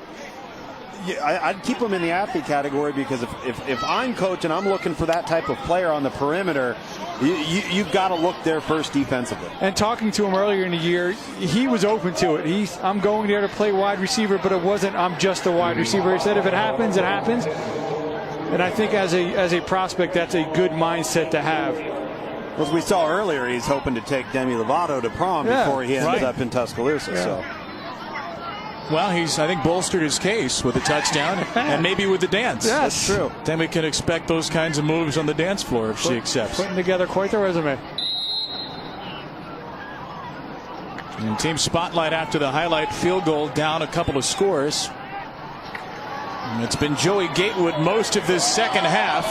I'd keep them in the athlete category, because if I'm coaching, I'm looking for that type of player on the perimeter. You've got to look there first defensively. And talking to him earlier in the year, he was open to it. I'm going there to play wide receiver, but it wasn't I'm just a wide receiver. He said if it happens, it happens. And I think as a prospect, that's a good mindset to have. As we saw earlier, he's hoping to take Demi Lovato to prom before he ends up in Tuscaloosa. Yeah. So Well, he's, I think, bolstered his case with a touchdown and maybe with the dance. Yes. That's true. Then we can expect those kinds of moves on the dance floor if she accepts. Putting together quite the resume. And team spotlight after the highlight field goal, down a couple of scores. And it's been Joey Gatewood most of this second half.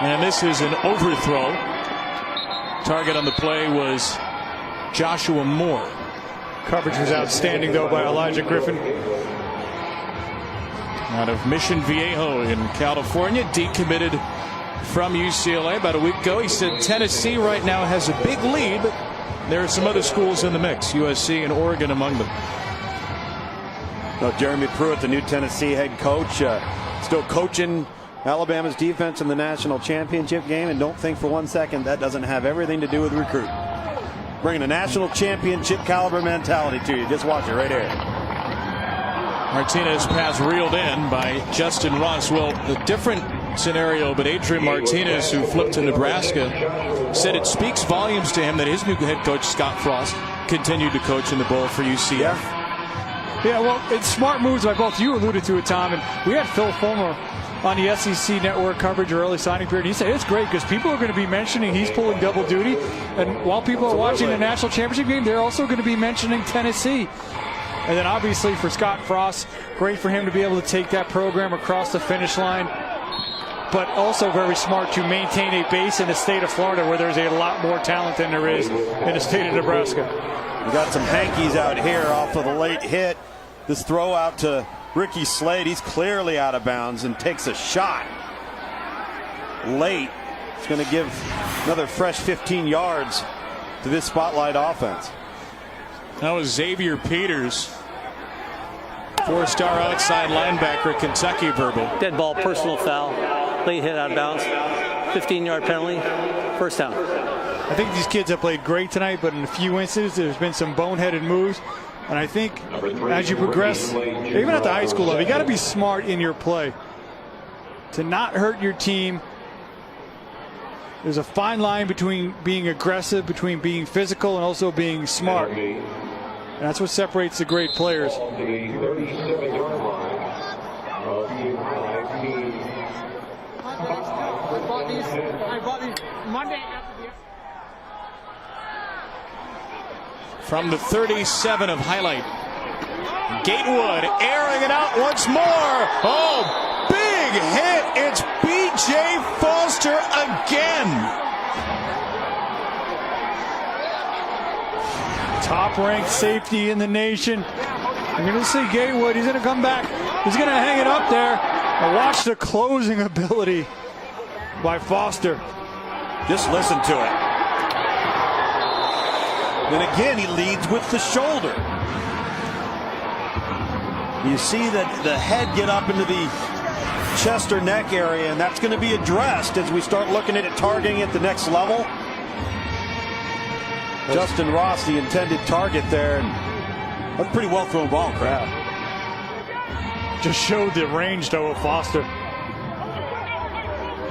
And this is an overthrow. Target on the play was Joshua Moore. Coverage was outstanding, though, by Elijah Griffin. Out of Mission Viejo in California, decommitted from UCLA about a week ago. He said Tennessee right now has a big lead, but there are some other schools in the mix, USC and Oregon among them. Well, Jeremy Pruitt, the new Tennessee head coach, still coaching Alabama's defense in the national championship game, and don't think for one second that doesn't have everything to do with recruiting. Bringing a national championship caliber mentality to you. Just watch it right here. Martinez pass reeled in by Justin Ross. Well, a different scenario, but Adrian Martinez, who flipped to Nebraska, said it speaks volumes to him that his new head coach, Scott Frost, continued to coach in the bowl for UCF. Yeah, well, it's smart moves by both. You alluded to it, Tom, and we had Phil Fulmer on the SEC Network coverage early signing period. He said it's great because people are going to be mentioning he's pulling double duty, and while people are watching the national championship game, they're also going to be mentioning Tennessee. And then obviously for Scott Frost, great for him to be able to take that program across the finish line, but also very smart to maintain a base in the state of Florida where there's a lot more talent than there is in the state of Nebraska. We got some hankies out here off of the late hit. This throw out to Ricky Slade, he's clearly out of bounds and takes a shot late. It's going to give another fresh 15 yards to this spotlight offense. That was Xavier Peters, four-star outside linebacker, Kentucky verbal. Dead ball, personal foul, late hit out of bounds, 15-yard penalty, first down. I think these kids have played great tonight, but in a few instances there's been some boneheaded moves. And I think as you progress, even at the high school level, you got to be smart in your play to not hurt your team. There's a fine line between being aggressive, between being physical, and also being smart. And that's what separates the great players. From the 37 of highlight, Gatewood airing it out once more. Oh, big hit. It's B.J. Foster again. Top-ranked safety in the nation. You're going to see Gatewood. He's going to come back. He's going to hang it up there. And watch the closing ability by Foster. Just listen to it. And again, he leads with the shoulder. You see that the head get up into the chest or neck area, and that's going to be addressed as we start looking at it, targeting at the next level. Justin Ross, the intended target there. And that's a pretty well thrown ball, Craig. Just showed the range, though, of Foster.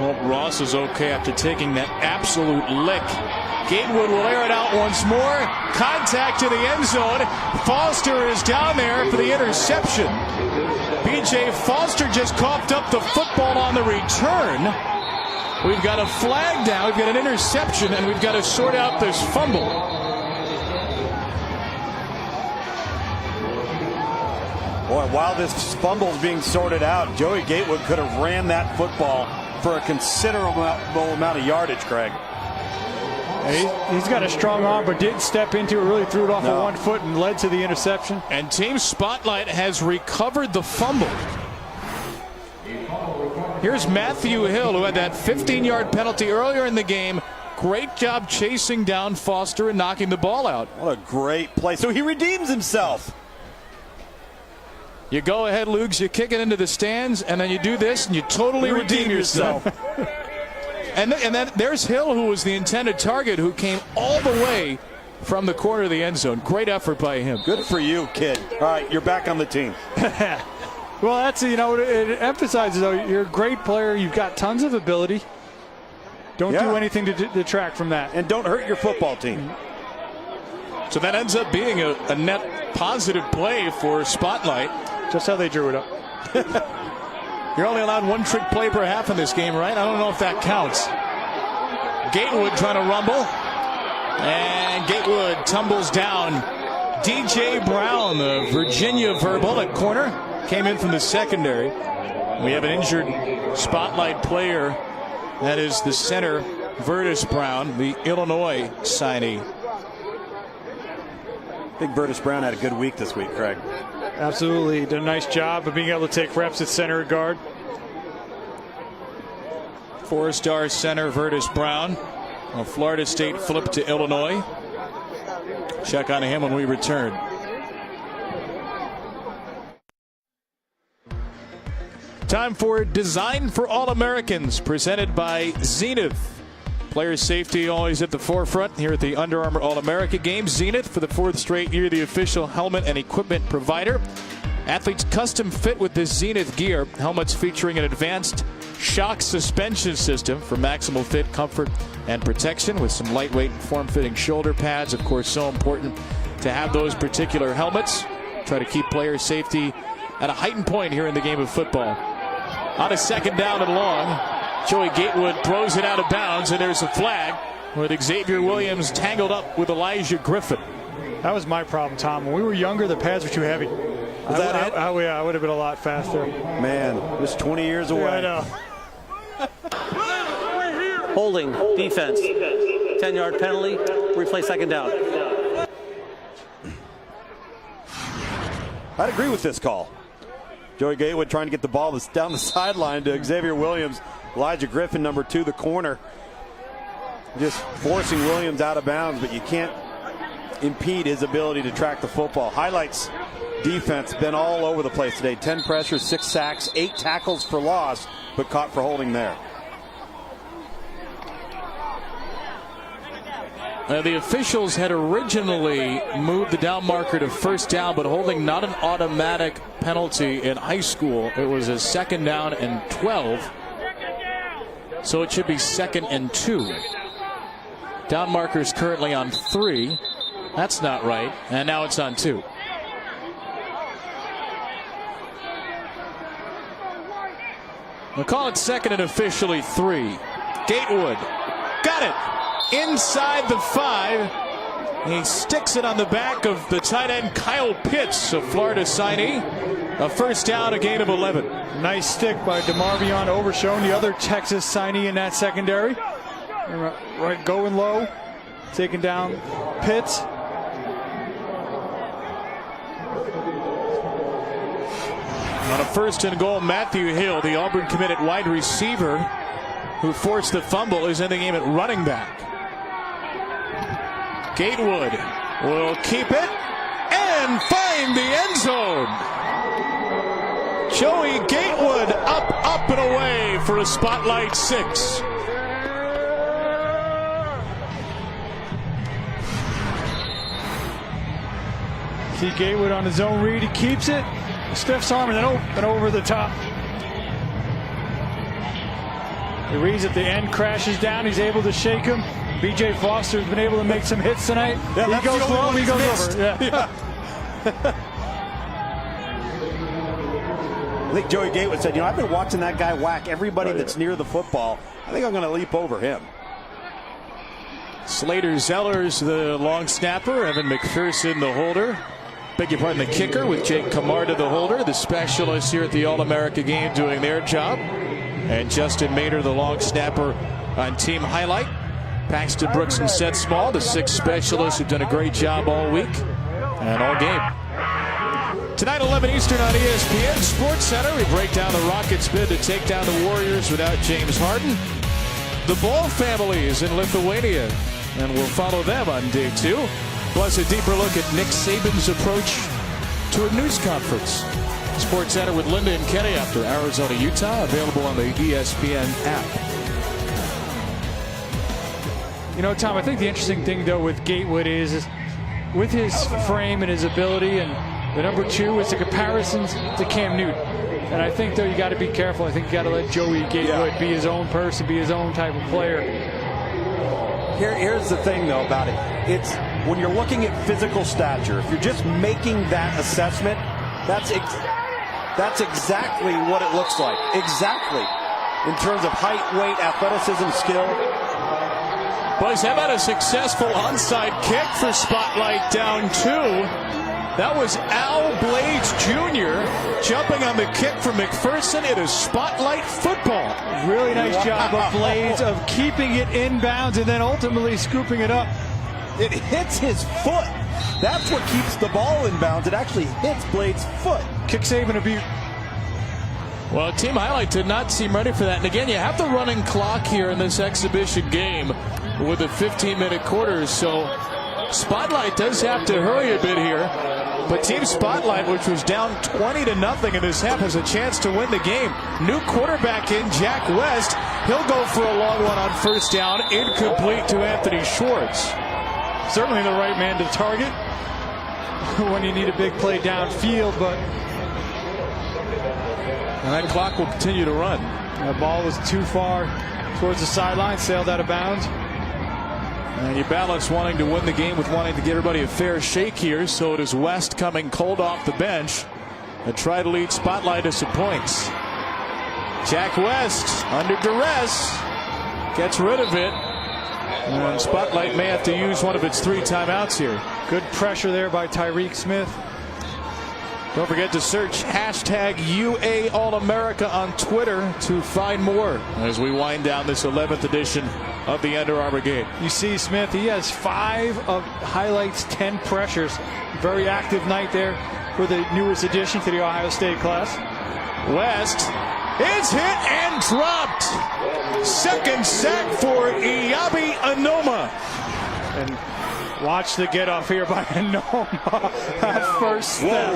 Well, Ross is okay after taking that absolute lick. Gatewood will air it out once more. Contact to the end zone. Foster is down there for the interception. B.J. Foster just coughed up the football on the return. We've got a flag down. We've got an interception, and we've got to sort out this fumble. Boy, while this fumble is being sorted out, Joey Gatewood could have ran that football for a considerable amount of yardage, Craig. He's got a strong arm, but didn't step into it, really threw it off of one foot and led to the interception. And Team Spotlight has recovered the fumble. Here's Matthew Hill, who had that 15-yard penalty earlier in the game. Great job chasing down Foster and knocking the ball out. What a great play. So he redeems himself. You go ahead, Lugs, you kick it into the stands, and then you do this, and you totally redeem yourself. And then there's Hill, who was the intended target, who came all the way from the corner of the end zone. Great effort by him. Good for you, kid. All right, you're back on the team. Well, that's, you know, it emphasizes, though, you're a great player. You've got tons of ability. Don't do anything to detract from that. And don't hurt your football team. So that ends up being a net positive play for Spotlight. Just how they drew it up. You're only allowed one trick play per half in this game, right? I don't know if that counts. Gatewood trying to rumble. And Gatewood tumbles down. DJ Brown, the Virginia verbal at corner, came in from the secondary. We have an injured Spotlight player. That is the center, Vertus Brown, the Illinois signee. I think Vertus Brown had a good week this week, Craig. Absolutely. Did a nice job of being able to take reps at center guard. Four-star center Vertus Brown. Well, Florida State flipped to Illinois. Check on him when we return. Time for Design for All-Americans, presented by Zenith. Player safety always at the forefront here at the Under Armour All-America Games. Zenith, for the 4th straight year, the official helmet and equipment provider. Athletes custom fit with this Zenith gear. Helmets featuring an advanced shock suspension system for maximal fit, comfort, and protection with some lightweight, form-fitting shoulder pads. Of course, so important to have those particular helmets. Try to keep player safety at a heightened point here in the game of football. On a 2nd down and long, Joey Gatewood throws it out of bounds, and there's a flag with Xavier Williams tangled up with Elijah Griffin. That was my problem, Tom. When we were younger, the pads were too heavy. Was that it? Yeah, I would have been a lot faster. Man, just 20 years away. Yeah, I know. Holding, defense, 10-yard penalty, replay 2nd down. I'd agree with this call. Joey Gatewood trying to get the ball down the sideline to Xavier Williams. Elijah Griffin, number 2, the corner. Just forcing Williams out of bounds, but you can't impede his ability to track the football. Highlights defense been all over the place today. 10 pressures, 6 sacks, 8 tackles for loss, but caught for holding there. The officials had originally moved the down marker to 1st down, but holding not an automatic penalty in high school. It was a 2nd down and 12. So it should be 2nd and 2. Down marker is currently on 3. That's not right. And now it's on 2. We'll call it 2nd and officially 3. Gatewood got it. Inside the 5. He sticks it on the back of the tight end Kyle Pitts, a Florida signee. A 1st down, a gain of 11. Nice stick by DeMarvion Overshone, the other Texas signee in that secondary. Right, going low, taking down Pitts. On a 1st and goal, Matthew Hill, the Auburn committed wide receiver who forced the fumble, is in the game at running back. Gatewood will keep it and find the end zone. Joey Gatewood up and away for a Spotlight 6. See Gatewood on his own read. He keeps it. Stiffs arm and then over the top. He reads at the end, crashes down. He's able to shake him. B.J. Foster's been able to make some hits tonight. Yeah, he goes low, he goes over. Yeah. I think Joey Gatewood said, I've been watching that guy whack everybody that's near the football. I think I'm going to leap over him. Slater Zellers, the long snapper. Evan McPherson, the holder. Beg your pardon, the kicker, with Jake Camarda, the holder. The specialists here at the All-America game doing their job. And Justin Mader, the long snapper, on team highlight. Paxton Brooks and Seth Small, the 6 specialists who've done a great job all week and all game. Tonight, 11 Eastern on ESPN Sports Center, we break down the Rockets' bid to take down the Warriors without James Harden. The Ball family is in Lithuania, and we'll follow them on day 2. Plus, a deeper look at Nick Saban's approach to a news conference. Sports Center with Linda and Kenny after Arizona, Utah, available on the ESPN app. Tom, I think the interesting thing, though, with Gatewood is with his frame and his ability, and the number 2 is the comparisons to Cam Newton. And I think, though, you got to be careful. I think you got to let Joey Gatewood be his own person, be his own type of player. Here's the thing, though, about it. when you're looking at physical stature, if you're just making that assessment, that's exactly what it looks like. Exactly. In terms of height, weight, athleticism, skill. Boys, how about a successful onside kick for Spotlight down 2? That was Al Blades Jr. jumping on the kick from McPherson. It is Spotlight football. Really nice job of Blades of keeping it inbounds and then ultimately scooping it up. It hits his foot. That's what keeps the ball inbounds. It actually hits Blades' foot. Kick save and a beat. Well, Team Highlight did not seem ready for that. And again, you have the running clock here in this exhibition game with a 15-minute quarter. So Spotlight does have to hurry a bit here. But Team Spotlight, which was down 20-0 in this half, has a chance to win the game. New quarterback in, Jack West. He'll go for a long one on first down. Incomplete to Anthony Schwartz. Certainly the right man to target when you need a big play downfield, but and that clock will continue to run. The ball was too far towards the sideline, sailed out of bounds. And you balance wanting to win the game with wanting to get everybody a fair shake here. So it is West coming cold off the bench and try to lead Spotlight to some points. Jack West under duress gets rid of it. And Spotlight may have to use one of its 3 timeouts here. Good pressure there by Tyreek Smith. Don't forget to search hashtag UA All-America on Twitter to find more as we wind down this 11th edition of the Under Armour game. You see Smith, he has 5 of Highlight's 10 pressures. Very active night there for the newest addition to the Ohio State class. West is hit and dropped. Second sack for Iyabi Anoma. And watch the get off here by Anoma. That first step.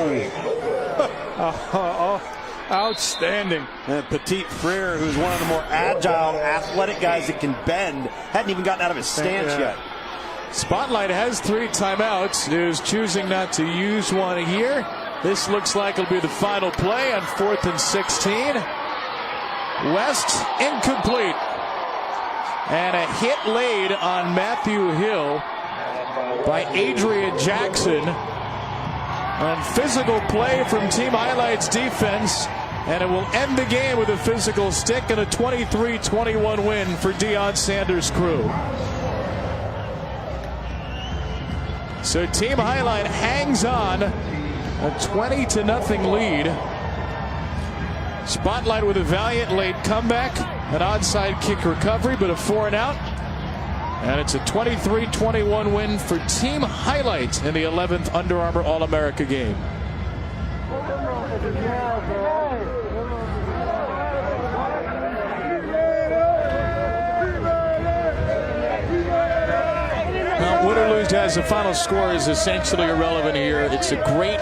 Outstanding. And Petit Frere, who's one of the more agile, athletic guys that can bend, hadn't even gotten out of his stance yet. Spotlight has 3 timeouts. Is choosing not to use one here. This looks like it'll be the final play on 4th and 16. West incomplete. And a hit laid on Matthew Hill by Adrian Jackson. And physical play from Team Highlight's defense. And it will end the game with a physical stick and a 23-21 win for Deion Sanders' crew. So Team Highlight hangs on a 20-0 lead. Spotlight with a valiant late comeback, an onside kick recovery, but a 4-and-out. And it's a 23-21 win for Team Highlight in the 11th Under Armour All-America game. Now, win or lose, guys, the final score is essentially irrelevant here. It's a great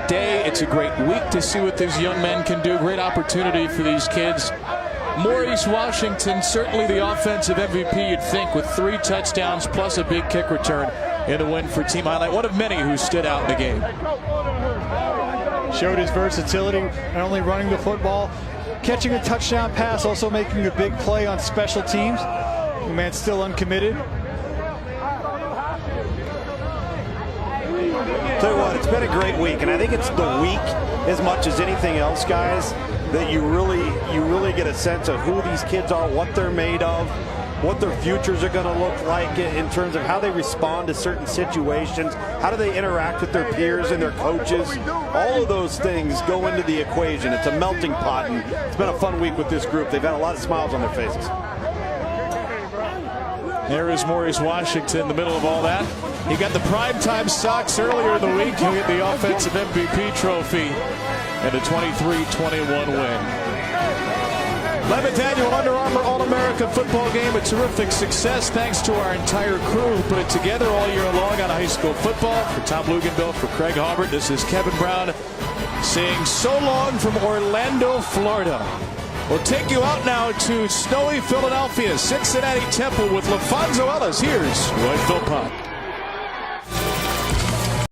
day. It's a great week to see what these young men can do. Great opportunity for these kids. Maurice Washington, certainly the offensive MVP, you'd think, with 3 touchdowns plus a big kick return in a win for Team Highlight. One of many who stood out in the game. Showed his versatility, not only running the football, catching a touchdown pass, also making a big play on special teams. The man's still uncommitted. Tell you what, it's been a great week, and I think it's the week as much as anything else, guys, that you really get a sense of who these kids are, what they're made of, what their futures are going to look like in terms of how they respond to certain situations, how do they interact with their peers and their coaches. All of those things go into the equation. It's a melting pot, and it's been a fun week with this group. They've had a lot of smiles on their faces. There is Maurice Washington in the middle of all that. He got the primetime socks earlier in the week. He'll get the offensive MVP trophy and a 23-21 win. 11th annual Under Armour All-America football game. A terrific success thanks to our entire crew who put it together all year long on high school football. For Tom Luganville, for Craig Harbert, this is Kevin Brown saying so long from Orlando, Florida. We'll take you out now to snowy Philadelphia, Cincinnati Temple with LaFonso Ellis. Here's Roy Philpott.